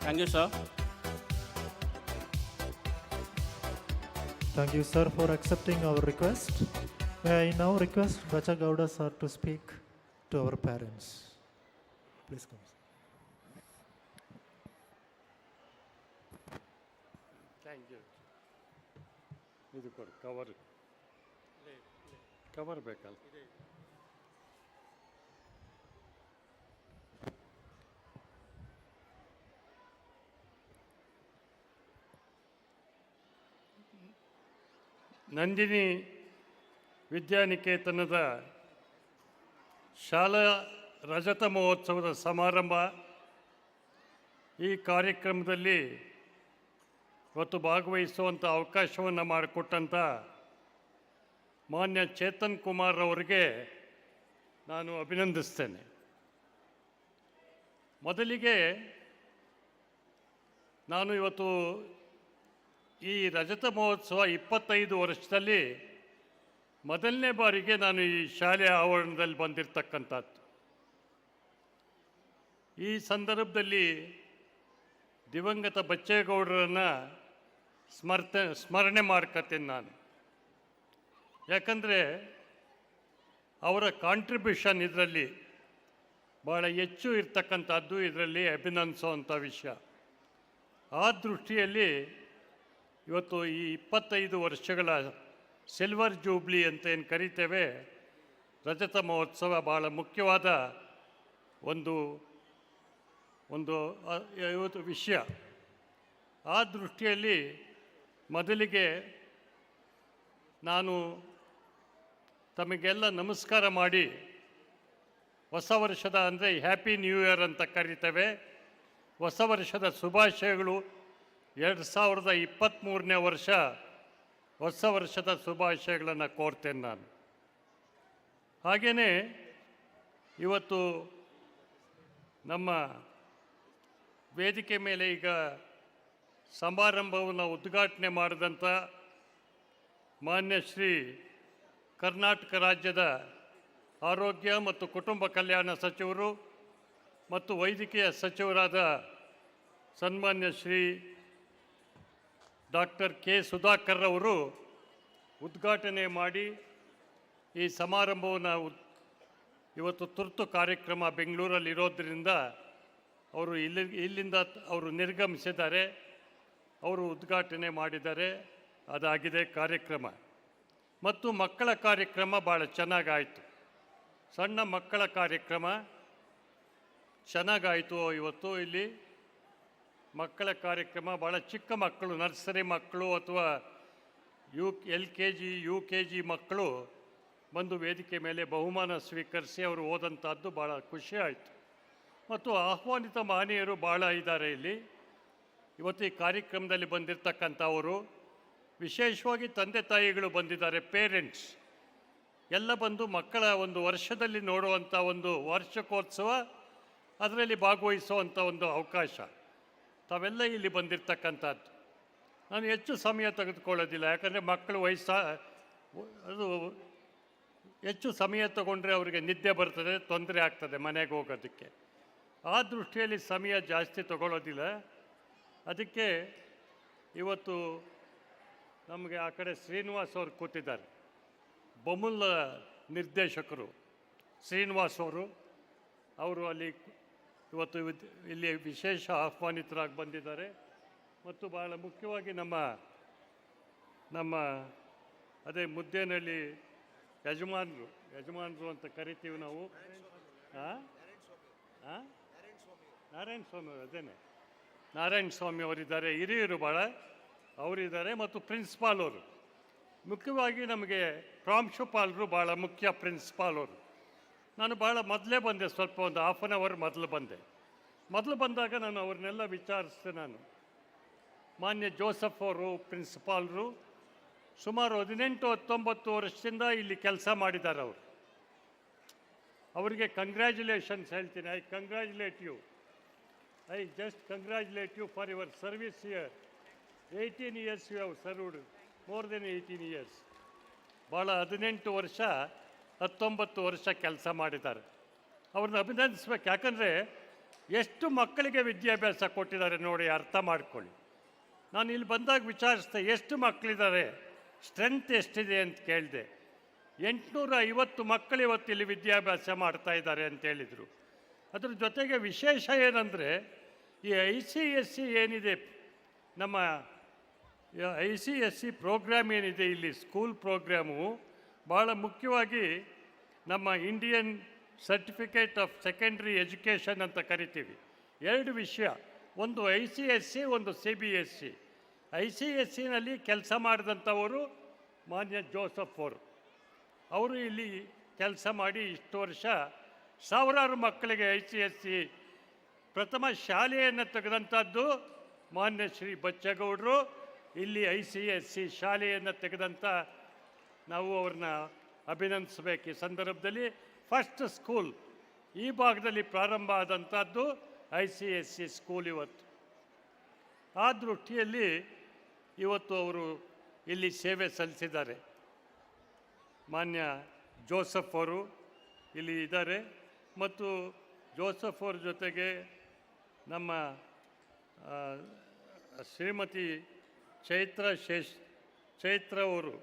Thank you, sir. Thank you, sir, for accepting our request. May I now request Bacha Gowda sir to speak to our parents. Please come. Thank you. ಇದು ಕೊಡು cover ಬೇಕಲ್ಲ. ನಂದಿನಿ ವಿದ್ಯಾನಿಕೇತನದ ಶಾಲಾ ರಜತ ಮಹೋತ್ಸವದ ಸಮಾರಂಭ. ಈ ಕಾರ್ಯಕ್ರಮದಲ್ಲಿ ಇವತ್ತು ಭಾಗವಹಿಸುವಂಥ ಅವಕಾಶವನ್ನು ಮಾಡಿಕೊಟ್ಟಂಥ ಮಾನ್ಯ ಚೇತನ್ ಕುಮಾರ್ ಅವರಿಗೆ ನಾನು ಅಭಿನಂದಿಸ್ತೇನೆ. ಮೊದಲಿಗೆ ನಾನು ಇವತ್ತು ಈ ರಜತ ಮಹೋತ್ಸವ 25 ವರ್ಷದಲ್ಲಿ ಮೊದಲನೇ ಬಾರಿಗೆ ನಾನು ಈ ಶಾಲೆಯ ಆವರಣದಲ್ಲಿ ಬಂದಿರತಕ್ಕಂಥದ್ದು. ಈ ಸಂದರ್ಭದಲ್ಲಿ ದಿವಂಗತ ಬಚ್ಚೇಗೌಡರನ್ನು ಸ್ಮರಣೆ ಮಾಡ್ಕೊತೀನಿ ನಾನು. ಯಾಕಂದರೆ ಅವರ ಕಾಂಟ್ರಿಬ್ಯೂಷನ್ ಇದರಲ್ಲಿ ಭಾಳ ಹೆಚ್ಚು ಇರ್ತಕ್ಕಂಥದ್ದು, ಇದರಲ್ಲಿ ಅಭಿನಂದಿಸುವಂಥ ವಿಷಯ. ಆ ದೃಷ್ಟಿಯಲ್ಲಿ ಇವತ್ತು ಈ 25 ವರ್ಷಗಳ ಸಿಲ್ವರ್ ಜೂಬ್ಲಿ ಅಂತ ಏನು ಕರಿತೇವೆ, ರಜತ ಮಹೋತ್ಸವ ಭಾಳ ಮುಖ್ಯವಾದ ಒಂದು ಇವತ್ತು ವಿಷಯ. ಆ ದೃಷ್ಟಿಯಲ್ಲಿ ಮೊದಲಿಗೆ ನಾನು ತಮಗೆಲ್ಲ ನಮಸ್ಕಾರ ಮಾಡಿ ಹೊಸ ವರ್ಷದ ಅಂದರೆ ಹ್ಯಾಪಿ ನ್ಯೂ ಇಯರ್ ಅಂತ ಕರಿತೇವೆ, ಹೊಸ ವರ್ಷದ ಶುಭಾಶಯಗಳು. 2023ನೇ ವರ್ಷ ಹೊಸ ವರ್ಷದ ಶುಭಾಶಯಗಳನ್ನು ಕೋರ್ತೇನೆ ನಾನು. ಹಾಗೆಯೇ ಇವತ್ತು ನಮ್ಮ ವೇದಿಕೆ ಮೇಲೆ ಈಗ ಸಮಾರಂಭವನ್ನು ಉದ್ಘಾಟನೆ ಮಾಡಿದಂಥ ಮಾನ್ಯ ಶ್ರೀ ಕರ್ನಾಟಕ ರಾಜ್ಯದ ಆರೋಗ್ಯ ಮತ್ತು ಕುಟುಂಬ ಕಲ್ಯಾಣ ಸಚಿವರು ಮತ್ತು ವೈದ್ಯಕೀಯ ಸಚಿವರಾದ ಸನ್ಮಾನ್ಯ ಶ್ರೀ ಡಾಕ್ಟರ್ ಕೆ ಸುಧಾಕರ್ ಅವರು ಉದ್ಘಾಟನೆ ಮಾಡಿ ಈ ಸಮಾರಂಭವನ್ನು ಇವತ್ತು ತುರ್ತು ಕಾರ್ಯಕ್ರಮ ಬೆಂಗಳೂರಲ್ಲಿ ಇರೋದರಿಂದ ಅವರು ಇಲ್ಲಿಂದ ಅವರು ನಿರ್ಗಮಿಸಿದ್ದಾರೆ. ಅವರು ಉದ್ಘಾಟನೆ ಮಾಡಿದ್ದಾರೆ, ಅದಾಗಿದೆ ಕಾರ್ಯಕ್ರಮ. ಮತ್ತು ಮಕ್ಕಳ ಕಾರ್ಯಕ್ರಮ ಭಾಳ ಚೆನ್ನಾಗಾಯಿತು. ಸಣ್ಣ ಮಕ್ಕಳ ಕಾರ್ಯಕ್ರಮ ಚೆನ್ನಾಗಾಯಿತು. ಇವತ್ತು ಇಲ್ಲಿ ಮಕ್ಕಳ ಕಾರ್ಯಕ್ರಮ ಭಾಳ ಚಿಕ್ಕ ಮಕ್ಕಳು, ನರ್ಸರಿ ಮಕ್ಕಳು ಅಥವಾ LKG UKG ಮಕ್ಕಳು ಬಂದು ವೇದಿಕೆ ಮೇಲೆ ಬಹುಮಾನ ಸ್ವೀಕರಿಸಿ ಅವರು ಓದಂಥದ್ದು ಭಾಳ ಖುಷಿ ಆಯಿತು. ಮತ್ತು ಆಹ್ವಾನಿತ ಮಹನೀಯರು ಭಾಳ ಇದ್ದಾರೆ ಇಲ್ಲಿ ಇವತ್ತು ಈ ಕಾರ್ಯಕ್ರಮದಲ್ಲಿ ಬಂದಿರತಕ್ಕಂಥವರು. ವಿಶೇಷವಾಗಿ ತಂದೆ ತಾಯಿಗಳು ಬಂದಿದ್ದಾರೆ, ಪೇರೆಂಟ್ಸ್ ಎಲ್ಲ ಬಂದು ಮಕ್ಕಳ ಒಂದು ವರ್ಷದಲ್ಲಿ ನೋಡುವಂಥ ಒಂದು ವಾರ್ಷಿಕೋತ್ಸವ, ಅದರಲ್ಲಿ ಭಾಗವಹಿಸುವಂಥ ಒಂದು ಅವಕಾಶ ತಾವೆಲ್ಲ ಇಲ್ಲಿ ಬಂದಿರತಕ್ಕಂಥದ್ದು. ನಾನು ಹೆಚ್ಚು ಸಮಯ ತೆಗೆದುಕೊಳ್ಳೋದಿಲ್ಲ, ಯಾಕಂದರೆ ಮಕ್ಕಳು ಅದು ಹೆಚ್ಚು ಸಮಯ ತಗೊಂಡ್ರೆ ಅವರಿಗೆ ನಿದ್ದೆ ಬರ್ತದೆ, ತೊಂದರೆ ಆಗ್ತದೆ ಮನೆಗೆ ಹೋಗೋದಕ್ಕೆ. ಆ ದೃಷ್ಟಿಯಲ್ಲಿ ಸಮಯ ಜಾಸ್ತಿ ತಗೊಳ್ಳೋದಿಲ್ಲ. ಅದಕ್ಕೆ ಇವತ್ತು ನಮಗೆ ಆ ಕಡೆ ಶ್ರೀನಿವಾಸ್ ಅವರು ಕೂತಿದ್ದಾರೆ, ಬೊಮ್ಮಲ್ ನಿರ್ದೇಶಕರು ಶ್ರೀನಿವಾಸ್ ಅವರು ಅಲ್ಲಿ ಇವತ್ತು ಇಲ್ಲಿ ವಿಶೇಷ ಆಹ್ವಾನಿತರಾಗಿ ಬಂದಿದ್ದಾರೆ. ಮತ್ತು ಭಾಳ ಮುಖ್ಯವಾಗಿ ನಮ್ಮ ಅದೇ ಮುದ್ದೇನಹಳ್ಳಿ ಯಜಮಾನರು ಅಂತ ಕರಿತೀವಿ ನಾವು. ನಾರಾಯಣ ಸ್ವಾಮಿ ಅದೇನೆ ನಾರಾಯಣ ಸ್ವಾಮಿ ಅವರಿದ್ದಾರೆ, ಹಿರಿಯರು ಭಾಳ ಅವರಿದ್ದಾರೆ. ಮತ್ತು ಪ್ರಿನ್ಸಿಪಾಲ್ ಅವರು, ಮುಖ್ಯವಾಗಿ ನಮಗೆ ಪ್ರಾಂಶುಪಾಲರು ಭಾಳ ಮುಖ್ಯ. ಪ್ರಿನ್ಸಿಪಾಲ್ ಅವರು ನಾನು ಭಾಳ ಮೊದಲೇ ಬಂದೆ, ಸ್ವಲ್ಪ ಒಂದು ಹಾಫ್ ಆನ್ ಅವರ್ ಮೊದಲು ಬಂದಾಗ ನಾನು ಅವ್ರನ್ನೆಲ್ಲ ವಿಚಾರಿಸಿದೆ. ನಾನು ಮಾನ್ಯ ಜೋಸಫ್ ಅವರು ಪ್ರಿನ್ಸಿಪಾಲರು ಸುಮಾರು 18-19 ವರ್ಷದಿಂದ ಇಲ್ಲಿ ಕೆಲಸ ಮಾಡಿದ್ದಾರೆ. ಅವರಿಗೆ ಕಂಗ್ರ್ಯಾಚುಲೇಷನ್ಸ್ ಹೇಳ್ತೀನಿ. I just congratulate you for your service here. 18 years you have served, more than 18 years. ಭಾಳ 18 ವರ್ಷ 19 ವರ್ಷ ಕೆಲಸ ಮಾಡಿದ್ದಾರೆ. ಅವ್ರನ್ನ ಅಭಿನಂದಿಸ್ಬೇಕು. ಯಾಕಂದರೆ ಎಷ್ಟು ಮಕ್ಕಳಿಗೆ ವಿದ್ಯಾಭ್ಯಾಸ ಕೊಟ್ಟಿದ್ದಾರೆ ನೋಡಿ, ಅರ್ಥ ಮಾಡ್ಕೊಳ್ಳಿ. ನಾನು ಇಲ್ಲಿ ಬಂದಾಗ ವಿಚಾರಿಸಿದೆ, ಎಷ್ಟು ಮಕ್ಕಳಿದ್ದಾರೆ, ಸ್ಟ್ರೆಂತ್ ಎಷ್ಟಿದೆ ಅಂತ ಕೇಳಿದೆ. 850 ಮಕ್ಕಳು ಇವತ್ತು ಇಲ್ಲಿ ವಿದ್ಯಾಭ್ಯಾಸ ಮಾಡ್ತಾ ಇದ್ದಾರೆ ಅಂತ ಹೇಳಿದರು. ಅದ್ರ ಜೊತೆಗೆ ವಿಶೇಷ ಏನಂದರೆ, ಈ ICSE ಏನಿದೆ, ನಮ್ಮ ICSE ಪ್ರೋಗ್ರಾಮ್ ಏನಿದೆ ಇಲ್ಲಿ, ಸ್ಕೂಲ್ ಪ್ರೋಗ್ರಾಮು ಭಾಳ ಮುಖ್ಯವಾಗಿ ನಮ್ಮ Indian certificate of secondary education ಅಂತ ಕರಿತೀವಿ. 2 ವಿಷಯ, ಒಂದು ICSE, ಒಂದು CBSE. ICSEನಲ್ಲಿ ಕೆಲಸ ಮಾಡಿದಂಥವರು ಮಾನ್ಯ ಜೋಸಫ್ ಅವರು ಇಲ್ಲಿ ಕೆಲಸ ಮಾಡಿ ಇಷ್ಟು ವರ್ಷ ಸಾವಿರಾರು ಮಕ್ಕಳಿಗೆ ICSE ಪ್ರಥಮ ಶಾಲೆಯನ್ನು ತೆಗೆದಂಥದ್ದು ಮಾನ್ಯ ಶ್ರೀ ಬಚ್ಚೇಗೌಡರು. ಇಲ್ಲಿ ICSE ಶಾಲೆಯನ್ನು ತೆಗೆದಂಥ ನಾವು ಅವ್ರನ್ನ ಅಭಿನಂದಿಸಬೇಕು. ಈ ಸಂದರ್ಭದಲ್ಲಿ ಫಸ್ಟ್ ಸ್ಕೂಲ್ ಈ ಭಾಗದಲ್ಲಿ ಪ್ರಾರಂಭ ಆದಂಥದ್ದು ICSE ಸ್ಕೂಲ್ ಇವತ್ತು. ಆ ದೃಷ್ಟಿಯಲ್ಲಿ ಇವತ್ತು ಅವರು ಇಲ್ಲಿ ಸೇವೆ ಸಲ್ಲಿಸಿದ್ದಾರೆ. ಮಾನ್ಯ ಜೋಸಫ್ ಅವರು ಇಲ್ಲಿ ಇದ್ದಾರೆ. ಮತ್ತು ಜೋಸಫ್ ಅವ್ರ ಜೊತೆಗೆ ನಮ್ಮ ಶ್ರೀಮತಿ ಚೈತ್ರ ಅವರು,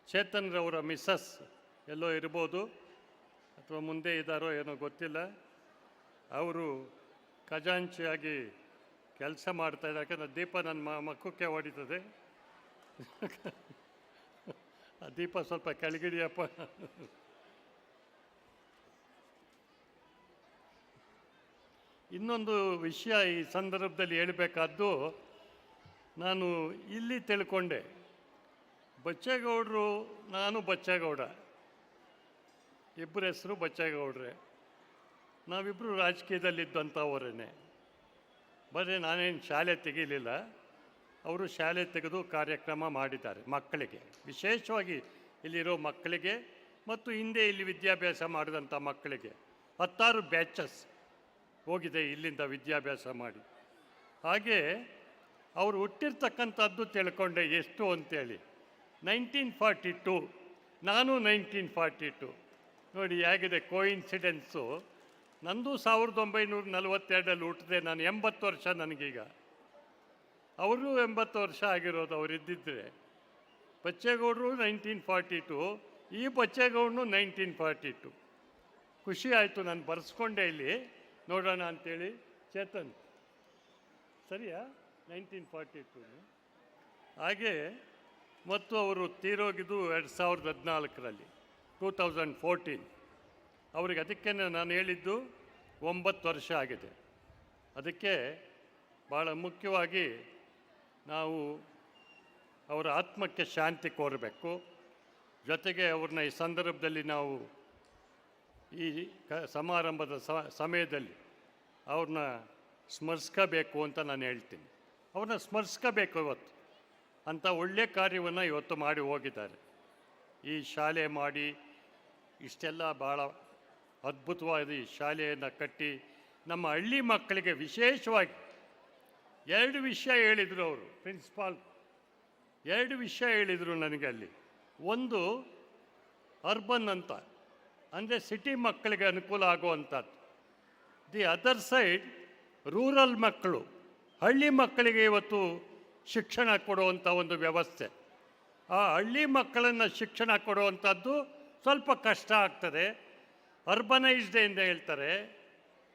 ಚೇತನ್ರವರ ಮಿಸ್ಸಸ್ ಎಲ್ಲೋ ಇರ್ಬೋದು, ಅಥವಾ ಮುಂದೆ ಇದ್ದಾರೋ ಏನೋ ಗೊತ್ತಿಲ್ಲ. ಅವರು ಖಜಾಂಚಿಯಾಗಿ ಕೆಲಸ ಮಾಡ್ತಾಯಿದ್ದಾರೆ. ಯಾಕಂದರೆ ದೀಪ ನನ್ನ ಮಕ್ಕಕ್ಕೆ ಹೊಡಿತದೆ. ಆ ದೀಪ ಸ್ವಲ್ಪ ಕೆಳಗಿಡಿಯಪ್ಪ. ಇನ್ನೊಂದು ವಿಷಯ ಈ ಸಂದರ್ಭದಲ್ಲಿ ಹೇಳಬೇಕಾದ್ದು, ನಾನು ಇಲ್ಲಿ ತಿಳ್ಕೊಂಡೆ, ಬಚ್ಚೇಗೌಡರು, ನಾನು ಬಚ್ಚೇಗೌಡ, ಇಬ್ಬರ ಹೆಸರು ಬಚ್ಚೇಗೌಡ್ರೆ. ನಾವಿಬ್ಬರು ರಾಜಕೀಯದಲ್ಲಿದ್ದಂಥವರೇ. ಬರೀ ನಾನೇನು ಶಾಲೆ ತೆಗೀಲಿಲ್ಲ, ಅವರು ಶಾಲೆ ತೆಗೆದು ಕಾರ್ಯಕ್ರಮ ಮಾಡಿದ್ದಾರೆ ಮಕ್ಕಳಿಗೆ, ವಿಶೇಷವಾಗಿ ಇಲ್ಲಿರೋ ಮಕ್ಕಳಿಗೆ ಮತ್ತು ಹಿಂದೆ ಇಲ್ಲಿ ವಿದ್ಯಾಭ್ಯಾಸ ಮಾಡಿದಂಥ ಮಕ್ಕಳಿಗೆ 10 ಬ್ಯಾಚಸ್ ಹೋಗಿದೆ ಇಲ್ಲಿಂದ ವಿದ್ಯಾಭ್ಯಾಸ ಮಾಡಿ. ಹಾಗೆ ಅವರು ಹುಟ್ಟಿರ್ತಕ್ಕಂಥದ್ದು ತಿಳ್ಕೊಂಡೆ ಎಷ್ಟು ಅಂತೇಳಿ. 1942, ನಾನು 1942. ನೋಡಿ ಹೇಗಿದೆ ಕೋಇನ್ಸಿಡೆನ್ಸು. ನಂದು 1942 ಹುಟ್ಟಿದೆ. ನಾನು 80 ವರ್ಷ ನನಗೀಗ. ಅವರು 80 ವರ್ಷ ಆಗಿರೋದು ಅವ್ರು ಇದ್ದಿದ್ದರೆ. ಬಚ್ಚೇಗೌಡರು 1942, ಈ ಬಚ್ಚೇಗೌಡನು 1942. ಖುಷಿ ಆಯಿತು. ನಾನು ಬರೆಸ್ಕೊಂಡೆ ಇಲ್ಲಿ ನೋಡೋಣ ಅಂಥೇಳಿ. ಚೇತನ್ ಸರಿಯಾ? 1942. ಹಾಗೆ ಮತ್ತು ಅವರು ತೀರೋಗಿದ್ದು 2014ರಲ್ಲಿ, 2014. ಅವ್ರಿಗೆ ಅದಕ್ಕೆ ನಾನು ಹೇಳಿದ್ದು 9 ವರ್ಷ ಆಗಿದೆ. ಅದಕ್ಕೆ ಭಾಳ ಮುಖ್ಯವಾಗಿ ನಾವು ಅವರ ಆತ್ಮಕ್ಕೆ ಶಾಂತಿ ಕೋರಬೇಕು. ಜೊತೆಗೆ ಅವ್ರನ್ನ ಈ ಸಂದರ್ಭದಲ್ಲಿ ನಾವು ಈ ಸಮಾರಂಭದ ಸಮಯದಲ್ಲಿ ಅವ್ರನ್ನ ಸ್ಮರಿಸ್ಕೋಬೇಕು ಅಂತ ನಾನು ಹೇಳ್ತೀನಿ. ಅವ್ರನ್ನ ಸ್ಮರಿಸ್ಕೋಬೇಕು ಇವತ್ತು. ಅಂಥ ಒಳ್ಳೆಯ ಕಾರ್ಯವನ್ನು ಇವತ್ತು ಮಾಡಿ ಹೋಗಿದ್ದಾರೆ. ಈ ಶಾಲೆ ಮಾಡಿ ಇಷ್ಟೆಲ್ಲ ಭಾಳ ಅದ್ಭುತವಾದ ಈ ಶಾಲೆಯನ್ನು ಕಟ್ಟಿ ನಮ್ಮ ಹಳ್ಳಿ ಮಕ್ಕಳಿಗೆ ವಿಶೇಷವಾಗಿ 2 ವಿಷಯ ಹೇಳಿದರು ಅವರು, ಪ್ರಿನ್ಸಿಪಾಲ್ 2 ವಿಷಯ ಹೇಳಿದರು ನನಗೆ ಅಲ್ಲಿ. ಒಂದು ಅರ್ಬನ್ ಅಂತ, ಅಂದರೆ ಸಿಟಿ ಮಕ್ಕಳಿಗೆ ಅನುಕೂಲ ಆಗುವಂಥದ್ದು. ದಿ ಅದರ್ ಸೈಡ್ ರೂರಲ್ ಮಕ್ಕಳು, ಹಳ್ಳಿ ಮಕ್ಕಳಿಗೆ ಇವತ್ತು ಶಿಕ್ಷಣ ಕೊಡುವಂಥ ಒಂದು ವ್ಯವಸ್ಥೆ. ಆ ಹಳ್ಳಿ ಮಕ್ಕಳನ್ನು ಶಿಕ್ಷಣ ಕೊಡುವಂಥದ್ದು ಸ್ವಲ್ಪ ಕಷ್ಟ ಆಗ್ತದೆ. ಅರ್ಬನೈಸ್ಡ್ ಎಂದು ಹೇಳ್ತಾರೆ.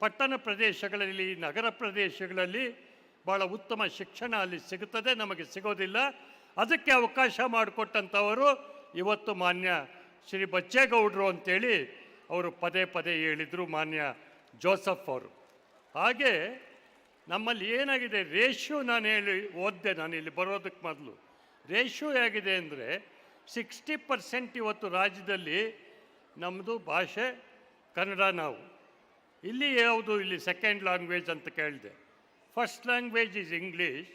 ಪಟ್ಟಣ ಪ್ರದೇಶಗಳಲ್ಲಿ, ನಗರ ಪ್ರದೇಶಗಳಲ್ಲಿ ಭಾಳ ಉತ್ತಮ ಶಿಕ್ಷಣ ಅಲ್ಲಿ ಸಿಗುತ್ತದೆ, ನಮಗೆ ಸಿಗೋದಿಲ್ಲ. ಅದಕ್ಕೆ ಅವಕಾಶ ಮಾಡಿಕೊಟ್ಟಂಥವರು ಇವತ್ತು ಮಾನ್ಯ ಶ್ರೀ ಬಚ್ಚೇಗೌಡರು ಅಂತೇಳಿ ಅವರು ಪದೇ ಪದೇ ಹೇಳಿದರು, ಮಾನ್ಯ ಜೋಸಫ್ ಅವರು. ಹಾಗೆ ನಮ್ಮಲ್ಲಿ ಏನಾಗಿದೆ, ರೇಷ್ಯೋ ನಾನು ಓದಿದೆ ನಾನು ಇಲ್ಲಿ ಬರೋದಕ್ಕೆ ಮೊದಲು. ರೇಷ್ಯೋ ಹೇಗಿದೆ ಅಂದರೆ 60% ಇವತ್ತು ರಾಜ್ಯದಲ್ಲಿ ನಮ್ಮದು ಭಾಷೆ ಕನ್ನಡ. ನಾವು ಇಲ್ಲಿ ಯಾವುದು, ಇಲ್ಲಿ ಸೆಕೆಂಡ್ ಲ್ಯಾಂಗ್ವೇಜ್ ಅಂತ ಕೇಳಿದೆ. First language is English,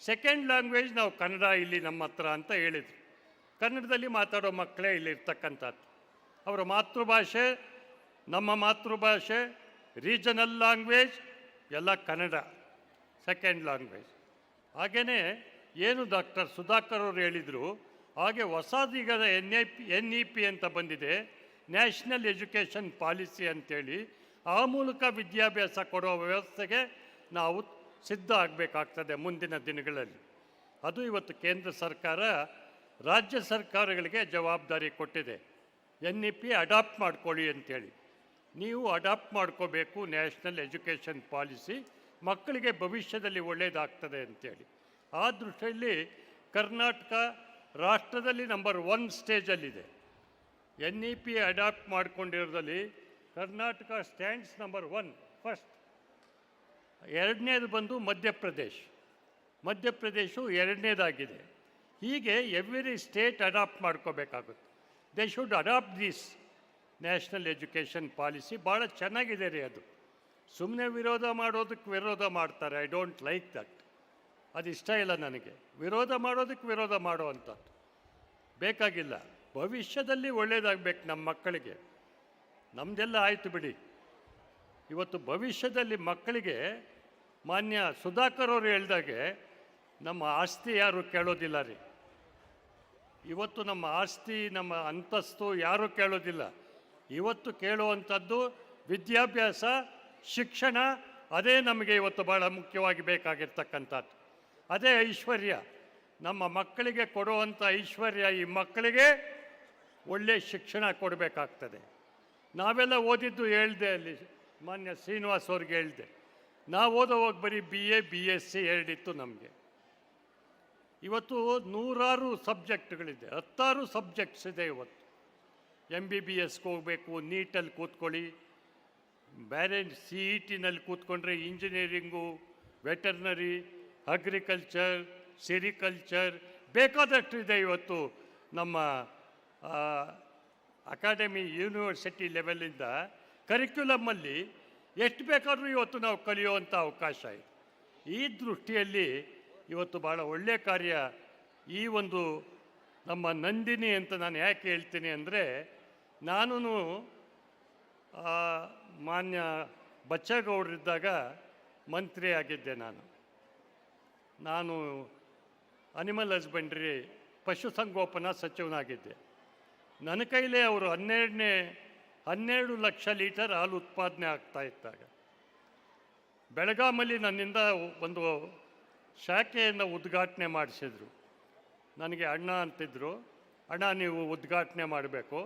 second language ನಾವು ಕನ್ನಡ ಇಲ್ಲಿ ನಮ್ಮ ಹತ್ರ ಅಂತ ಹೇಳಿದರು. ಕನ್ನಡದಲ್ಲಿ ಮಾತಾಡೋ ಮಕ್ಕಳೇ ಇಲ್ಲಿರ್ತಕ್ಕಂಥದ್ದು. ಅವರ ಮಾತೃಭಾಷೆ, ನಮ್ಮ ಮಾತೃಭಾಷೆ, ರೀಜನಲ್ ಲ್ಯಾಂಗ್ವೇಜ್ ಎಲ್ಲ ಕನ್ನಡ, ಸೆಕೆಂಡ್ ಲ್ಯಾಂಗ್ವೇಜ್. ಹಾಗೆಯೇ ಏನು ಡಾಕ್ಟರ್ ಸುಧಾಕರ್ ಅವರು ಹೇಳಿದರು, ಹಾಗೆ ಹೊಸದೀಗ NEP ಅಂತ ಬಂದಿದೆ, ನ್ಯಾಷನಲ್ ಎಜುಕೇಷನ್ ಪಾಲಿಸಿ ಅಂತೇಳಿ. ಆ ಮೂಲಕ ವಿದ್ಯಾಭ್ಯಾಸ ಕೊಡೋ ವ್ಯವಸ್ಥೆಗೆ ನಾವು ಸಿದ್ಧ ಆಗಬೇಕಾಗ್ತದೆ ಮುಂದಿನ ದಿನಗಳಲ್ಲಿ. ಅದು ಇವತ್ತು ಕೇಂದ್ರ ಸರ್ಕಾರ ರಾಜ್ಯ ಸರ್ಕಾರಗಳಿಗೆ ಜವಾಬ್ದಾರಿ ಕೊಟ್ಟಿದೆ. NEP ಅಡಾಪ್ಟ್ ಮಾಡ್ಕೊಳ್ಳಿ ಅಂತೇಳಿ. ನೀವು ಅಡಾಪ್ಟ್ ಮಾಡ್ಕೋಬೇಕು ನ್ಯಾಷನಲ್ ಎಜುಕೇಷನ್ ಪಾಲಿಸಿ, ಮಕ್ಕಳಿಗೆ ಭವಿಷ್ಯದಲ್ಲಿ ಒಳ್ಳೆಯದಾಗ್ತದೆ ಅಂತೇಳಿ. ಆ ದೃಷ್ಟಿಯಲ್ಲಿ ಕರ್ನಾಟಕ ರಾಷ್ಟ್ರದಲ್ಲಿ ನಂಬರ್ 1 ಸ್ಟೇಜಲ್ಲಿದೆ. NEP ಅಡಾಪ್ಟ್ ಮಾಡ್ಕೊಂಡಿರೋದ್ರಲ್ಲಿ ಕರ್ನಾಟಕ ಸ್ಟ್ಯಾಂಡ್ಸ್ ನಂಬರ್ 1 ಫಸ್ಟ್. ಎರಡನೇದು ಬಂದು ಮಧ್ಯಪ್ರದೇಶವು ಎರಡನೇದಾಗಿದೆ. ಹೀಗೆ ಎವ್ರಿ ಸ್ಟೇಟ್ ಅಡಾಪ್ಟ್ ಮಾಡ್ಕೋಬೇಕಾಗುತ್ತೆ. They should adopt this national education policy. ಭಾಳ ಚೆನ್ನಾಗಿದೆ ರೀ ಅದು. ಸುಮ್ಮನೆ ವಿರೋಧ ಮಾಡ್ತಾರೆ. I don't like that. ಅದು ಇಷ್ಟ ಇಲ್ಲ ನನಗೆ. ವಿರೋಧ ಮಾಡೋ ಅಂಥದ್ದು ಬೇಕಾಗಿಲ್ಲ. ಭವಿಷ್ಯದಲ್ಲಿ ಒಳ್ಳೆಯದಾಗಬೇಕು ನಮ್ಮ ಮಕ್ಕಳಿಗೆ. ನಮ್ಮದೆಲ್ಲ ಆಯಿತು ಬಿಡಿ. ಇವತ್ತು ಭವಿಷ್ಯದಲ್ಲಿ ಮಕ್ಕಳಿಗೆ ಮಾನ್ಯ ಸುಧಾಕರ್ ಅವರು ಹೇಳ್ದಾಗೆ ನಮ್ಮ ಆಸ್ತಿ ಯಾರು ಕೇಳೋದಿಲ್ಲ ರೀ. ಇವತ್ತು ನಮ್ಮ ಆಸ್ತಿ, ನಮ್ಮ ಅಂತಸ್ತು ಯಾರೂ ಕೇಳೋದಿಲ್ಲ. ಇವತ್ತು ಕೇಳುವಂಥದ್ದು ವಿದ್ಯಾಭ್ಯಾಸ, ಶಿಕ್ಷಣ. ಅದೇ ನಮಗೆ ಇವತ್ತು ಭಾಳ ಮುಖ್ಯವಾಗಿ ಬೇಕಾಗಿರ್ತಕ್ಕಂಥದ್ದು. ಅದೇ ಐಶ್ವರ್ಯ. ನಮ್ಮ ಮಕ್ಕಳಿಗೆ ಕೊಡುವಂಥ ಐಶ್ವರ್ಯ, ಈ ಮಕ್ಕಳಿಗೆ ಒಳ್ಳೆಯ ಶಿಕ್ಷಣ ಕೊಡಬೇಕಾಗ್ತದೆ. ನಾವೆಲ್ಲ ಓದಿದ್ದು ಹೇಳಿದೆ, ಅಲ್ಲಿ ಮಾನ್ಯ ಶ್ರೀನಿವಾಸ್ ಅವ್ರಿಗೆ ಹೇಳಿದೆ, ನಾವು ಓದೋವಾಗ ಬರೀ BA BSc ಎರಡಿತ್ತು ನಮಗೆ. ಇವತ್ತು 100 ಸಬ್ಜೆಕ್ಟ್ಗಳಿದೆ, 10 ಸಬ್ಜೆಕ್ಟ್ಸ್ ಇದೆ. ಇವತ್ತು MBBSಗೆ ಹೋಗಬೇಕು, ನೀಟಲ್ಲಿ ಕೂತ್ಕೊಳ್ಳಿ, ಬೇರೆ CETನಲ್ಲಿ ಕೂತ್ಕೊಂಡ್ರೆ ಇಂಜಿನಿಯರಿಂಗು, ವೆಟರ್ನರಿ, ಅಗ್ರಿಕಲ್ಚರ್, ಸೆರಿಕಲ್ಚರ್ ಬೇಕಾದಷ್ಟು ಇದೆ. ಇವತ್ತು ನಮ್ಮ ಅಕಾಡೆಮಿ, ಯೂನಿವರ್ಸಿಟಿ ಲೆವೆಲಿಂದ ಕರಿಕ್ಯುಲಮ್ಮಲ್ಲಿ ಎಷ್ಟು ಬೇಕಾದರೂ ಇವತ್ತು ನಾವು ಕಲಿಯುವಂಥ ಅವಕಾಶ ಇದೆ. ಈ ದೃಷ್ಟಿಯಲ್ಲಿ ಇವತ್ತು ಭಾಳ ಒಳ್ಳೆಯ ಕಾರ್ಯ. ಈ ಒಂದು ನಮ್ಮ ನಂದಿನಿ ಅಂತ ನಾನು ಯಾಕೆ ಹೇಳ್ತೀನಿ ಅಂದರೆ, ನಾನು ಮಾನ್ಯ ಬಚ್ಚೇಗೌಡರಿದ್ದಾಗ ಮಂತ್ರಿ ಆಗಿದ್ದೆ. ನಾನು ಅನಿಮಲ್ ಹಸ್ಬೆಂಡ್ರಿ, ಪಶುಸಂಗೋಪನಾ ಸಚಿವನಾಗಿದ್ದೆ. ನನ್ನ ಕೈಲೇ ಅವರು 12 ಲಕ್ಷ ಲೀಟರ್ ಹಾಲು ಉತ್ಪಾದನೆ ಆಗ್ತಾ ಇದ್ದಾಗ ಬೆಳಗಾಮಲ್ಲಿ ನನ್ನಿಂದ ಒಂದು ಶಾಖೆಯನ್ನು ಉದ್ಘಾಟನೆ ಮಾಡಿಸಿದ್ರು. ನನಗೆ ಅಣ್ಣ ಅಂತಿದ್ರು. ಅಣ್ಣ ನೀವು ಉದ್ಘಾಟನೆ ಮಾಡಬೇಕು,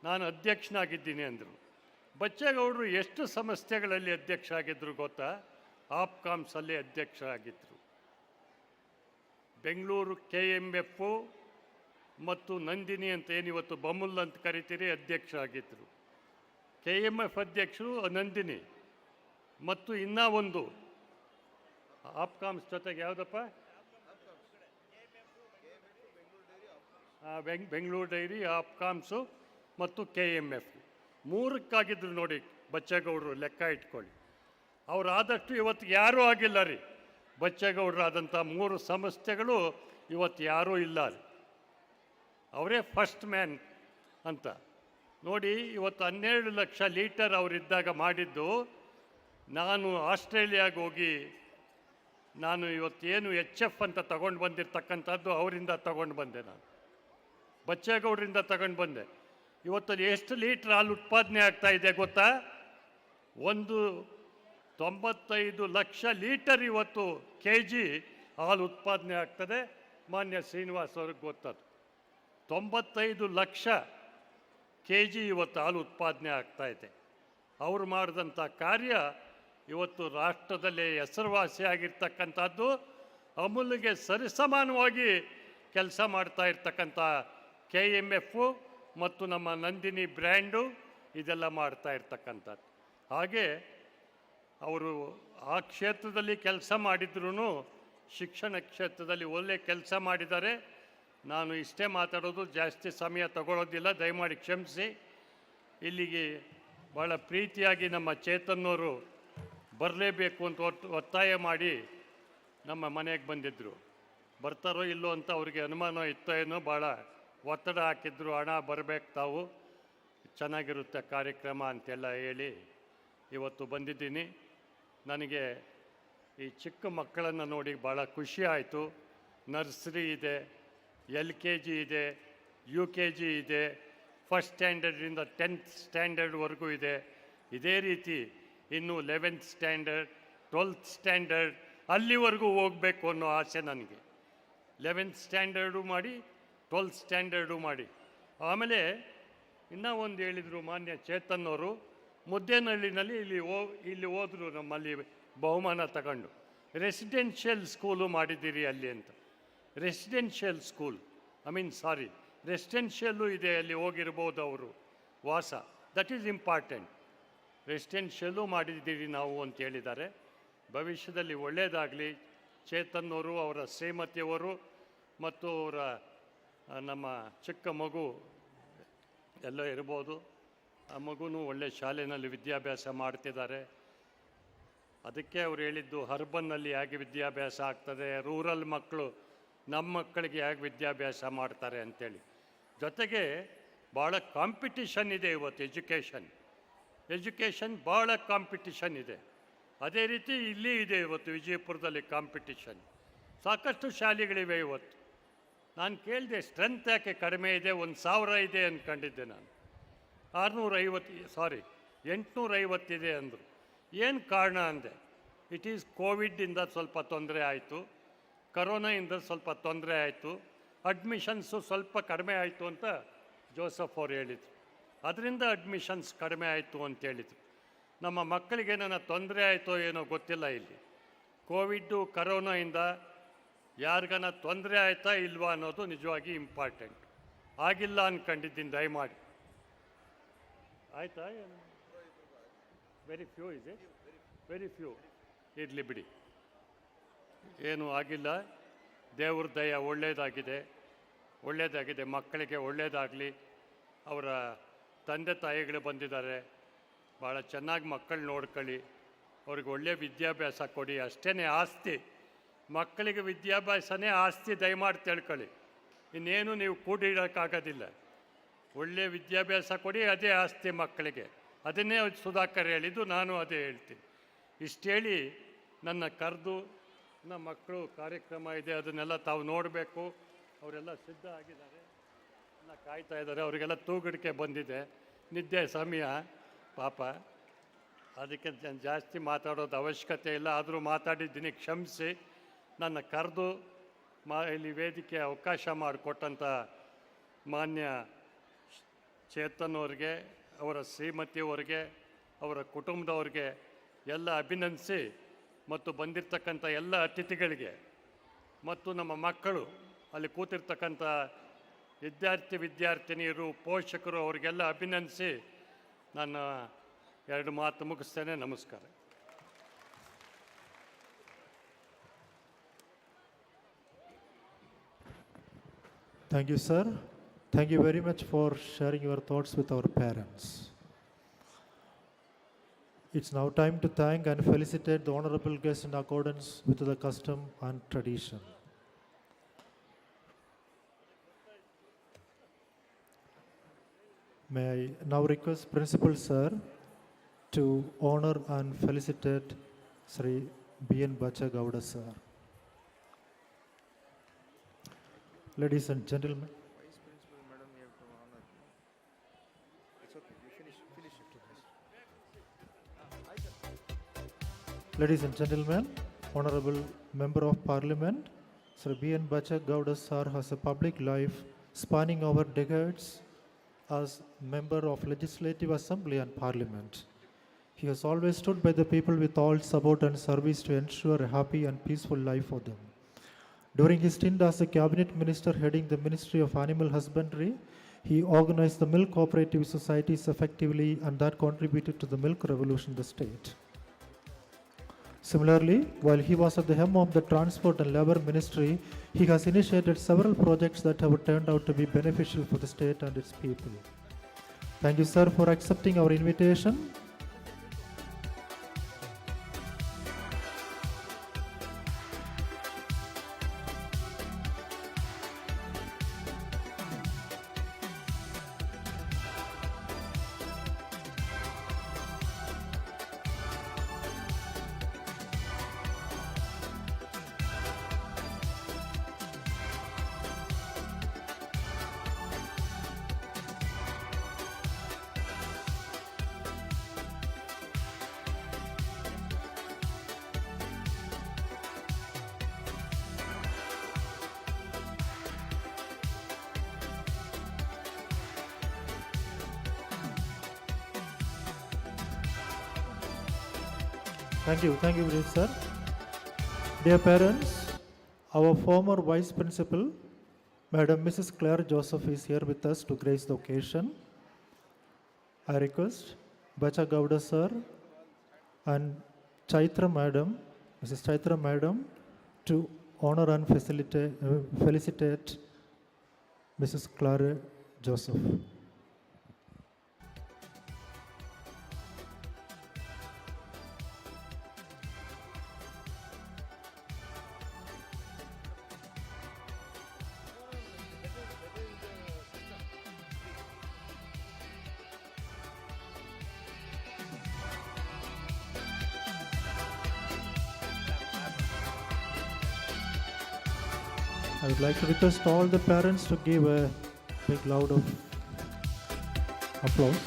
ನಾನು ಅಧ್ಯಕ್ಷನಾಗಿದ್ದೀನಿ ಅಂದರು. ಬಚ್ಚೇಗೌಡರು ಎಷ್ಟು ಸಂಸ್ಥೆಗಳಲ್ಲಿ ಅಧ್ಯಕ್ಷ ಆಗಿದ್ದರು ಗೊತ್ತಾ? ಆಪ್ಕಾಮ್ಸಲ್ಲಿ ಅಧ್ಯಕ್ಷರಾಗಿದ್ದರು. ಬೆಂಗಳೂರು KMF ಮತ್ತು ನಂದಿನಿ ಅಂತ ಏನಿವತ್ತು ಬಮುಲ್ ಅಂತ ಕರಿತೀರಿ ಅಧ್ಯಕ್ಷರಾಗಿದ್ದರು. KMF ಅಧ್ಯಕ್ಷರು ನಂದಿನಿ, ಮತ್ತು ಇನ್ನೂ ಒಂದು ಆಪ್ಕಾಮ್ಸ್ ಜೊತೆಗೆ ಯಾವುದಪ್ಪ, ಬೆಂಗಳೂರು ಡೈರಿ, ಆಪ್ಕಾಮ್ಸು ಮತ್ತು KMF, 3ಕ್ಕಾಗಿದ್ರು ನೋಡಿ ಬಚ್ಚೇಗೌಡರು. ಲೆಕ್ಕ ಇಟ್ಕೊಳ್ಳಿ. ಅವರಾದಷ್ಟು ಇವತ್ತು ಯಾರೂ ಆಗಿಲ್ಲ ರೀ. ಬಚ್ಚೇಗೌಡರಾದಂಥ 3 ಸಂಸ್ಥೆಗಳು ಇವತ್ತು ಯಾರೂ ಇಲ್ಲ ರೀ. ಅವರೇ ಫಸ್ಟ್ ಮ್ಯಾನ್ ಅಂತ ನೋಡಿ. ಇವತ್ತು 12 ಲಕ್ಷ ಲೀಟರ್ ಅವರಿದ್ದಾಗ ಮಾಡಿದ್ದು. ನಾನು ಆಸ್ಟ್ರೇಲಿಯಾಗೆ ಹೋಗಿ ನಾನು ಇವತ್ತೇನು HF ಅಂತ ತಗೊಂಡು ಬಂದಿರತಕ್ಕಂಥದ್ದು ಅವರಿಂದ ತಗೊಂಡು ಬಂದೆ. ನಾನು ಬಚ್ಚೇಗೌಡರಿಂದ ತಗೊಂಡು ಬಂದೆ. ಇವತ್ತಲ್ಲಿ ಎಷ್ಟು ಲೀಟ್ರ್ ಹಾಲು ಉತ್ಪಾದನೆ ಆಗ್ತಾ ಇದೆ ಗೊತ್ತಾ? 1 95 ಲಕ್ಷ ಲೀಟರ್ ಇವತ್ತು ಕೆ ಜಿ ಹಾಲು ಉತ್ಪಾದನೆ ಆಗ್ತದೆ. ಮಾನ್ಯ ಶ್ರೀನಿವಾಸ್ ಅವ್ರಿಗೆ ಗೊತ್ತದು. 95 ಲಕ್ಷ ಕೆ ಜಿ ಇವತ್ತು ಹಾಲು ಉತ್ಪಾದನೆ ಆಗ್ತಾಯಿದೆ. ಅವರು ಮಾಡಿದಂಥ ಕಾರ್ಯ ಇವತ್ತು ರಾಷ್ಟ್ರದಲ್ಲೇ ಹೆಸರುವಾಸಿಯಾಗಿರ್ತಕ್ಕಂಥದ್ದು. ಅಮೂಲ್ಗೆ ಸರಿಸಮಾನವಾಗಿ ಕೆಲಸ ಮಾಡ್ತಾ ಇರ್ತಕ್ಕಂಥ KMF ಮತ್ತು ನಮ್ಮ ನಂದಿನಿ ಬ್ರ್ಯಾಂಡು ಇದೆಲ್ಲ ಮಾಡ್ತಾ ಇರ್ತಕ್ಕಂಥದ್ದು. ಹಾಗೆ ಅವರು ಆ ಕ್ಷೇತ್ರದಲ್ಲಿ ಕೆಲಸ ಮಾಡಿದ್ರೂ ಶಿಕ್ಷಣ ಕ್ಷೇತ್ರದಲ್ಲಿ ಒಳ್ಳೆ ಕೆಲಸ ಮಾಡಿದ್ದಾರೆ. ನಾನು ಇಷ್ಟೇ ಮಾತಾಡೋದು, ಜಾಸ್ತಿ ಸಮಯ ತಗೊಳ್ಳೋದಿಲ್ಲ, ದಯಮಾಡಿ ಕ್ಷಮಿಸಿ. ಇಲ್ಲಿಗೆ ಭಾಳ ಪ್ರೀತಿಯಾಗಿ ನಮ್ಮ ಚೇತನ್ನವರು ಬರಲೇಬೇಕು ಅಂತ ಒತ್ತಾಯ ಮಾಡಿ ನಮ್ಮ ಮನೆಗೆ ಬಂದಿದ್ದರು. ಬರ್ತಾರೋ ಇಲ್ಲೋ ಅಂತ ಅವ್ರಿಗೆ ಅನುಮಾನ ಇತ್ತೋ ಏನೋ, ಭಾಳ ಒತ್ತಡ ಹಾಕಿದ್ರು. ಹಣ ಬರಬೇಕು, ತಾವು ಚೆನ್ನಾಗಿರುತ್ತೆ ಕಾರ್ಯಕ್ರಮ ಅಂತೆಲ್ಲ ಹೇಳಿ ಇವತ್ತು ಬಂದಿದ್ದೀನಿ. ನನಗೆ ಈ ಚಿಕ್ಕ ಮಕ್ಕಳನ್ನು ನೋಡಿ ಭಾಳ ಖುಷಿ ಆಯಿತು. ನರ್ಸರಿ ಇದೆ, LKG ಇದೆ, UKG ಇದೆ, ಫಸ್ಟ್ ಸ್ಟ್ಯಾಂಡರ್ಡಿಂದ 10th ಸ್ಟ್ಯಾಂಡರ್ಡ್ವರೆಗೂ ಇದೆ. ಇದೇ ರೀತಿ ಇನ್ನು 11th ಸ್ಟ್ಯಾಂಡರ್ಡ್, 12th ಸ್ಟ್ಯಾಂಡರ್ಡ್ ಅಲ್ಲಿವರೆಗೂ ಹೋಗಬೇಕು ಅನ್ನೋ ಆಸೆ ನನಗೆ. 11th ಸ್ಟ್ಯಾಂಡರ್ಡು ಮಾಡಿ, 12th ಸ್ಟ್ಯಾಂಡರ್ಡು ಮಾಡಿ. ಆಮೇಲೆ ಇನ್ನೂ ಒಂದು ಹೇಳಿದರು ಮಾನ್ಯ ಚೇತನ್ನವರು, ಮುದ್ದೇನಹಳ್ಳಿನಲ್ಲಿ ಇಲ್ಲಿ ಹೋದರು, ನಮ್ಮಲ್ಲಿ ಬಹುಮಾನ ತಗೊಂಡು ರೆಸಿಡೆನ್ಷಿಯಲ್ ಸ್ಕೂಲು ಮಾಡಿದ್ದೀರಿ ಅಲ್ಲಿ ಅಂತ. ರೆಸಿಡೆನ್ಷಿಯಲ್ ಸ್ಕೂಲ್, ರೆಸಿಡೆನ್ಷಿಯಲ್ಲು ಇದೆ, ಅಲ್ಲಿ ಹೋಗಿರ್ಬೋದು ಅವರು ವಾಸ. That is important. ರೆಸಿಡೆನ್ಷಿಯಲ್ಲು ಮಾಡಿದ್ದೀರಿ ನಾವು ಅಂತ ಹೇಳಿದ್ದಾರೆ. ಭವಿಷ್ಯದಲ್ಲಿ ಒಳ್ಳೆಯದಾಗಲಿ. ಚೇತನ್ನವರು, ಅವರ ಶ್ರೀಮತಿಯವರು ಮತ್ತು ಅವರ ನಮ್ಮ ಚಿಕ್ಕ ಮಗು ಎಲ್ಲ ಇರ್ಬೋದು. ಆ ಮಗುನೂ ಒಳ್ಳೆಯ ಶಾಲೆಯಲ್ಲಿ ವಿದ್ಯಾಭ್ಯಾಸ ಮಾಡ್ತಿದ್ದಾರೆ. ಅದಕ್ಕೆ ಅವ್ರು ಹೇಳಿದ್ದು, ಅರ್ಬನ್ನಲ್ಲಿ ಹೇಗೆ ವಿದ್ಯಾಭ್ಯಾಸ ಆಗ್ತದೆ, ರೂರಲ್ ಮಕ್ಕಳು ನಮ್ಮ ಮಕ್ಕಳಿಗೆ ಹೇಗೆ ವಿದ್ಯಾಭ್ಯಾಸ ಮಾಡ್ತಾರೆ ಅಂಥೇಳಿ. ಜೊತೆಗೆ ಭಾಳ ಕಾಂಪಿಟಿಷನ್ ಇದೆ ಇವತ್ತು. ಎಜುಕೇಷನ್ ಭಾಳ ಕಾಂಪಿಟಿಷನ್ ಇದೆ. ಅದೇ ರೀತಿ ಇಲ್ಲಿ ಇದೆ ಇವತ್ತು ವಿಜಯಪುರದಲ್ಲಿ ಕಾಂಪಿಟಿಷನ್. ಸಾಕಷ್ಟು ಶಾಲೆಗಳಿವೆ ಇವತ್ತು. ನಾನು ಕೇಳಿದೆ, ಸ್ಟ್ರೆಂತ್ ಯಾಕೆ ಕಡಿಮೆ ಇದೆ, 1000 ಇದೆ ಅಂದ್ಕೊಂಡಿದ್ದೆ ನಾನು. 850 ಇದೆ ಅಂದರು. ಏನು ಕಾರಣ ಅಂದೆ. ಇಟ್ ಈಸ್ ಕೋವಿಡ್ಡಿಂದ ಸ್ವಲ್ಪ ತೊಂದರೆ ಆಯಿತು, ಕರೋನಾಯಿಂದ ಸ್ವಲ್ಪ ತೊಂದರೆ ಆಯಿತು, ಅಡ್ಮಿಷನ್ಸು ಸ್ವಲ್ಪ ಕಡಿಮೆ ಆಯಿತು ಅಂತ ಜೋಸಫ್ ಅವ್ರು ಹೇಳಿದರು. ಅದರಿಂದ ಅಡ್ಮಿಷನ್ಸ್ ಕಡಿಮೆ ಆಯಿತು ಅಂತ ಹೇಳಿದರು. ನಮ್ಮ ಮಕ್ಕಳಿಗೆ ನನ್ನ ತೊಂದರೆ ಆಯಿತೋ ಏನೋ ಗೊತ್ತಿಲ್ಲ. ಇಲ್ಲಿ ಕೋವಿಡ್ಡು ಕರೋನಾಯಿಂದ ಯಾರಿಗಾನ ತೊಂದರೆ ಆಯಿತಾ ಇಲ್ವಾ ಅನ್ನೋದು ನಿಜವಾಗಿ ಇಂಪಾರ್ಟೆಂಟ್. ಆಗಿಲ್ಲ ಅಂದ್ಕೊಂಡಿದ್ದೀನಿ, ದಯಮಾಡಿ. ಆಯಿತಾ? ವೆರಿ ಫ್ಯೂ ಇರಲಿ ಬಿಡಿ, ಏನೂ ಆಗಿಲ್ಲ. ದೇವ್ರ ದಯ ಒಳ್ಳೆಯದಾಗಿದೆ. ಮಕ್ಕಳಿಗೆ ಒಳ್ಳೆಯದಾಗಲಿ. ಅವರ ತಂದೆ ತಾಯಿಗಳು ಬಂದಿದ್ದಾರೆ, ಭಾಳ ಚೆನ್ನಾಗಿ ಮಕ್ಕಳು ನೋಡ್ಕೊಳ್ಳಿ, ಅವ್ರಿಗೆ ಒಳ್ಳೆಯ ವಿದ್ಯಾಭ್ಯಾಸ ಕೊಡಿ. ಅಷ್ಟೇ ಆಸ್ತಿ, ಮಕ್ಕಳಿಗೆ ವಿದ್ಯಾಭ್ಯಾಸನೇ ಆಸ್ತಿ, ದಯಮಾಡಿ ತಿಳ್ಕೊಳ್ಳಿ. ಇನ್ನೇನು ನೀವು ಕೂಡಿಡೋಕ್ಕಾಗೋದಿಲ್ಲ. ಒಳ್ಳೆಯ ವಿದ್ಯಾಭ್ಯಾಸ ಕೊಡಿ, ಅದೇ ಆಸ್ತಿ ಮಕ್ಕಳಿಗೆ. ಅದನ್ನೇ ಸುಧಾಕರ್ ಹೇಳಿದ್ದು, ನಾನು ಅದೇ ಹೇಳ್ತೀನಿ. ಇಷ್ಟೇಳಿ ನನ್ನ ಕರೆದು, ನಮ್ಮ ಮಕ್ಕಳು ಕಾರ್ಯಕ್ರಮ ಇದೆ, ಅದನ್ನೆಲ್ಲ ತಾವು ನೋಡಬೇಕು. ಅವರೆಲ್ಲ ಸಿದ್ಧ ಆಗಿದ್ದಾರೆ, ಕಾಯ್ತಾ ಇದ್ದಾರೆ. ಅವರಿಗೆಲ್ಲ ತೂಗಡಿಕೆ ಬಂದಿದೆ, ನಿದ್ದೆ ಸಮಯ ಪಾಪ. ಅದಕ್ಕೆ ಜಾಸ್ತಿ ಮಾತಾಡೋದು ಅವಶ್ಯಕತೆ ಇಲ್ಲ, ಆದರೂ ಮಾತಾಡಿದ್ದೀನಿ, ಕ್ಷಮಿಸಿ. ನನ್ನ ಕರೆದು ಇಲ್ಲಿ ವೇದಿಕೆ ಅವಕಾಶ ಮಾಡಿಕೊಟ್ಟಂಥ ಮಾನ್ಯ ಚೇತನ್ನವ್ರಿಗೆ, ಅವರ ಶ್ರೀಮತಿಯವರಿಗೆ, ಅವರ ಕುಟುಂಬದವ್ರಿಗೆ ಎಲ್ಲ ಅಭಿನಂದಿಸಿ, ಮತ್ತು ಬಂದಿರತಕ್ಕಂಥ ಎಲ್ಲ ಅತಿಥಿಗಳಿಗೆ ಮತ್ತು ನಮ್ಮ ಮಕ್ಕಳು, ಅಲ್ಲಿ ಕೂತಿರ್ತಕ್ಕಂಥ ವಿದ್ಯಾರ್ಥಿನಿಯರು, ಪೋಷಕರು, ಅವರಿಗೆಲ್ಲ ಅಭಿನಂದಿಸಿ ನಾನು 2 ಮಾತು ಮುಗಿಸ್ತೇನೆ. ನಮಸ್ಕಾರ. Thank you, sir. Thank you very much for sharing your thoughts with our parents. It's now time to thank and felicitate the honorable guest in accordance with the custom and tradition. May I now request Principal Sir to honor and felicitate Sri B.N. Bacha Gowda Sir. Ladies and gentlemen, Vice Principal, Madam, you have to honor. It's okay, you finish it. Ladies and gentlemen, Honorable Member of Parliament, Sir B.N. Bachagowda sir has a public life spanning over decades as Member of Legislative Assembly and Parliament. He has always stood by the people with all support and service to ensure a happy and peaceful life for them. During his stint as a cabinet minister heading the Ministry of Animal Husbandry, he organized the milk cooperative societies effectively, and that contributed to the milk revolution in the state. Similarly, while he was at the helm of the Transport and Labour Ministry, he has initiated several projects that have turned out to be beneficial for the state and its people. Thank you, sir, for accepting our invitation. Thank you, Vijay sir. Dear parents, our former Vice Principal, Madam Mrs. Claire Joseph is here with us to grace the occasion. I request Bachagowda sir and Chaitra Madam, Mrs. Chaitra Madam, to honor and felicitate Mrs. Claire Joseph. I would like to request all the parents to give a big round of applause.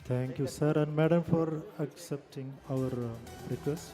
Thank you, sir and madam, for accepting our request.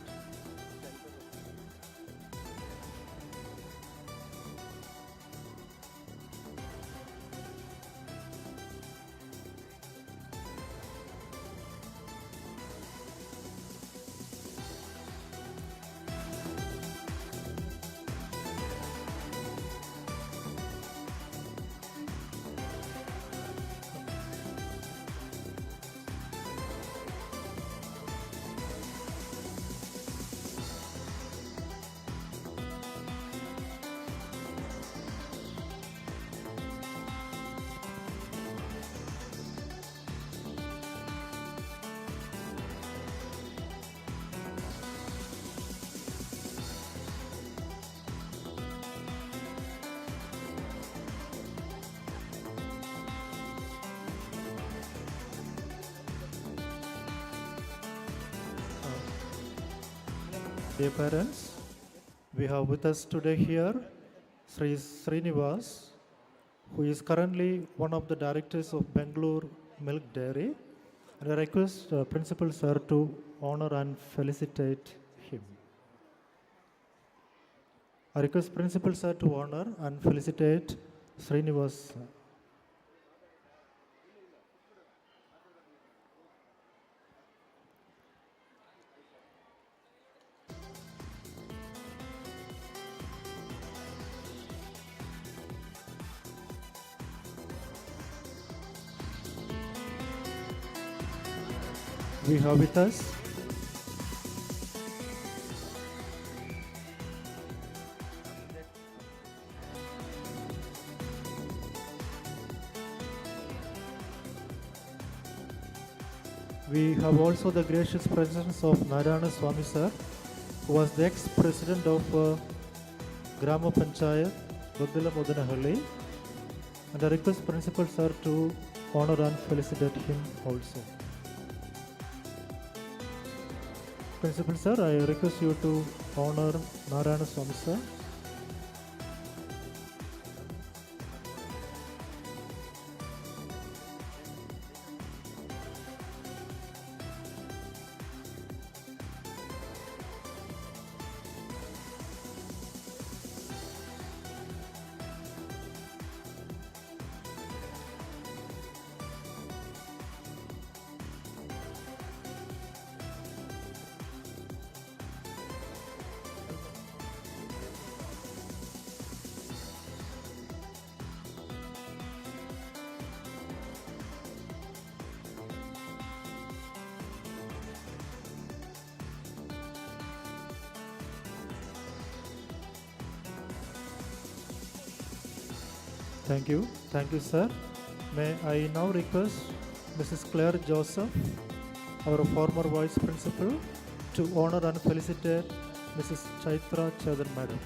Dear parents, we have with us today here Sri Srinivas, who is currently one of the directors of Bangalore Milk Dairy, and I request Principal Sir to honor and felicitate him. I request Principal Sir to honor and felicitate Srinivas. We have with us We have also the gracious presence of Narayana Swami sir, who was the ex-president of Grama Panchayat, Bagdala Modanahalli, and I request Principal sir to honor and felicitate him also. Principal sir, I request you to honor Narayana Swami sir. Thank you, sir. May I now request Mrs. Claire Joseph, our former Vice Principal, to honor and felicitate Mrs. Chaitra Chadan, Madam.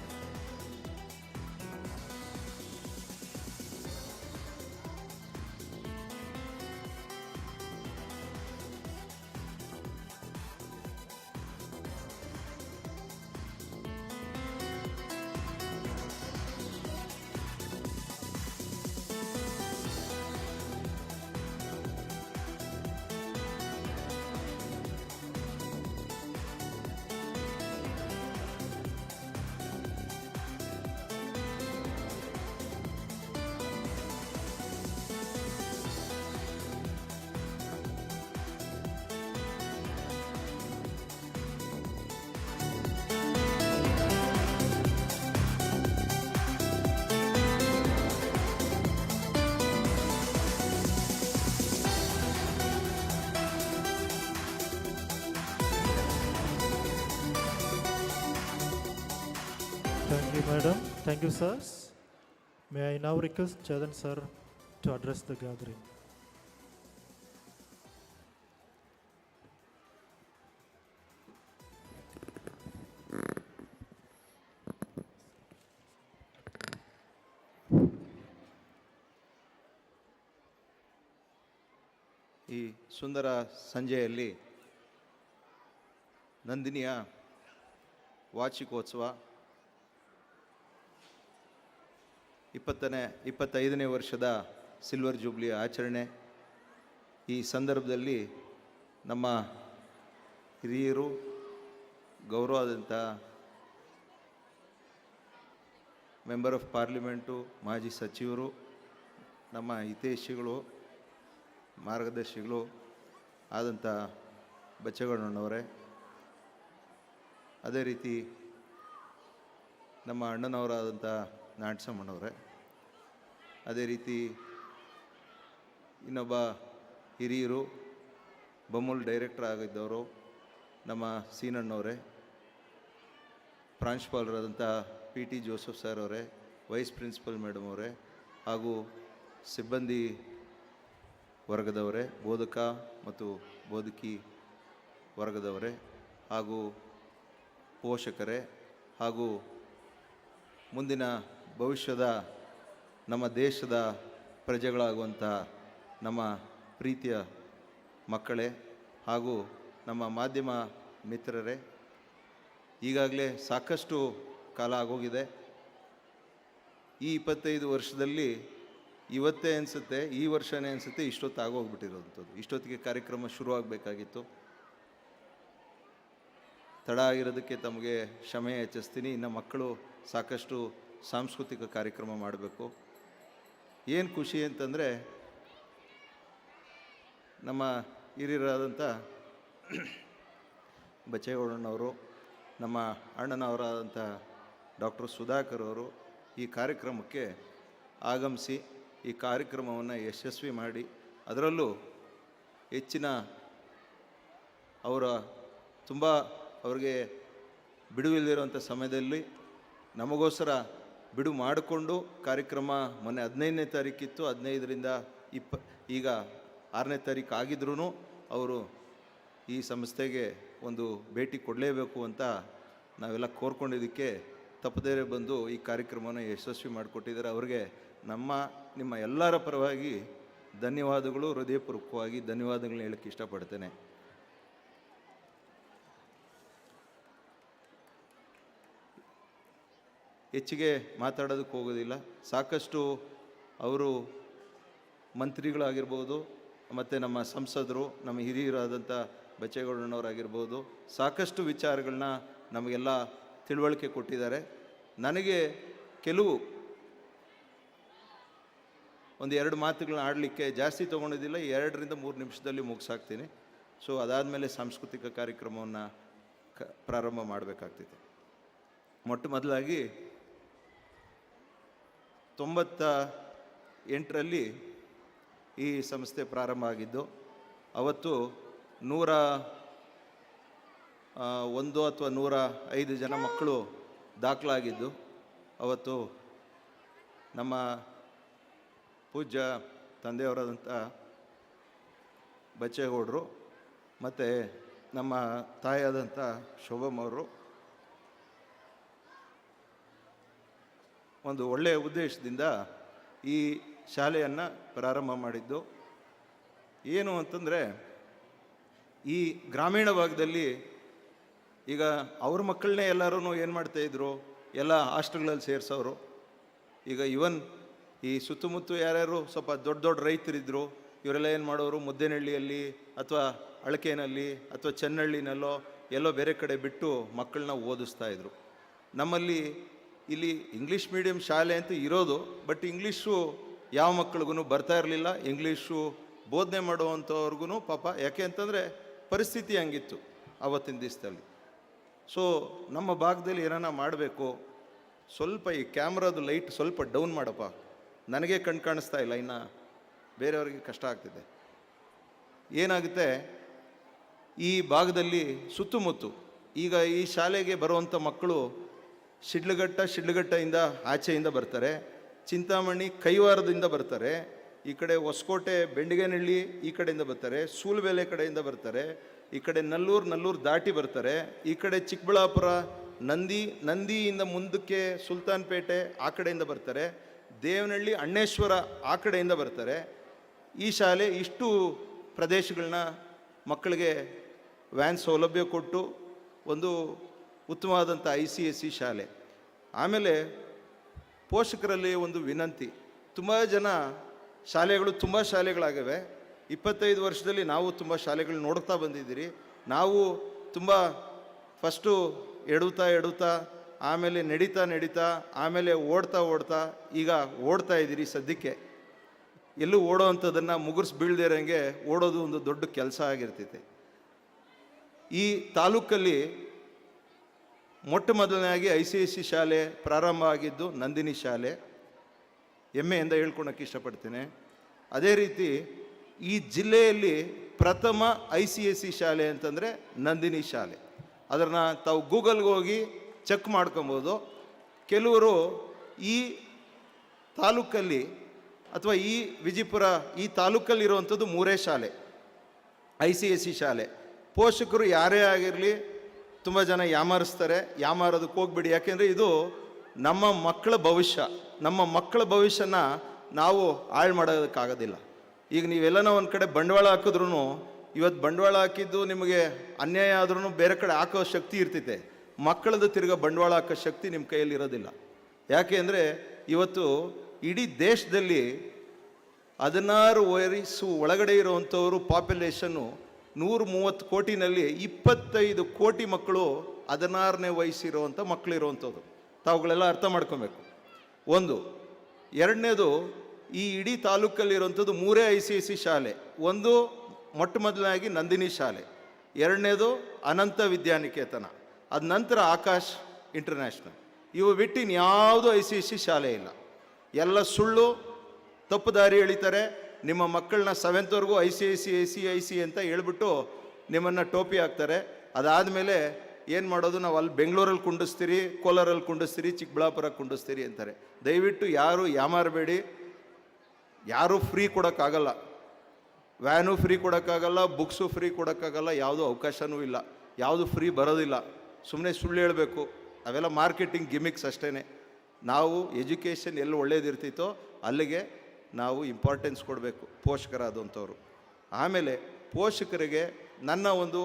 Thank you, madam. Thank you, sirs. May I now request Chadan sir to address the gathering. ಈ ಸುಂದರ ಸಂಜೆಯಲ್ಲಿ ನಂದಿನಿಯ ವಾರ್ಷಿಕೋತ್ಸವ 25ನೇ ವರ್ಷದ silver jubilee ಆಚರಣೆ. ಈ ಸಂದರ್ಭದಲ್ಲಿ ನಮ್ಮ ಹಿರಿಯರು, ಗೌರವಾದಂಥ member of parliament, ಮಾಜಿ ಸಚಿವರು, ನಮ್ಮ ಹಿತೈಷಿಗಳು, ಮಾರ್ಗದರ್ಶಿಗಳು ಆದಂಥ ಬಚ್ಚೇಗೌಡಣ್ಣವರೇ, ಅದೇ ರೀತಿ ನಮ್ಮ ಅಣ್ಣನವರಾದಂಥ ನಾಟ್ಸಮ್ಮಣ್ಣವರೇ, ಅದೇ ರೀತಿ ಇನ್ನೊಬ್ಬ ಹಿರಿಯರು ಬೊಮ್ಮಲ್ ಡೈರೆಕ್ಟರ್ ಆಗಿದ್ದವರು ನಮ್ಮ ಸೀನಣ್ಣವರೇ, ಪ್ರಾಂಶುಪಾಲರಾದಂಥ PT ಜೋಸೆಫ್ ಸರ್ ಅವರೇ, ವೈಸ್ ಪ್ರಿನ್ಸಿಪಲ್ ಮೇಡಮ್ ಅವರೇ, ಹಾಗೂ ಸಿಬ್ಬಂದಿ ವರ್ಗದವರೇ, ಬೋಧಕ ಮತ್ತು ಬೋಧಕಿ ವರ್ಗದವರೇ, ಹಾಗೂ ಪೋಷಕರೇ, ಹಾಗೂ ಮುಂದಿನ ಭವಿಷ್ಯದ ನಮ್ಮ ದೇಶದ ಪ್ರಜೆಗಳಾಗುವಂಥ ನಮ್ಮ ಪ್ರೀತಿಯ ಮಕ್ಕಳೇ, ಹಾಗೂ ನಮ್ಮ ಮಾಧ್ಯಮ ಮಿತ್ರರೇ, ಈಗಾಗಲೇ ಸಾಕಷ್ಟು ಕಾಲ ಆಗೋಗಿದೆ. ಈ 25 ವರ್ಷದಲ್ಲಿ ಇವತ್ತೇ ಅನಿಸುತ್ತೆ, ಈ ವರ್ಷನೇ ಅನಿಸುತ್ತೆ ಇಷ್ಟೊತ್ತು ಆಗೋಗ್ಬಿಟ್ಟಿರೋವಂಥದ್ದು. ಇಷ್ಟೊತ್ತಿಗೆ ಕಾರ್ಯಕ್ರಮ ಶುರುವಾಗಬೇಕಾಗಿತ್ತು. ತಡ ಆಗಿರೋದಕ್ಕೆ ತಮಗೆ ಕ್ಷಮೆ ಯಾಚಿಸ್ತೀನಿ. ಇನ್ನು ಮಕ್ಕಳು ಸಾಕಷ್ಟು ಸಾಂಸ್ಕೃತಿಕ ಕಾರ್ಯಕ್ರಮ ಮಾಡಬೇಕು. ಏನು ಖುಷಿ ಅಂತಂದರೆ, ನಮ್ಮ ಹಿರಿಯರಾದಂಥ ಬಚ್ಚೇಗೌಡಣ್ಣವರು, ನಮ್ಮ ಅಣ್ಣನವರಾದಂಥ ಡಾಕ್ಟರ್ ಸುಧಾಕರ್ ಅವರು ಈ ಕಾರ್ಯಕ್ರಮಕ್ಕೆ ಆಗಮಿಸಿ ಈ ಕಾರ್ಯಕ್ರಮವನ್ನು ಯಶಸ್ವಿ ಮಾಡಿ, ಅದರಲ್ಲೂ ಹೆಚ್ಚಿನ ತುಂಬ ಅವ್ರಿಗೆ ಬಿಡುವಿಲ್ಲದಿರುವಂಥ ಸಮಯದಲ್ಲಿ ನಮಗೋಸ್ಕರ ಬಿಡು ಮಾಡಿಕೊಂಡು ಕಾರ್ಯಕ್ರಮ ಮೊನ್ನೆ 15ನೇ ತಾರೀಕಿತ್ತು, 15ರಿಂದ ಈಗ 6ನೇ ತಾರೀಕು ಆಗಿದ್ರೂ ಅವರು ಈ ಸಂಸ್ಥೆಗೆ ಒಂದು ಭೇಟಿ ಕೊಡಲೇಬೇಕು ಅಂತ ನಾವೆಲ್ಲ ಕೋರ್ಕೊಂಡಿದ್ದಕ್ಕೆ ತಪ್ಪದೇ ಬಂದು ಈ ಕಾರ್ಯಕ್ರಮವನ್ನು ಯಶಸ್ವಿ ಮಾಡಿಕೊಟ್ಟಿದ್ದಾರೆ. ಅವರಿಗೆ ನಿಮ್ಮ ಎಲ್ಲರ ಪರವಾಗಿ ಧನ್ಯವಾದಗಳು, ಹೃದಯಪೂರ್ವಕವಾಗಿ ಧನ್ಯವಾದಗಳನ್ನ ಹೇಳಕ್ಕೆ ಇಷ್ಟಪಡ್ತೇನೆ. ಹೆಚ್ಚಿಗೆ ಮಾತಾಡೋದಕ್ಕೆ ಹೋಗೋದಿಲ್ಲ. ಸಾಕಷ್ಟು ಅವರು ಮಂತ್ರಿಗಳಾಗಿರ್ಬೋದು, ಮತ್ತು ನಮ್ಮ ಸಂಸದರು, ನಮ್ಮ ಹಿರಿಯರಾದಂಥ ಬಚ್ಚೇಗೌಡಣ್ಣವರಾಗಿರ್ಬೋದು, ಸಾಕಷ್ಟು ವಿಚಾರಗಳನ್ನ ನಮಗೆಲ್ಲ ತಿಳುವಳಿಕೆ ಕೊಟ್ಟಿದ್ದಾರೆ. ನನಗೆ ಕೆಲವು ಒಂದು 2 ಮಾತುಗಳನ್ನ ಆಡಲಿಕ್ಕೆ ಜಾಸ್ತಿ ತೊಗೊಂಡಿದ್ದಿಲ್ಲ, 2 ರಿಂದ 3 ನಿಮಿಷದಲ್ಲಿ ಮುಗಿಸಾಕ್ತೀನಿ. ಸೊ ಅದಾದಮೇಲೆ ಸಾಂಸ್ಕೃತಿಕ ಕಾರ್ಯಕ್ರಮವನ್ನು ಪ್ರಾರಂಭ ಮಾಡಬೇಕಾಗ್ತಿದೆ. ಮೊಟ್ಟ ಮೊದಲಾಗಿ 98ರಲ್ಲಿ ಈ ಸಂಸ್ಥೆ ಪ್ರಾರಂಭ ಆಗಿದ್ದು. ಅವತ್ತು 101 ಅಥವಾ 105 ಜನ ಮಕ್ಕಳು ದಾಖಲಾಗಿದ್ದು. ಅವತ್ತು ನಮ್ಮ ಪೂಜ್ಯ ತಂದೆಯವರಾದಂಥ ಬಚ್ಚೇಗೌಡರು ಮತ್ತು ನಮ್ಮ ತಾಯಿಯಾದಂಥ ಶೋಭಮ್ಮವರು ಒಂದು ಒಳ್ಳೆಯ ಉದ್ದೇಶದಿಂದ ಈ ಶಾಲೆಯನ್ನು ಪ್ರಾರಂಭ ಮಾಡಿದ್ದು. ಏನು ಅಂತಂದರೆ, ಈ ಗ್ರಾಮೀಣ ಭಾಗದಲ್ಲಿ ಈಗ ಅವ್ರ ಮಕ್ಕಳನ್ನೇ ಎಲ್ಲರೂ ಏನು ಮಾಡ್ತಾಯಿದ್ರು, ಎಲ್ಲ ಹಾಸ್ಟೆಲ್ಗಳಲ್ಲಿ ಸೇರಿಸೋರು. ಈಗ ಇವನ್ ಈ ಸುತ್ತಮುತ್ತ ಯಾರ್ಯಾರು ಸ್ವಲ್ಪ ದೊಡ್ಡ ದೊಡ್ಡ ರೈತರಿದ್ದರು, ಇವರೆಲ್ಲ ಏನು ಮಾಡೋರು, ಮುದ್ದೇನಹಳ್ಳಿಯಲ್ಲಿ ಅಥವಾ ಅಳಕೇನಲ್ಲಿ ಅಥವಾ ಚೆನ್ನಹಳ್ಳಿನಲ್ಲೋ ಎಲ್ಲೋ ಬೇರೆ ಕಡೆ ಬಿಟ್ಟು ಮಕ್ಕಳನ್ನ ಓದಿಸ್ತಾಯಿದ್ರು. ನಮ್ಮಲ್ಲಿ ಇಲ್ಲಿ ಇಂಗ್ಲೀಷ್ ಮೀಡಿಯಮ್ ಶಾಲೆ ಅಂತ ಇರೋದು, ಬಟ್ ಇಂಗ್ಲೀಷು ಯಾವ ಮಕ್ಕಳಿಗೂ ಬರ್ತಾ ಇರಲಿಲ್ಲ. ಇಂಗ್ಲೀಷು ಬೋಧನೆ ಮಾಡುವಂಥವ್ರಿಗೂ ಪಾಪ, ಯಾಕೆ ಅಂತಂದರೆ ಪರಿಸ್ಥಿತಿ ಹಂಗಿತ್ತು ಆವತ್ತಿನ ದಿವಸದಲ್ಲಿ. ಸೊ ನಮ್ಮ ಭಾಗದಲ್ಲಿ ಏನಾನ ಮಾಡಬೇಕು, ಸ್ವಲ್ಪ ಈ ಕ್ಯಾಮ್ರಾದು ಲೈಟ್ ಸ್ವಲ್ಪ ಡೌನ್ ಮಾಡಪ್ಪ, ನನಗೆ ಕಣ್ ಕಾಣಿಸ್ತಾ ಇಲ್ಲ, ಇನ್ನು ಬೇರೆಯವ್ರಿಗೆ ಕಷ್ಟ ಆಗ್ತಿದೆ. ಏನಾಗುತ್ತೆ, ಈ ಭಾಗದಲ್ಲಿ ಸುತ್ತಮುತ್ತ ಈಗ ಈ ಶಾಲೆಗೆ ಬರುವಂಥ ಮಕ್ಕಳು ಶಿಡ್ಲಘಟ್ಟದಿಂದ ಆಚೆಯಿಂದ ಬರ್ತಾರೆ, ಚಿಂತಾಮಣಿ ಕೈವಾರದಿಂದ ಬರ್ತಾರೆ, ಈ ಕಡೆ ಹೊಸಕೋಟೆ ಬೆಂಡಿಗೇನಹಳ್ಳಿ ಈ ಕಡೆಯಿಂದ ಬರ್ತಾರೆ, ಸೂಲುಬೆಲೆ ಕಡೆಯಿಂದ ಬರ್ತಾರೆ, ಈ ಕಡೆ ನಲ್ಲೂರು ದಾಟಿ ಬರ್ತಾರೆ, ಈ ಕಡೆ ಚಿಕ್ಕಬಳ್ಳಾಪುರ ನಂದಿಯಿಂದ ಮುಂದಕ್ಕೆ ಸುಲ್ತಾನ್ಪೇಟೆ ಆ ಕಡೆಯಿಂದ ಬರ್ತಾರೆ, ದೇವನಹಳ್ಳಿ ಅಣ್ಣೇಶ್ವರ ಆ ಕಡೆಯಿಂದ ಬರ್ತಾರೆ. ಈ ಶಾಲೆ ಇಷ್ಟು ಪ್ರದೇಶಗಳನ್ನ ಮಕ್ಕಳಿಗೆ ವ್ಯಾನ್ ಸೌಲಭ್ಯ ಕೊಟ್ಟು ಒಂದು ಉತ್ತಮವಾದಂಥ ICSE ಶಾಲೆ. ಆಮೇಲೆ ಪೋಷಕರಲ್ಲಿ ಒಂದು ವಿನಂತಿ, ತುಂಬ ಶಾಲೆಗಳಾಗಿವೆ. 25 ವರ್ಷದಲ್ಲಿ ನಾವು ತುಂಬ ಶಾಲೆಗಳು ನೋಡ್ತಾ ಬಂದಿದ್ದೀರಿ. ನಾವು ತುಂಬ ಫಸ್ಟು ಎಡುತ್ತಾ ಆಮೇಲೆ ನಡೀತಾ ಆಮೇಲೆ ಓಡ್ತಾ ಈಗ ಓಡ್ತಾ ಇದ್ದೀರಿ. ಸದ್ಯಕ್ಕೆ ಎಲ್ಲೂ ಓಡೋ ಅಂಥದ್ದನ್ನು ಮುಗಿಸ್ ಬೀಳ್ದಿರಂಗೆ ಓಡೋದು ಒಂದು ದೊಡ್ಡ ಕೆಲಸ ಆಗಿರ್ತೈತೆ. ಈ ತಾಲೂಕಲ್ಲಿ ಮೊಟ್ಟ ಮೊದಲನೇದಾಗಿ ICSE ಶಾಲೆ ಪ್ರಾರಂಭ ಆಗಿದ್ದು ನಂದಿನಿ ಶಾಲೆ, ಹೆಮ್ಮೆಯಿಂದ ಹೇಳ್ಕೊಳಕ್ಕೆ ಇಷ್ಟಪಡ್ತೇನೆ. ಅದೇ ರೀತಿ ಈ ಜಿಲ್ಲೆಯಲ್ಲಿ ಪ್ರಥಮ ICSE ಶಾಲೆ ಅಂತಂದರೆ ನಂದಿನಿ ಶಾಲೆ. ಅದನ್ನು ತಾವು ಗೂಗಲ್ಗೆ ಹೋಗಿ ಚೆಕ್ ಮಾಡ್ಕೊಬೋದು. ಕೆಲವರು ಈ ತಾಲೂಕಲ್ಲಿ ಅಥವಾ ಈ ವಿಜಯಪುರ ಈ ತಾಲೂಕಲ್ಲಿರುವಂಥದ್ದು 3 ಶಾಲೆ ICSE ಶಾಲೆ. ಪೋಷಕರು ಯಾರೇ ಆಗಿರಲಿ ತುಂಬ ಜನ ಯಾಮಾರೋದಕ್ಕೆ ಹೋಗ್ಬಿಡಿ, ಯಾಕೆಂದರೆ ಇದು ನಮ್ಮ ಮಕ್ಕಳ ಭವಿಷ್ಯನ ನಾವು ಹಾಳು ಮಾಡೋದಕ್ಕಾಗೋದಿಲ್ಲ. ಈಗ ನೀವೆಲ್ಲನೋ ಒಂದು ಕಡೆ ಬಂಡವಾಳ ಹಾಕಿದ್ರೂ, ಇವತ್ತು ಬಂಡವಾಳ ಹಾಕಿದ್ದು ನಿಮಗೆ ಅನ್ಯಾಯ ಆದ್ರೂ ಬೇರೆ ಕಡೆ ಹಾಕೋ ಶಕ್ತಿ ಇರ್ತೈತೆ. ಮಕ್ಕಳದ್ದು ತಿರ್ಗಾ ಬಂಡವಾಳ ಹಾಕೋ ಶಕ್ತಿ ನಿಮ್ಮ ಕೈಯಲ್ಲಿ ಇರೋದಿಲ್ಲ. ಯಾಕೆ ಅಂದರೆ ಇವತ್ತು ಇಡೀ ದೇಶದಲ್ಲಿ 16 ವಯಸ್ಸು ಒಳಗಡೆ ಇರುವಂಥವರು ಪಾಪ್ಯುಲೇಷನ್ನು 130 ಕೋಟಿನಲ್ಲಿ 25 ಕೋಟಿ ಮಕ್ಕಳು 16ನೇ ವಯಸ್ಸಿರುವಂಥ ಮಕ್ಕಳಿರುವಂಥದ್ದು. ತಾವುಗಳೆಲ್ಲ ಅರ್ಥ ಮಾಡ್ಕೊಬೇಕು. ಒಂದು. ಎರಡನೇದು, ಈ ಇಡೀ ತಾಲೂಕಲ್ಲಿರುವಂಥದ್ದು 3 ICSE ಶಾಲೆ. ಒಂದು ಮೊಟ್ಟ ಮೊದಲನಾಗಿ ನಂದಿನಿ ಶಾಲೆ, ಎರಡನೇದು ಅನಂತ ವಿದ್ಯಾನಿಕೇತನ, ಅದ ನಂತರ ಆಕಾಶ್ ಇಂಟರ್ನ್ಯಾಷನಲ್. ಇವು ಬಿಟ್ಟು ಇನ್ಯಾವುದೂ ICSE ಶಾಲೆ ಇಲ್ಲ. ಎಲ್ಲ ಸುಳ್ಳು, ತಪ್ಪು ದಾರಿ ಎಳಿತಾರೆ. ನಿಮ್ಮ ಮಕ್ಕಳನ್ನ 7th ICSE ಅಂತ ಹೇಳ್ಬಿಟ್ಟು ನಿಮ್ಮನ್ನು ಟೋಪಿ ಹಾಕ್ತಾರೆ. ಅದಾದಮೇಲೆ ಏನು ಮಾಡೋದು, ನಾವು ಅಲ್ಲಿ ಬೆಂಗಳೂರಲ್ಲಿ ಕುಂಡಿಸ್ತೀರಿ, ಕೋಲಾರಲ್ಲಿ ಕುಂಡಿಸ್ತೀರಿ, ಚಿಕ್ಕಬಳ್ಳಾಪುರ ಕುಂಡಿಸ್ತೀರಿ ಅಂತಾರೆ. ದಯವಿಟ್ಟು ಯಾರು ಯಾಮಾರಬೇಡಿ, ಯಾರೂ ಫ್ರೀ ಕೊಡೋಕ್ಕಾಗಲ್ಲ. ವ್ಯಾನು ಫ್ರೀ ಕೊಡೋಕ್ಕಾಗಲ್ಲ, ಬುಕ್ಸು ಫ್ರೀ ಕೊಡೋಕ್ಕಾಗಲ್ಲ, ಯಾವುದೂ ಅವಕಾಶವೂ ಇಲ್ಲ, ಯಾವುದು ಫ್ರೀ ಬರೋದಿಲ್ಲ. ಸುಮ್ಮನೆ ಸುಳ್ಳು ಹೇಳಬೇಕು, ಅವೆಲ್ಲ ಮಾರ್ಕೆಟಿಂಗ್ ಗಿಮಿಕ್ಸ್ ಅಷ್ಟೇ. ನಾವು ಎಜುಕೇಷನ್ ಎಲ್ಲಿ ಒಳ್ಳೇದಿರ್ತಿತ್ತೋ ಅಲ್ಲಿಗೆ ನಾವು ಇಂಪಾರ್ಟೆನ್ಸ್ ಕೊಡಬೇಕು, ಪೋಷಕರಾದಂಥವ್ರು. ಆಮೇಲೆ ಪೋಷಕರಿಗೆ ನನ್ನ ಒಂದು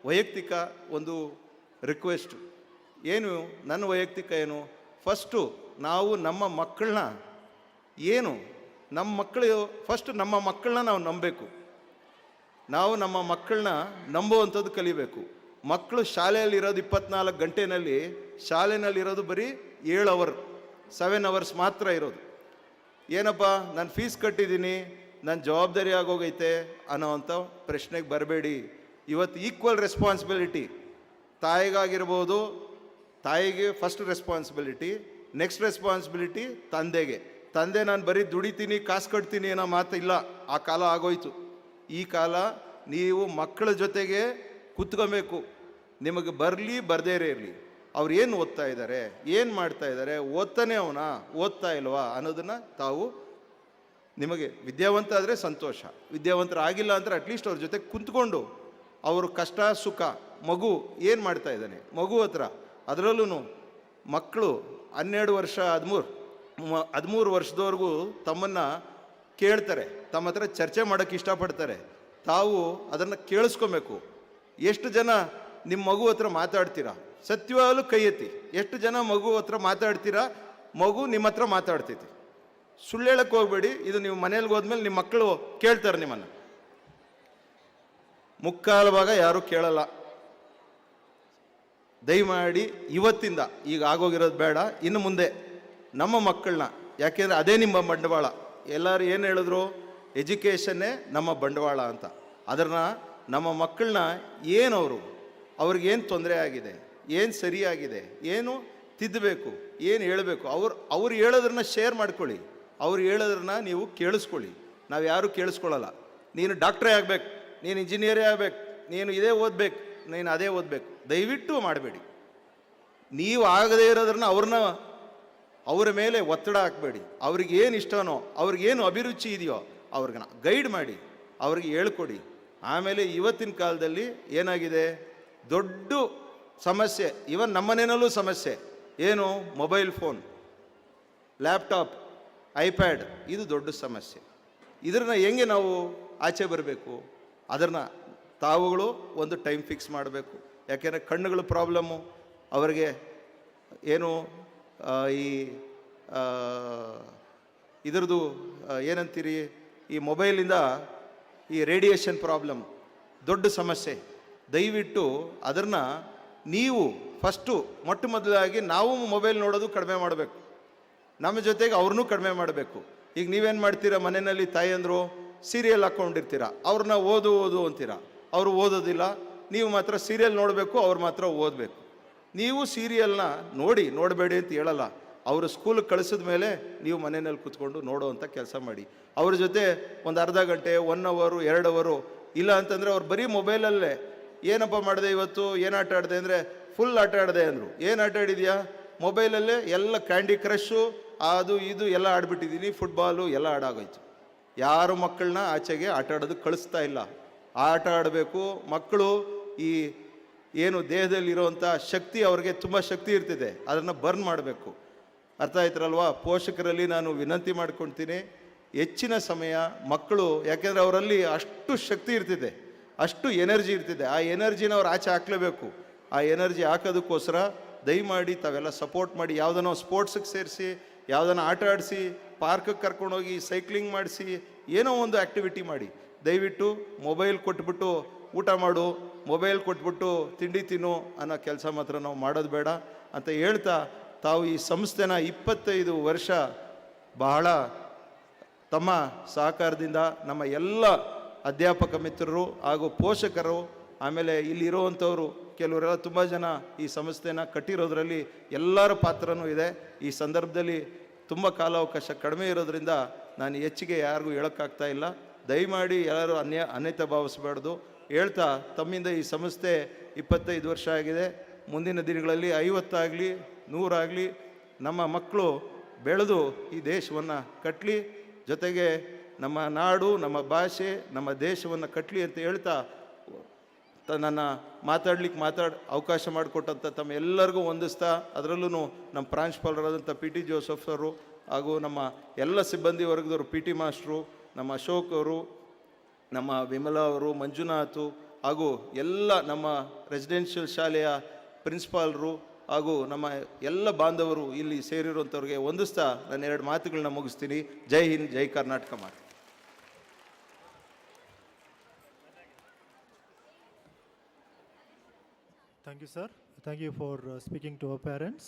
ವೈಯಕ್ತಿಕ ಒಂದು ರಿಕ್ವೆಸ್ಟು ಏನು, ನನ್ನ ವೈಯಕ್ತಿಕ ಏನು, ಫಸ್ಟು ನಾವು ನಮ್ಮ ಮಕ್ಕಳನ್ನ ನಮ್ಮ ಮಕ್ಕಳನ್ನ ನಾವು ನಂಬಬೇಕು. ನಾವು ನಮ್ಮ ಮಕ್ಕಳನ್ನ ನಂಬುವಂಥದ್ದು ಕಲಿಬೇಕು. ಮಕ್ಕಳು ಶಾಲೆಯಲ್ಲಿರೋದು 24 ಗಂಟೆನಲ್ಲಿ, ಶಾಲೆಯಲ್ಲಿರೋದು ಬರೀ 7 ಅವರ್ಸ್ ಮಾತ್ರ ಇರೋದು. ಏನಪ್ಪ ನಾನು ಫೀಸ್ ಕಟ್ಟಿದ್ದೀನಿ, ನನ್ನ ಜವಾಬ್ದಾರಿ ಆಗೋಗೈತೆ ಅನ್ನೋವಂಥ ಪ್ರಶ್ನೆಗೆ ಬರಬೇಡಿ. ಇವತ್ತು ಈಕ್ವಲ್ ರೆಸ್ಪಾನ್ಸಿಬಿಲಿಟಿ ತಾಯಿಗಾಗಿರ್ಬೋದು, ತಾಯಿಗೆ ಫಸ್ಟ್ ರೆಸ್ಪಾನ್ಸಿಬಿಲಿಟಿ, ನೆಕ್ಸ್ಟ್ ರೆಸ್ಪಾನ್ಸಿಬಿಲಿಟಿ ತಂದೆ ನಾನು ಬರೀ ದುಡಿತೀನಿ ಕಾಸು ಕಟ್ತೀನಿ ಅನ್ನೋ ಮಾತು ಇಲ್ಲ, ಆ ಕಾಲ ಆಗೋಯ್ತು. ಈ ಕಾಲ ನೀವು ಮಕ್ಕಳ ಜೊತೆಗೆ ಕೂತ್ಕೊಬೇಕು. ನಿಮಗೆ ಬರಲಿ ಬರದೇ ಇರಲಿ, ಅವ್ರು ಏನು ಓದ್ತಾ ಇದ್ದಾರೆ, ಏನು ಮಾಡ್ತಾ ಇದ್ದಾರೆ, ಓದ್ತಾನೆ ಓದ್ತಾ ಇಲ್ವಾ ಅನ್ನೋದನ್ನು ತಾವು, ನಿಮಗೆ ವಿದ್ಯಾವಂತ ಆದರೆ ಸಂತೋಷ, ವಿದ್ಯಾವಂತರಾಗಿಲ್ಲ ಅಂದರೆ ಅಟ್ಲೀಸ್ಟ್ ಅವ್ರ ಜೊತೆ ಕುಂತ್ಕೊಂಡು ಅವರು ಕಷ್ಟ ಸುಖ, ಮಗು ಏನು ಮಾಡ್ತಾ ಇದ್ದಾನೆ ಮಗು ಹತ್ರ, ಅದರಲ್ಲೂ ಮಕ್ಕಳು 12 ವರ್ಷ 13 ವರ್ಷದವರೆಗೂ ತಮ್ಮನ್ನು ಕೇಳ್ತಾರೆ, ತಮ್ಮ ಹತ್ರ ಚರ್ಚೆ ಮಾಡೋಕ್ಕೆ ಇಷ್ಟಪಡ್ತಾರೆ. ತಾವು ಅದನ್ನು ಕೇಳಿಸ್ಕೊಬೇಕು. ಎಷ್ಟು ಜನ ನಿಮ್ಮ ಮಗು ಹತ್ರ ಮಾತಾಡ್ತೀರಾ? ಸತ್ಯವಾಗಲೂ ಕೈ ಎತ್ತಿ. ಎಷ್ಟು ಜನ ಮಗು ಹತ್ರ ಮಾತಾಡ್ತೀರಾ? ಮಗು ನಿಮ್ಮ ಹತ್ರ ಮಾತಾಡ್ತೈತಿ. ಸುಳ್ಳು ಹೇಳಕ್ಕೆ ಹೋಗ್ಬೇಡಿ. ಇದು ನೀವು ಮನೇಲಿ ಹೋದ್ಮೇಲೆ ನಿಮ್ಮ ಮಕ್ಕಳು ಕೇಳ್ತಾರೆ ನಿಮ್ಮನ್ನು. ಮುಕ್ಕಾಲು ಭಾಗ ಯಾರೂ ಕೇಳಲ್ಲ. ದಯಮಾಡಿ ಇವತ್ತಿಂದ, ಈಗ ಆಗೋಗಿರೋದು ಬೇಡ, ಇನ್ನು ಮುಂದೆ ನಮ್ಮ ಮಕ್ಕಳನ್ನ, ಯಾಕೆಂದರೆ ಅದೇ ನಿಮ್ಮ ಬಂಡವಾಳ. ಎಲ್ಲರೂ ಏನು ಹೇಳಿದ್ರು, ಎಜುಕೇಷನ್ನೇ ನಮ್ಮ ಬಂಡವಾಳ ಅಂತ. ಅದನ್ನು ನಮ್ಮ ಮಕ್ಕಳನ್ನ ಅವ್ರಿಗೇನು ತೊಂದರೆ ಆಗಿದೆ, ಏನು ಸರಿಯಾಗಿದೆ, ಏನು ತಿದ್ದಬೇಕು, ಏನು ಹೇಳಬೇಕು, ಅವ್ರು ಹೇಳೋದ್ರನ್ನ ಶೇರ್ ಮಾಡ್ಕೊಳ್ಳಿ, ಅವ್ರು ಹೇಳೋದ್ರನ್ನ ನೀವು ಕೇಳಿಸ್ಕೊಳ್ಳಿ. ನಾವು ಯಾರೂ ಕೇಳಿಸ್ಕೊಳ್ಳಲ್ಲ. ನೀನು ಡಾಕ್ಟ್ರೇ ಆಗಬೇಕು, ನೀನು ಇಂಜಿನಿಯರೇ ಆಗಬೇಕು, ನೀನು ಇದೇ ಓದಬೇಕು, ನೀನು ಅದೇ ಓದಬೇಕು, ದಯವಿಟ್ಟು ಮಾಡಬೇಡಿ. ನೀವು ಆಗದೇ ಇರೋದ್ರನ್ನ ಅವರ ಮೇಲೆ ಒತ್ತಡ ಹಾಕಬೇಡಿ. ಅವ್ರಿಗೇನು ಇಷ್ಟನೋ, ಅವ್ರಿಗೇನು ಅಭಿರುಚಿ ಇದೆಯೋ ಅವ್ರಿಗೆ ಗೈಡ್ ಮಾಡಿ, ಅವ್ರಿಗೆ ಹೇಳ್ಕೊಡಿ. ಆಮೇಲೆ ಇವತ್ತಿನ ಕಾಲದಲ್ಲಿ ಏನಾಗಿದೆ, ದೊಡ್ಡ ಸಮಸ್ಯೆ, ಇವನ್ ನಮ್ಮನೇನಲ್ಲೂ ಸಮಸ್ಯೆ ಏನು, ಮೊಬೈಲ್ ಫೋನ್, ಲ್ಯಾಪ್ಟಾಪ್, ಐಪ್ಯಾಡ್, ಇದು ದೊಡ್ಡ ಸಮಸ್ಯೆ. ಇದನ್ನ ಹೆಂಗೆ ನಾವು ಆಚೆ ಬರಬೇಕು? ಅದನ್ನು ತಾವುಗಳು ಒಂದು ಟೈಮ್ ಫಿಕ್ಸ್ ಮಾಡಬೇಕು. ಯಾಕೆಂದರೆ ಕಣ್ಣುಗಳ ಪ್ರಾಬ್ಲಮ್ಮು, ಅವರಿಗೆ ಏನು ಈ ಇದರದ್ದು ಏನಂತೀರಿ, ಈ ಮೊಬೈಲಿಂದ ಈ ರೇಡಿಯೇಷನ್ ಪ್ರಾಬ್ಲಮ್ ದೊಡ್ಡ ಸಮಸ್ಯೆ. ದಯವಿಟ್ಟು ಅದನ್ನು ನೀವು ಫಸ್ಟು ಮೊದಲಾಗಿ ನಾವು ಮೊಬೈಲ್ ನೋಡೋದು ಕಡಿಮೆ ಮಾಡಬೇಕು, ನಮ್ಮ ಜೊತೆಗೆ ಅವ್ರನ್ನೂ ಕಡಿಮೆ ಮಾಡಬೇಕು. ಈಗ ನೀವೇನು ಮಾಡ್ತೀರಾ, ಮನೆಯಲ್ಲಿ ತಾಯಿಯಂದರು ಸೀರಿಯಲ್ ಹಾಕ್ಕೊಂಡಿರ್ತೀರ, ಅವ್ರನ್ನ ಓದು ಅಂತೀರ, ಅವರು ಓದೋದಿಲ್ಲ, ನೀವು ಮಾತ್ರ ಸೀರಿಯಲ್ ನೋಡಬೇಕು, ಅವ್ರು ಮಾತ್ರ ಓದಬೇಕು. ನೀವು ಸೀರಿಯಲ್ನ ನೋಡಬೇಡಿ ಅಂತ ಹೇಳಲ್ಲ, ಅವರು ಸ್ಕೂಲಿಗೆ ಕಳಿಸಿದ ಮೇಲೆ ನೀವು ಮನೆಯಲ್ಲಿ ಕೂತ್ಕೊಂಡು ನೋಡೋವಂಥ ಕೆಲಸ ಮಾಡಿ. ಅವ್ರ ಜೊತೆ ಒಂದು ಅರ್ಧ ಗಂಟೆ, 1 ಅವರ್ 2 ಅವರ್, ಇಲ್ಲ ಅಂತಂದರೆ ಅವ್ರು ಬರೀ ಮೊಬೈಲಲ್ಲೇ ಏನಪ್ಪ ಮಾಡಿದೆ ಇವತ್ತು, ಏನು ಆಟ ಆಡಿದೆ ಅಂದರೆ ಫುಲ್ ಆಟ ಆಡಿದೆ ಅಂದರು. ಏನು ಆಟ ಆಡಿದ್ಯಾ? ಮೊಬೈಲಲ್ಲೇ ಎಲ್ಲ ಕ್ಯಾಂಡಿ ಕ್ರಶ್ಶು ಅದು ಇದು ಎಲ್ಲ ಆಡ್ಬಿಟ್ಟಿದ್ದೀನಿ, ಫುಟ್ಬಾಲು ಎಲ್ಲ ಆಡಾಗೋಯ್ತು. ಯಾರು ಮಕ್ಕಳನ್ನ ಆಚೆಗೆ ಆಟ ಆಡೋದಕ್ಕೆ ಕಳಿಸ್ತಾ ಇಲ್ಲ. ಆಟ ಆಡಬೇಕು ಮಕ್ಕಳು. ಈ ಏನು ದೇಹದಲ್ಲಿರುವಂಥ ಶಕ್ತಿ, ಅವ್ರಿಗೆ ತುಂಬ ಶಕ್ತಿ ಇರ್ತಿದೆ, ಅದನ್ನು ಬರ್ನ್ ಮಾಡಬೇಕು. ಅರ್ಥ ಆಯ್ತರಲ್ವಾ? ಪೋಷಕರಲ್ಲಿ ನಾನು ವಿನಂತಿ ಮಾಡ್ಕೊಳ್ತೀನಿ, ಹೆಚ್ಚಿನ ಸಮಯ ಮಕ್ಕಳು, ಯಾಕೆಂದರೆ ಅವರಲ್ಲಿ ಅಷ್ಟು ಶಕ್ತಿ ಇರ್ತಿದೆ, ಅಷ್ಟು ಎನರ್ಜಿ ಇರ್ತಿದೆ, ಆ ಎನರ್ಜಿನ ಅವ್ರು ಆಚೆ ಹಾಕಲೇಬೇಕು. ಆ ಎನರ್ಜಿ ಹಾಕೋದಕ್ಕೋಸ್ಕರ ದಯಮಾಡಿ ತಾವೆಲ್ಲ ಸಪೋರ್ಟ್ ಮಾಡಿ, ಯಾವುದನ್ನೋ ಸ್ಪೋರ್ಟ್ಸಿಗೆ ಸೇರಿಸಿ, ಯಾವುದನ್ನು ಆಟ ಆಡಿಸಿ, ಪಾರ್ಕಿಗೆ ಕರ್ಕೊಂಡೋಗಿ ಸೈಕ್ಲಿಂಗ್ ಮಾಡಿಸಿ, ಏನೋ ಒಂದು ಆ್ಯಕ್ಟಿವಿಟಿ ಮಾಡಿ. ದಯವಿಟ್ಟು ಮೊಬೈಲ್ ಕೊಟ್ಬಿಟ್ಟು ಊಟ ಮಾಡು, ಮೊಬೈಲ್ ಕೊಟ್ಬಿಟ್ಟು ತಿಂಡಿ ತಿನ್ನು ಅನ್ನೋ ಕೆಲಸ ಮಾತ್ರ ನಾವು ಮಾಡೋದು ಬೇಡ ಅಂತ ಹೇಳ್ತಾ, ತಾವು ಈ ಸಂಸ್ಥೆನ 25 ವರ್ಷ ಬಹಳ ತಮ್ಮ ಸಹಕಾರದಿಂದ ನಮ್ಮ ಎಲ್ಲ ಅಧ್ಯಾಪಕ ಮಿತ್ರರು ಹಾಗೂ ಪೋಷಕರು, ಆಮೇಲೆ ಇಲ್ಲಿರುವಂಥವರು ಕೆಲವರೆಲ್ಲ ತುಂಬ ಜನ ಈ ಸಂಸ್ಥೆನ ಕಟ್ಟಿರೋದ್ರಲ್ಲಿ ಎಲ್ಲರ ಪಾತ್ರನೂ ಇದೆ. ಈ ಸಂದರ್ಭದಲ್ಲಿ ತುಂಬ ಕಾಲಾವಕಾಶ ಕಡಿಮೆ ಇರೋದ್ರಿಂದ ನಾನು ಹೆಚ್ಚಿಗೆ ಯಾರಿಗೂ ಹೇಳೋಕ್ಕಾಗ್ತಾ ಇಲ್ಲ. ದಯಮಾಡಿ ಯಾರು ಅನ್ಯತೆ ಭಾವಿಸಬಾರ್ದು ಹೇಳ್ತಾ, ತಮ್ಮಿಂದ ಈ ಸಂಸ್ಥೆ 25 ವರ್ಷ ಆಗಿದೆ. ಮುಂದಿನ ದಿನಗಳಲ್ಲಿ 50 ಆಗಲಿ 100 ಆಗಲಿ ನಮ್ಮ ಮಕ್ಕಳು ಬೆಳೆದು ಈ ದೇಶವನ್ನು ಕಟ್ಟಲಿ. ಜೊತೆಗೆ ನಮ್ಮ ನಾಡು, ನಮ್ಮ ಭಾಷೆ, ನಮ್ಮ ದೇಶವನ್ನು ಕಟ್ಟಲಿ ಅಂತ ಹೇಳ್ತಾ ನನ್ನ ಅವಕಾಶ ಮಾಡಿಕೊಟ್ಟಂಥ ತಮ್ಮ ಎಲ್ಲರಿಗೂ ವಂದಿಸ್ತಾ, ಅದರಲ್ಲೂ ನಮ್ಮ ಪ್ರಾಂಶುಪಾಲರಾದಂಥ ಪಿ ಟಿ ಜೋಸಫ್ ಅವರು ಹಾಗೂ ನಮ್ಮ ಎಲ್ಲ ಸಿಬ್ಬಂದಿ ವರ್ಗದವರು, ಪಿ ಟಿ ಮಾಸ್ಟ್ರು, ನಮ್ಮ ಅಶೋಕ್ ಅವರು, ನಮ್ಮ ವಿಮಲಾ ಅವರು, ಮಂಜುನಾಥ್ ಹಾಗೂ ಎಲ್ಲ ನಮ್ಮ ರೆಸಿಡೆನ್ಷಿಯಲ್ ಶಾಲೆಯ ಪ್ರಿನ್ಸಿಪಾಲ್ರು ಹಾಗೂ ನಮ್ಮ ಎಲ್ಲ ಬಾಂಧವರು ಇಲ್ಲಿ ಸೇರಿರುವಂಥವ್ರಿಗೆ ವಂದಿಸ್ತಾ ನಾನು 2 ಮಾತುಗಳನ್ನ ಮುಗಿಸ್ತೀನಿ. ಜೈ ಹಿಂದ್, ಜೈ ಕರ್ನಾಟಕ ಮಾತು. Thank you, sir. Thank you for speaking to our parents.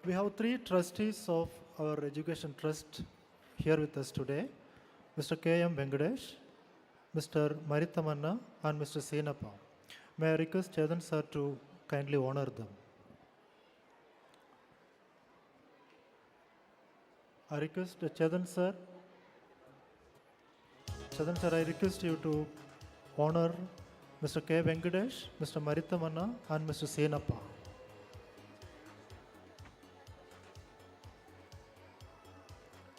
We have 3 trustees of our education trust here with us today, Mr. K.M. Venkatesh, Mr. Maritamanna and Mr. Senappa. May I request Chetan sir to kindly honor them. I request Chetan sir, I request you to honor Mr. K. Venkatesh, Mr. Maritamanna and Mr. Senappa.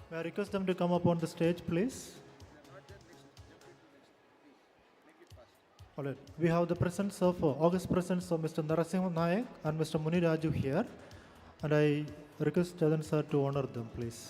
May I request them to come up on the stage, please? All right. We have the presence of August presence of Mr. Narasimha Nayak and Mr. Muni Raju here, and I request Chetan sir to honor them, please.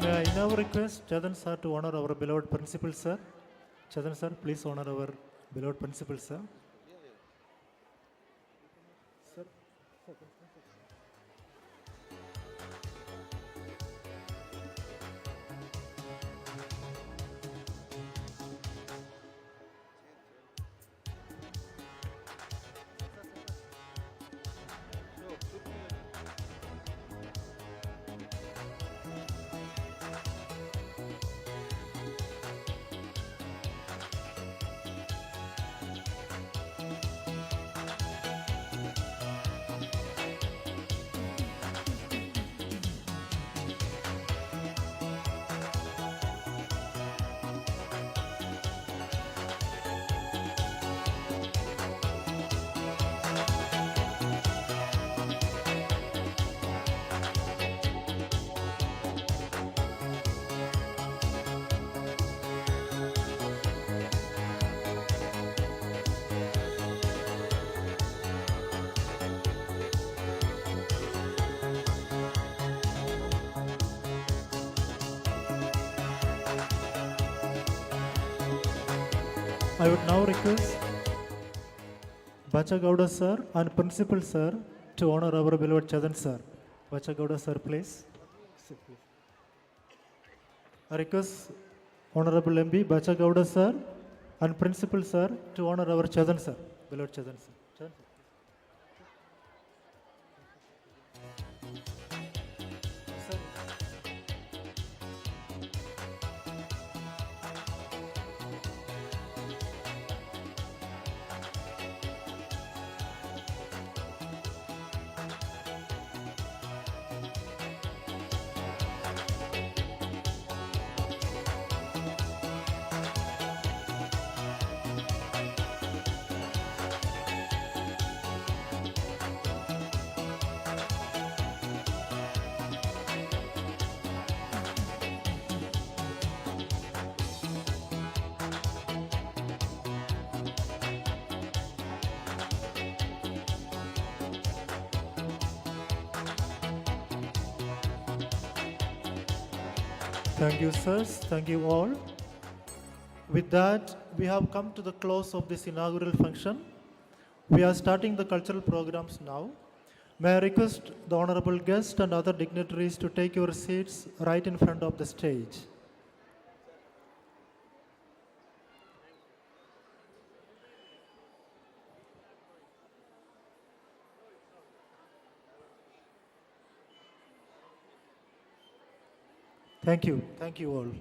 May I now request Chetan sir to honor our beloved principal sir. Chetan sir, please honor our beloved principal sir. Sir. I would now request Bachagowda sir and Principal sir to honor our beloved Chetan sir. Bachagowda sir, please. I request Honorable MB Bachagowda sir and Principal sir to honor our Chetan sir, beloved Chetan sir. Chetan sir. Thank you, sirs. Thank you all. With that, we have come to the close of this inaugural function. We are starting the cultural programs now. May I request the honorable guests and other dignitaries to take your seats right in front of the stage. Thank you. Thank you all.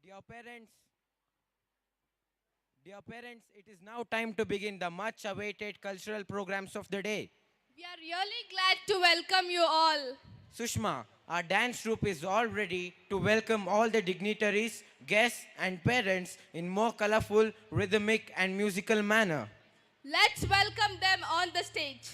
Dear parents, it is now time to begin the much awaited cultural programs of the day. We are really glad to welcome you all. Sushma, our dance troupe is all ready to welcome all the dignitaries, guests and parents in more colorful, rhythmic and musical manner. Let's welcome them on the stage.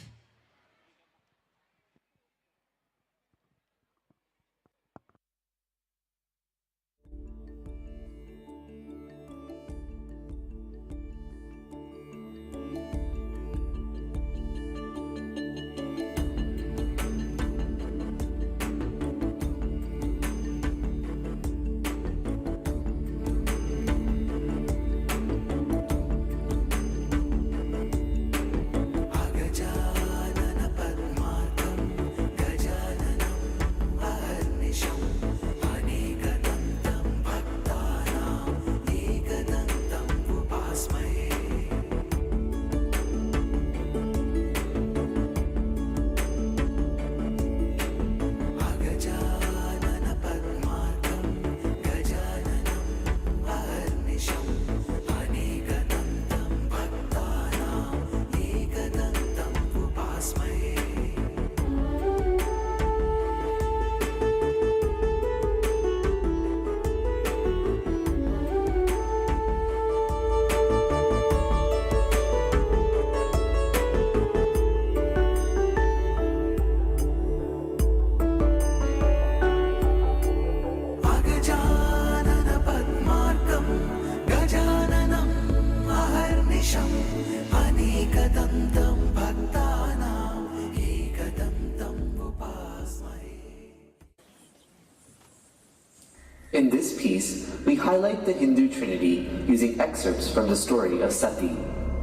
In this piece, we highlight the Hindu trinity using excerpts from the story of Sati.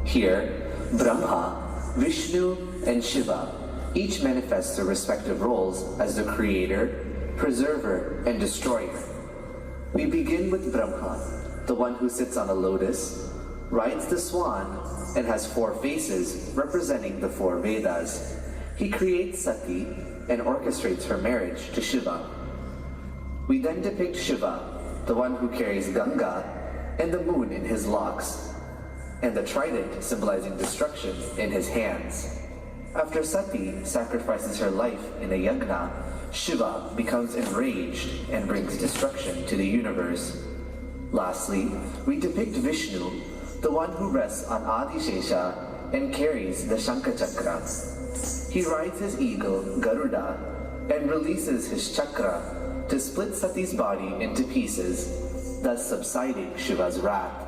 Here, Brahma, Vishnu, and Shiva each manifest their respective roles as the creator, preserver, and destroyer. We begin with Brahma, the one who sits on a lotus, rides the swan, and has 4 faces representing the 4 Vedas. He creates Sati and orchestrates her marriage to Shiva. We then depict Shiva, the one who carries Ganga and the moon in his locks, and the trident symbolizing destruction in his hands. After Sati sacrifices her life in a yagna, Shiva becomes enraged and brings destruction to the universe. Lastly, we depict Vishnu, the one who rests on Adishesha and carries the Shankachakra. He rides his eagle, Garuda, and releases his chakra to split Sati's body into pieces, thus subsiding Shiva's wrath.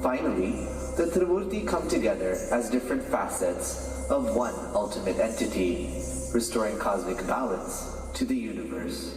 Finally, the Trimurti come together as different facets of one ultimate entity, restoring cosmic balance to the universe.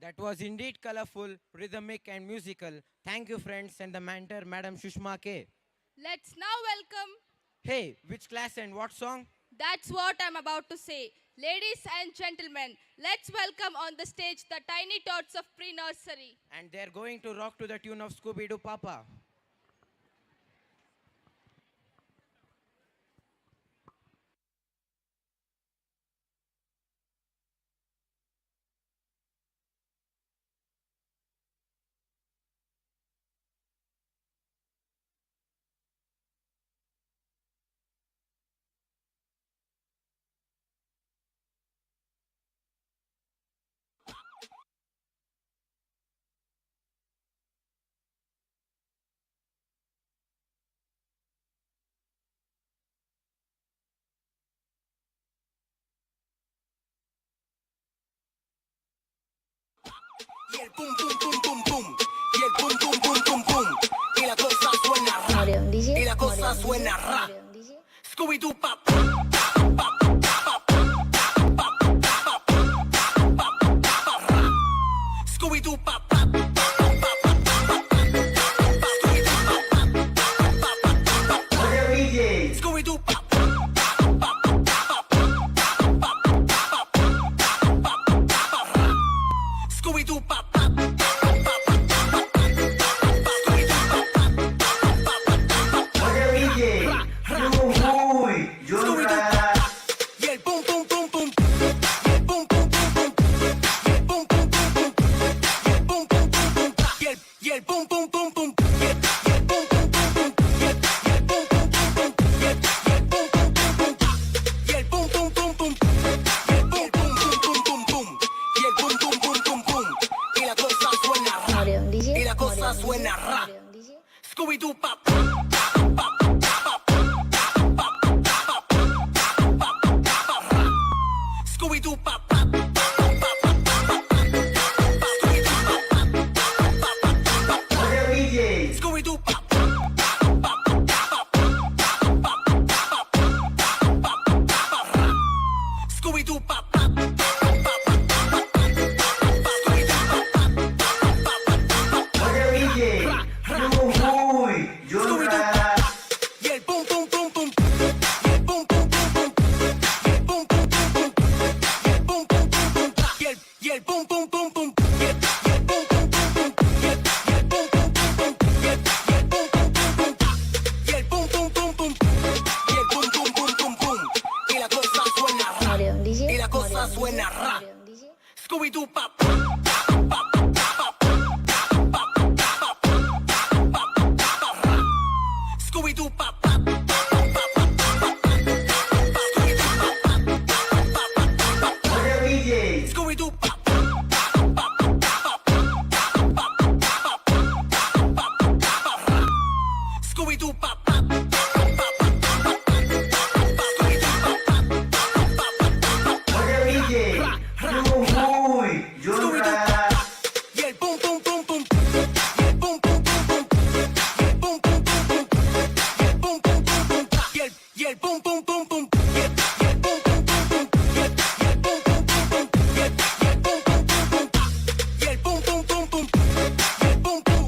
That was indeed colorful, rhythmic, and musical. Thank you, friends, and the mentor, Madam Shushma K. Let's now welcome. Hey, which class and what song? That's what I'm about to say. Ladies and gentlemen, let's welcome on the stage the tiny tots of pre-nursery. And they're going to rock to the tune of Scooby-Doo Papa. Y el pum pum pum pum pum. Y el pum pum pum pum pum. Y la cosa suena ra. Y la cosa suena ra. Scooby-Doo pap. Scooby-Doo pap. Scooby-Doo pap. Scooby-Doo pap. Y el pum pum pum pum. Y el pum pum pum pum. Y el pum pum pum pum. Y el pum pum pum pum. Y el pum pum pum pum. Y el pum pum pum pum. Y el pum pum pum pum. Y el pum pum pum pum. Y el pum pum pum pum. Y el pum pum pum pum pum. Y el pum pum pum pum pum. Y la cosa suena ra. Y la cosa suena ra. Scooby-Doo pap. Scooby-Doo pap. Scooby-Doo pap. Scooby-Doo pap. Y el pum pum pum pum. Y el pum pum pum pum. Y el pum pum pum pum. Y el pum pum pum pum. Y el pum pum pum pum. Y el pum pum pum pum. Y el pum pum pum pum. Y el pum pum pum pum. Y el pum pum pum pum pum. Y la cosa suena ra. Y la cosa suena ra. Scooby-Doo pap. Scooby-Doo pap. Scooby-Doo pap. Scooby-Doo pap. Y el pum pum pum pum. Y el pum pum pum pum. Y el pum pum pum pum. Y el pum pum pum pum. Y el pum pum pum pum. Y el pum pum pum pum. Y el pum pum pum pum. Y el pum pum pum pum. Y el pum pum.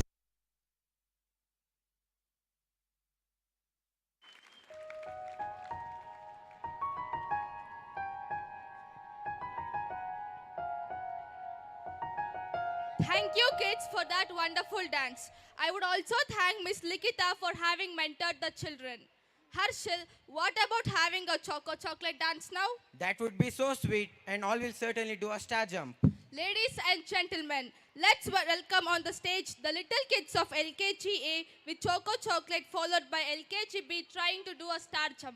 Thank you, kids, for that wonderful dance. I would also thank Miss Likita for having mentored the children. Harshil, what about having a chocolate dance now? That would be so sweet, and all will certainly do a star jump. Ladies and gentlemen, let's welcome on the stage the little kids of LKG A with Choco Chocolate, followed by LKG B trying to do a star jump.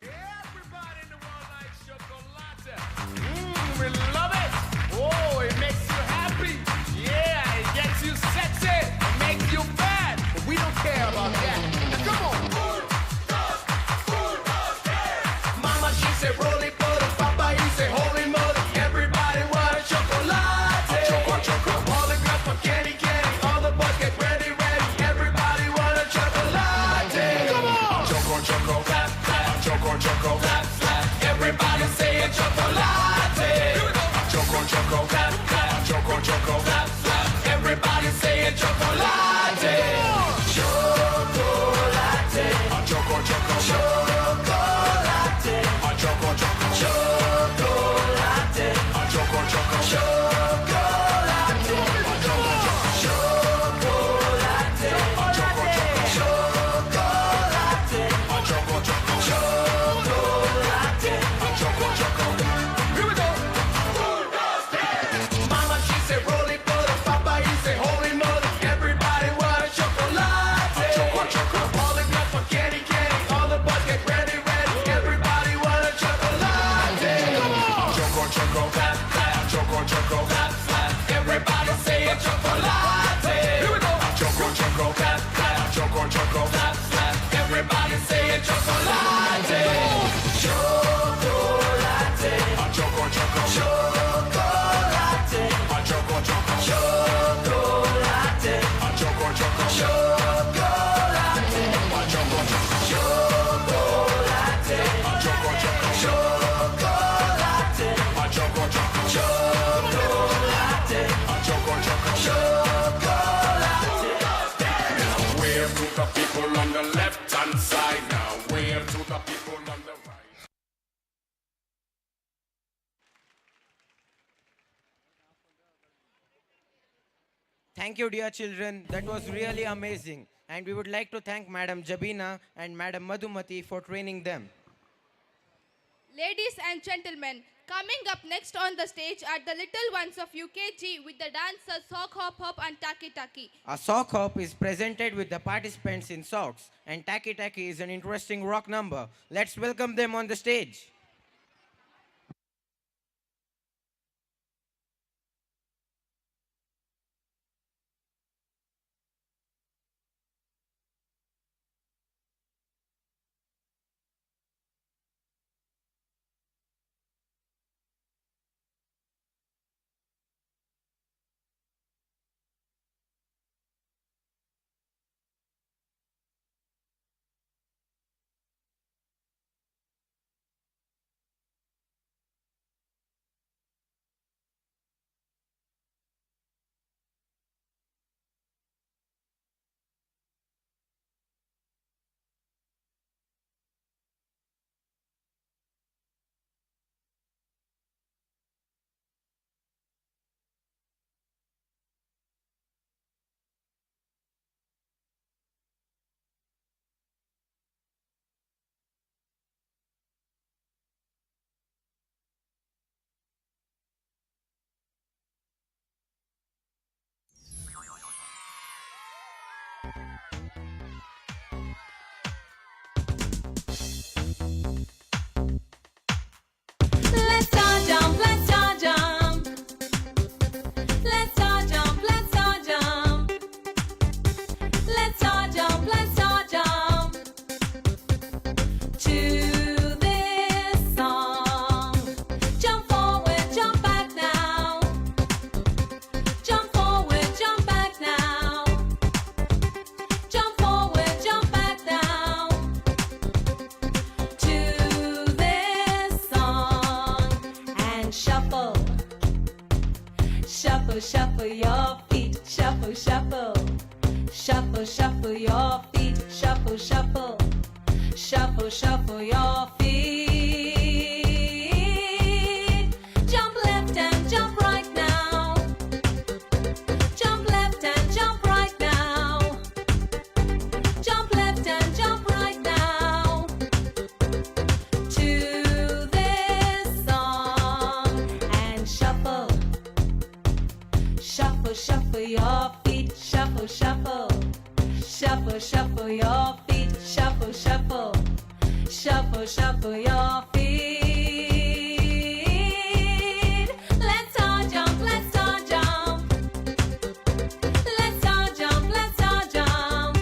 Everybody in the world likes chocolate. We love it. Oh, it makes you happy. Yeah, it gets you sexy. It makes you bad. But we don't care about that. Now come on. Mama, she said roll it, butter. Papa, he said holy moly. Everybody want a chocolate. Choco. All the girls for candy. All the boys get ready. Everybody want a chocolate. Come on. Choco. Choco, clap, clap. Everybody say it, chocolate. Choco, clap, clap. Choco, clap, clap. Everybody say it, chocolate. Chocolate. Choco, chocolate. Chocolate. Choco, chocolate. Choco, Here we go. Mama, she said roll it, butter. Papa, he said holy moly. Everybody want a chocolate. Choco. All the girls for candy. All the boys get ready. Everybody want a chocolate. Come on. Choco, clap, clap. Choco, clap, clap. Everybody say it, chocolate. Here we go. Choco, clap, clap. Choco, clap, clap. Everybody say it, chocolate. Chocolate. Choco. Chocolate. Choco. Chocolate. Choco. Chocolate. Wave to the people on the left hand side now. Wave to the people on the right. Thank you, dear children. That was really amazing. And we would like to thank Madam Jabina and Madam Madhumati for training them. Ladies and gentlemen, coming up next on the stage are the little ones of UKG with the dancers Sock Hop Hop and Taki Taki. A sock hop is presented with the participants in socks, and Taki Taki is an interesting rock number. Let's welcome them on the stage. Let's all jump, let's all jump. Let's all jump, let's all jump. Let's all jump, let's all jump. To this song. Jump forward, jump back now. Jump forward, jump back now. Jump forward. Shuffle, shuffle your feet, shuffle, shuffle. Shuffle, shuffle your feet, shuffle, shuffle. Shuffle, shuffle your feet. Jump left and jump right now. Jump left and jump right now. Jump left and jump right now. To this song and shuffle. Shuffle, shuffle your feet, shuffle, shuffle. Shuffle, shuffle your feet, shuffle, shuffle. Shuffle, shuffle your feet. Let's all jump, let's all jump. Let's all jump, let's all jump.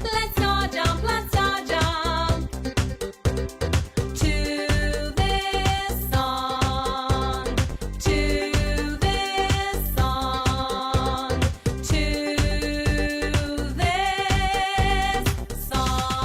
Let's all jump, let's all jump. To this song, to this song, to this song.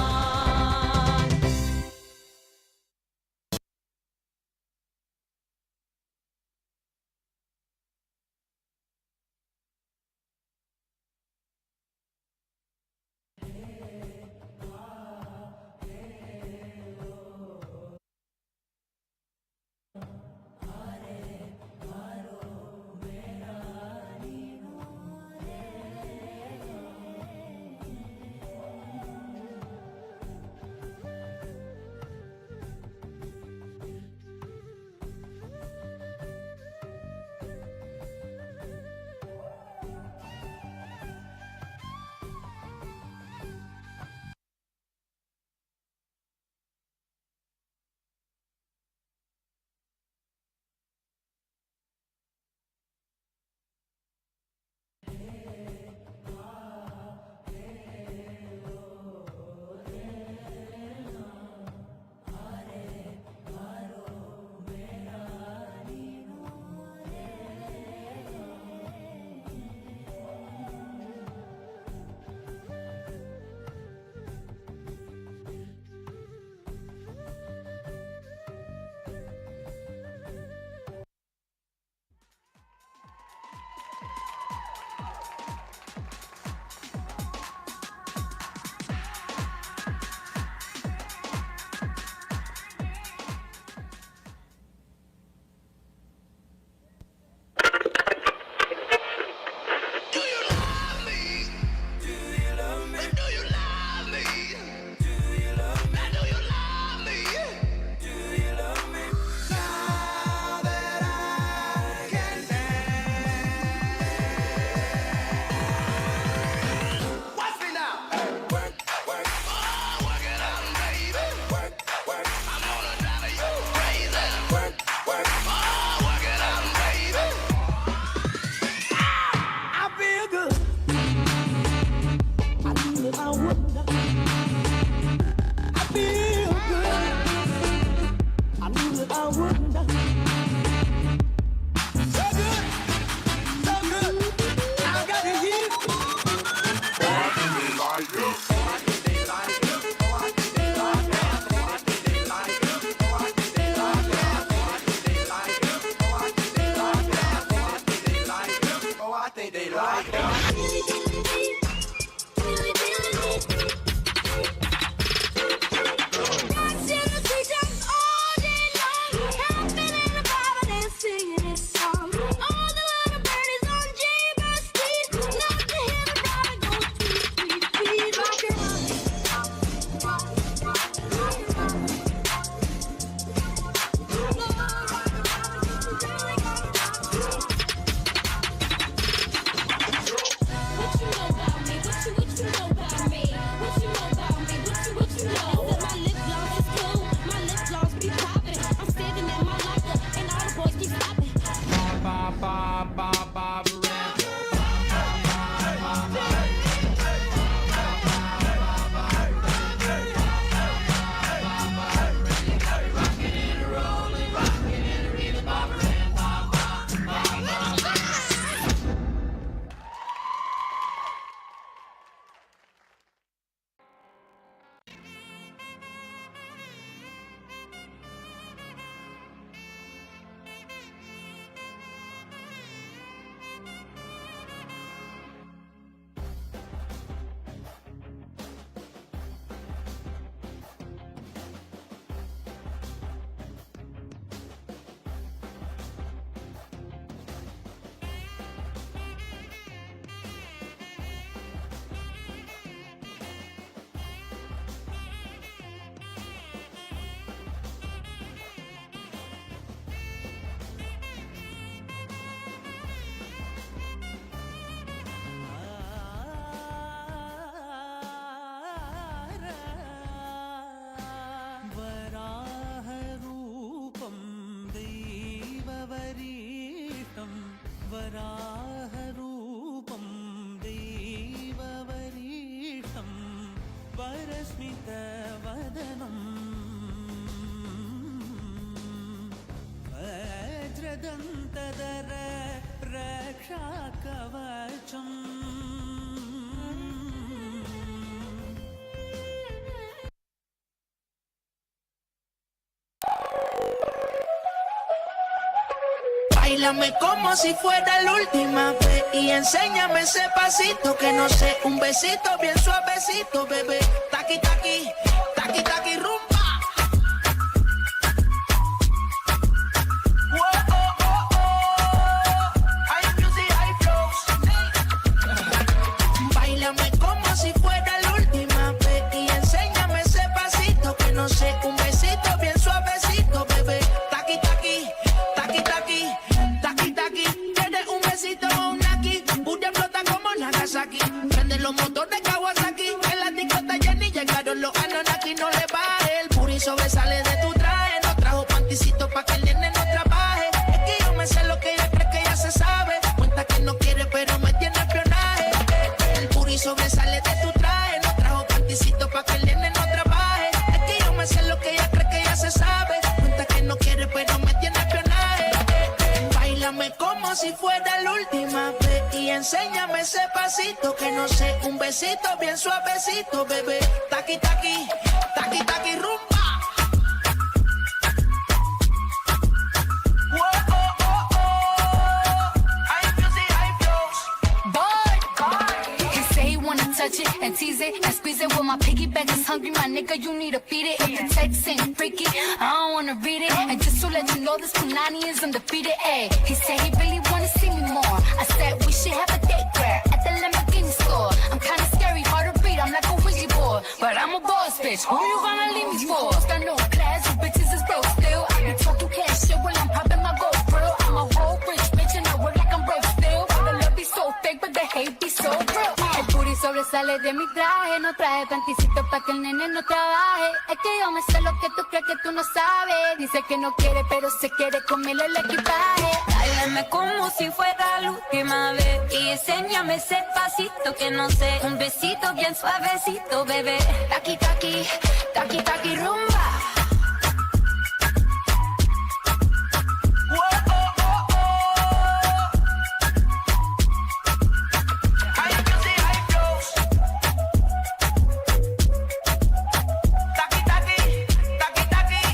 वराहरूपं दैववरीष्टं वरस्मितवदनं वज्रदन्तधर रक्षाकवचम् Báilame como si fuera la última vez y enséñame ese pasito que no sé, un besito bien suavecito, bebé. Taqui taqui, taqui taqui rumba. Whoa, oh, oh, oh. High music, high flows. Báilame como si fuera la última vez y enséñame ese pasito que no sé, un besito bien suavecito, bebé. Taqui taqui, taqui taqui. Tienes un besito o un aquí, Buda flota como Nagasaki. Prende los motores Kawasaki, en la discota Jenny llegaron los Anonaki. No le baje, el puri sobresale de tu traje. No trajo panticito pa' que el nene no trabaje. Es que yo me sé lo que ella cree que ya se sabe. Cuenta que no quiere pero me tiene espionaje. El puri sobresale de tu traje. No trajo panticito pa' que el nene no trabaje. Es que yo me sé lo que ella cree que ya se sabe. Cuenta que no quiere pero me tiene espionaje. Báilame como si fuera la última vez y enséñame ese pasito que no sé, un besito bien suavecito, bebé. Taqui taqui, taqui taqui rumba. Whoa, oh, oh, oh. High music, high flows. Boy, he say he wanna touch it and tease it and squeeze it. Well, my piggyback is hungry, my nigga, you need to feed it. If the text ain't freaky, I don't wanna read it. And just to let you know, this Punani is undefeated. Ay, he said he really wanna see me more. I said we should have a date where at the Lamborghini store. I'm kinda scary, hard to read, I'm like a Ouija board, but I'm a boss bitch. Who you gonna leave me for? Got no class, you bitches is broke still. I be talking cash shit while I'm popping my gold grill. I'm a whole rich bitch and I work like I'm broke still. The love be so fake, but the hate be so real. El booty sobresale de mi traje, no traje panticito pa' que el nene no trabaje. Es que yo me sé lo que tú crees que tú no sabes. Dice que no quiere, pero se quiere comerle el equipaje. Báilame como si fuera la última vez y enséñame ese pasito que no sé, un besito bien suavecito, bebé. Taqui taqui, taqui taqui rumba. Whoa, oh, oh, oh. High music, high flows. Taqui taqui, taqui taqui.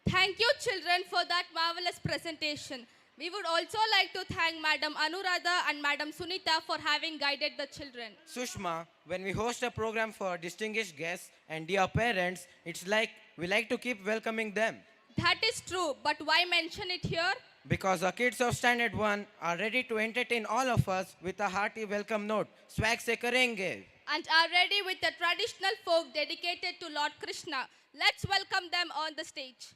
Thank you, children, for that marvelous presentation. We would also like to thank Madam Anuradha and Madam Sunita for having guided the children. Sushma, when we host a program for distinguished guests and dear parents, it's like we like to keep welcoming them. That is true, but why mention it here? Because our kids of Standard 1 are ready to entertain all of us with a hearty welcome note. Swag se karenge. And are ready with a traditional folk dedicated to Lord Krishna. Let's welcome them on the stage.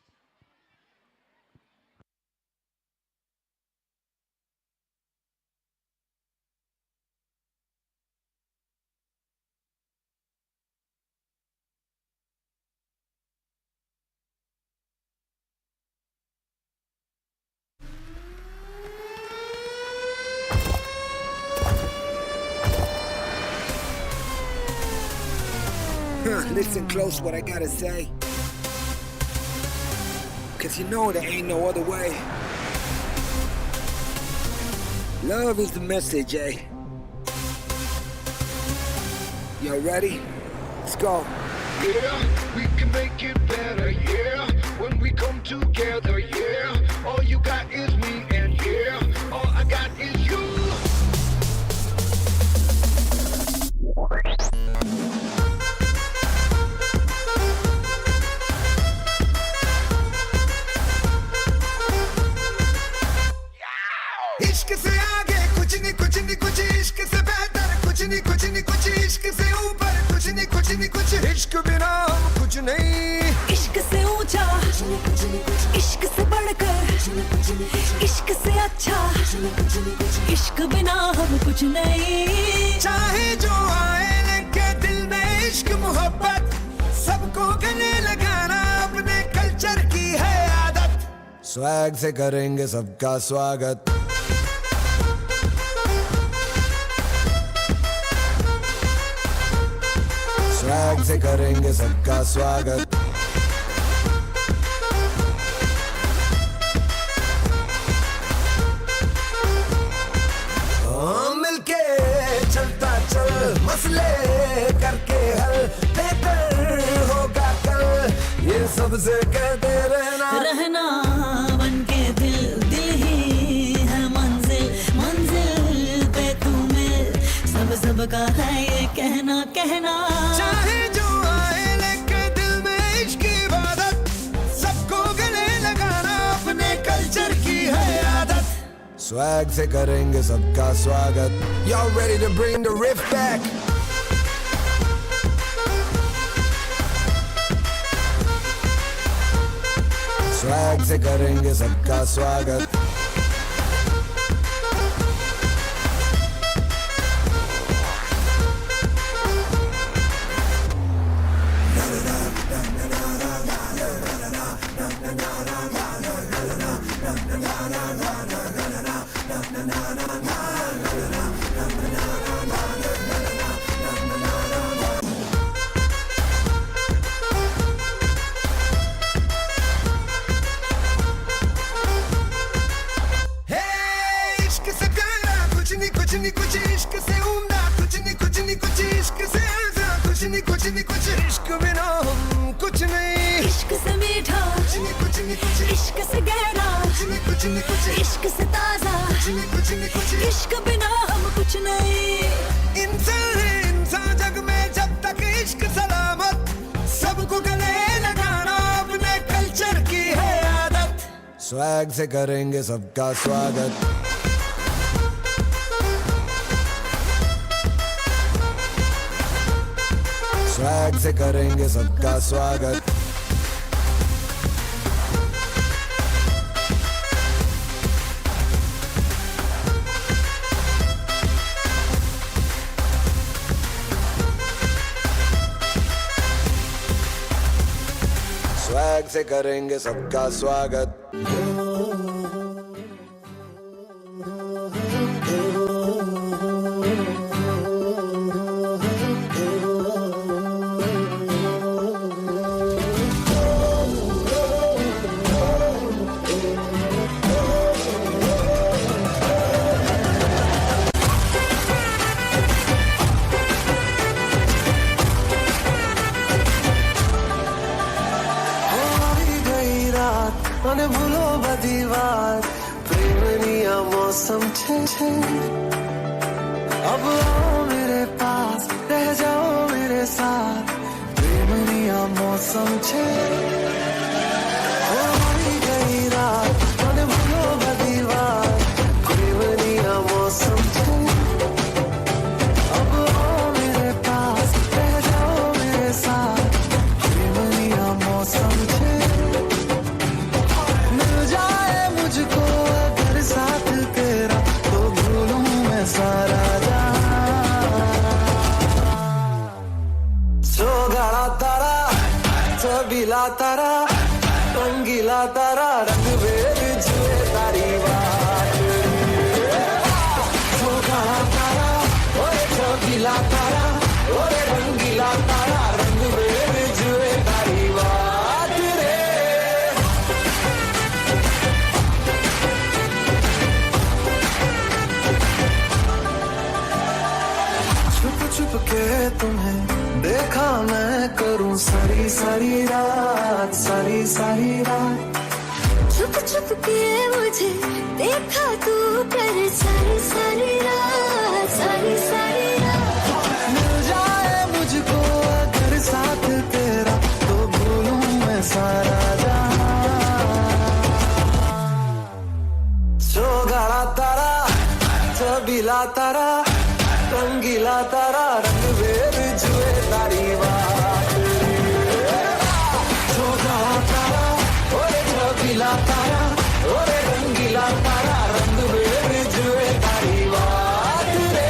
Listen close what I gotta say, 'cause you know there ain't no other way. Love is the message, eh? Y'all ready? Let's go. Yeah, we can make it better, yeah. When we come together, yeah. All you got is me, and yeah, all I got is you. इश्क से आगे कुछ नहीं कुछ इश्क से बेहतर कुछ कुछ नहीं कुछ नहीं कुछ इश्क से ऊपर कुछ नहीं कुछ नहीं कुछ इश्क बिना हम कुछ नहीं इश्क से ऊंचा इश्क से बढ़कर इश्क से अच्छा इश्क बिना हम कुछ नहीं चाहे जो आए लगे दिल में इश्क मोहब्बत सबको गले लगाना अपने कल्चर की है आदत स्वैग से करेंगे सबका स्वागत स्वैग से करेंगे सबका स्वागत मिलके चलता चल मसले करके हल बेहतर होगा कल ये सबसे कहते रहना बन के दिल दिल ही है मंजिल मंजिल पे तू मिल सब का है ये कहना कहना चाहे जो आए लेके दिल में इश्क की इबादत सबको गले लगाना अपने कल्चर की है आदत स्वैग से करेंगे सबका स्वागत Y'all ready to bring the riff back swag से करेंगे सबका स्वागत कुछ इश्क से उम्दा कुछ नहीं कुछ इश्क से आजा कुछ नहीं कुछ इश्क बिना हम कुछ नहीं इश्क से मीठा कुछ नहीं कुछ इश्क से गहरा कुछ नहीं कुछ इश्क से ताजा कुछ नहीं कुछ इश्क बिना हम कुछ नहीं इंसान है इंसान जग में जब तक इश्क सलामत सबको गले लगाना अपने कल्चर की है आदत स्वैग से करेंगे सबका स्वागत स्वैग से करेंगे सबका स्वागत स्वैग से करेंगे सबका स्वागत અને ભૂલો બધી વાત પ્રેમની આ મૌસમ છે अब आओ मेरे पास रह जाओ मेरे साथ प्रेमनी आ मौसम छे होई गई रात અને ભૂલો બધી વાત પ્રેમની આ મૌસમ છે अब आओ मेरे पास रह जाओ मेरे साथ प्रेमनी आ मौसम छे मुझको अगर साथ तेरा तो भूलूं मैं सारा सोगाड़ा तारा चबीला तारा रंगीला तारा रंग बेर जुए तारी बात सोगाड़ा तारा ओए चबीला तारा ओए रंगीला तारा रंग बेर जुए तारी बात रे छुप के तुम्हें देखा मैं करूं सारी सारी रात छुप छुप के मुझे देखा तू कर सारी सारी रात मिल जाए मुझको अगर साथ तेरा तो भूलूं मैं सारा सोगाड़ा तारा चबीला तारा रंगीला तारा रंग वेर जुए तारी बात छोटा तारा ओरे छबीला तारा ओरे रंगीला तारा रंग वेर जुए तारी बात रे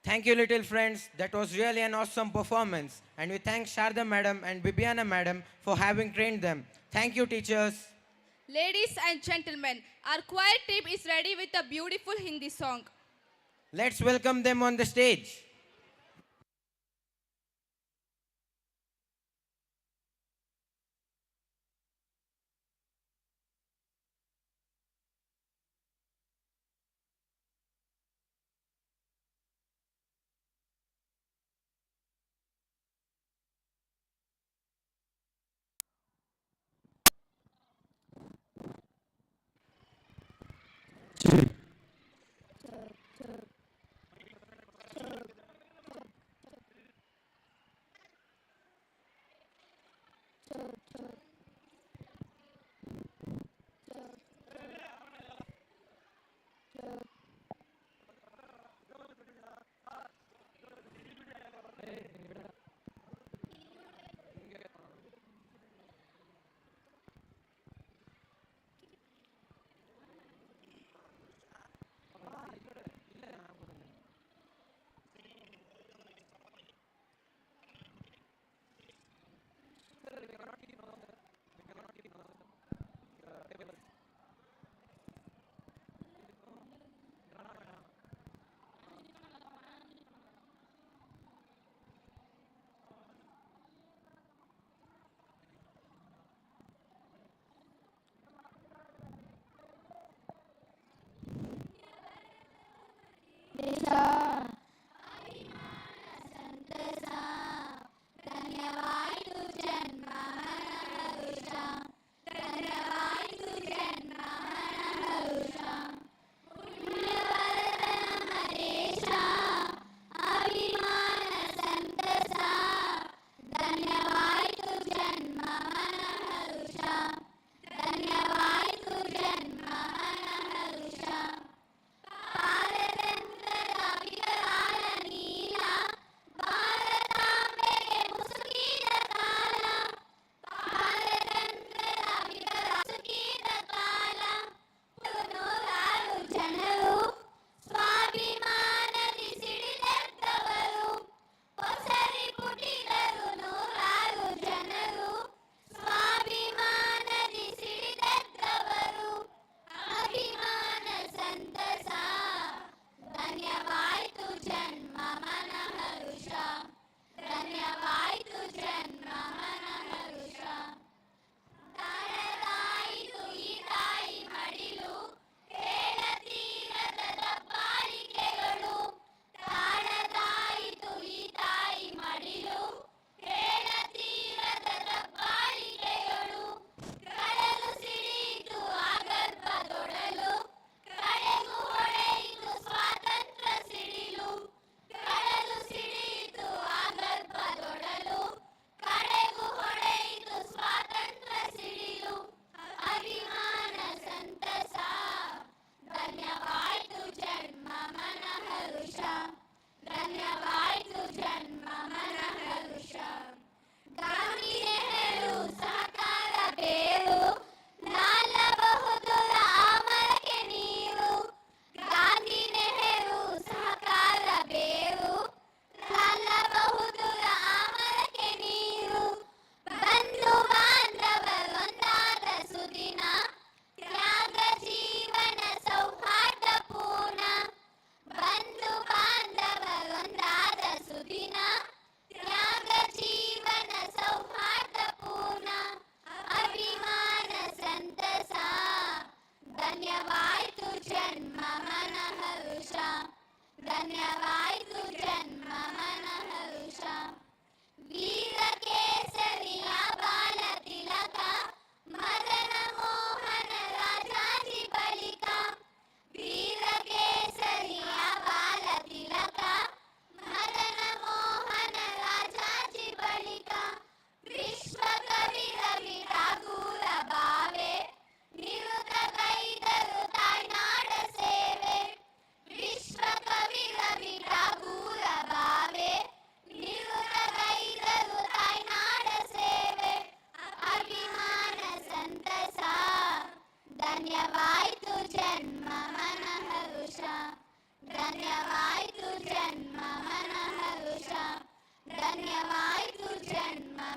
Thank you, little friends. That was really an awesome performance. And we thank Sharda madam and Bibiana madam for having trained them. Thank you, teachers. Ladies and gentlemen, our choir team is ready with a beautiful Hindi song. Let's welcome them on the stage.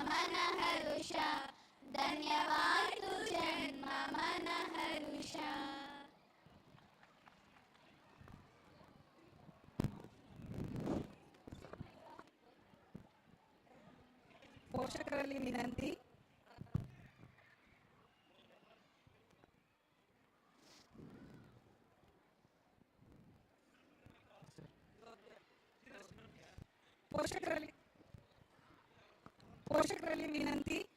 ಮನ ಹರುಷ ಧನ್ಯವಾಯಿತು ಜನ್ಮ ಮನ ಹರುಷ. ಪೋಷಕರಲ್ಲಿ ವಿನಂತಿ. ಪೋಷಕರಲ್ಲಿ ವಿನಂತಿ.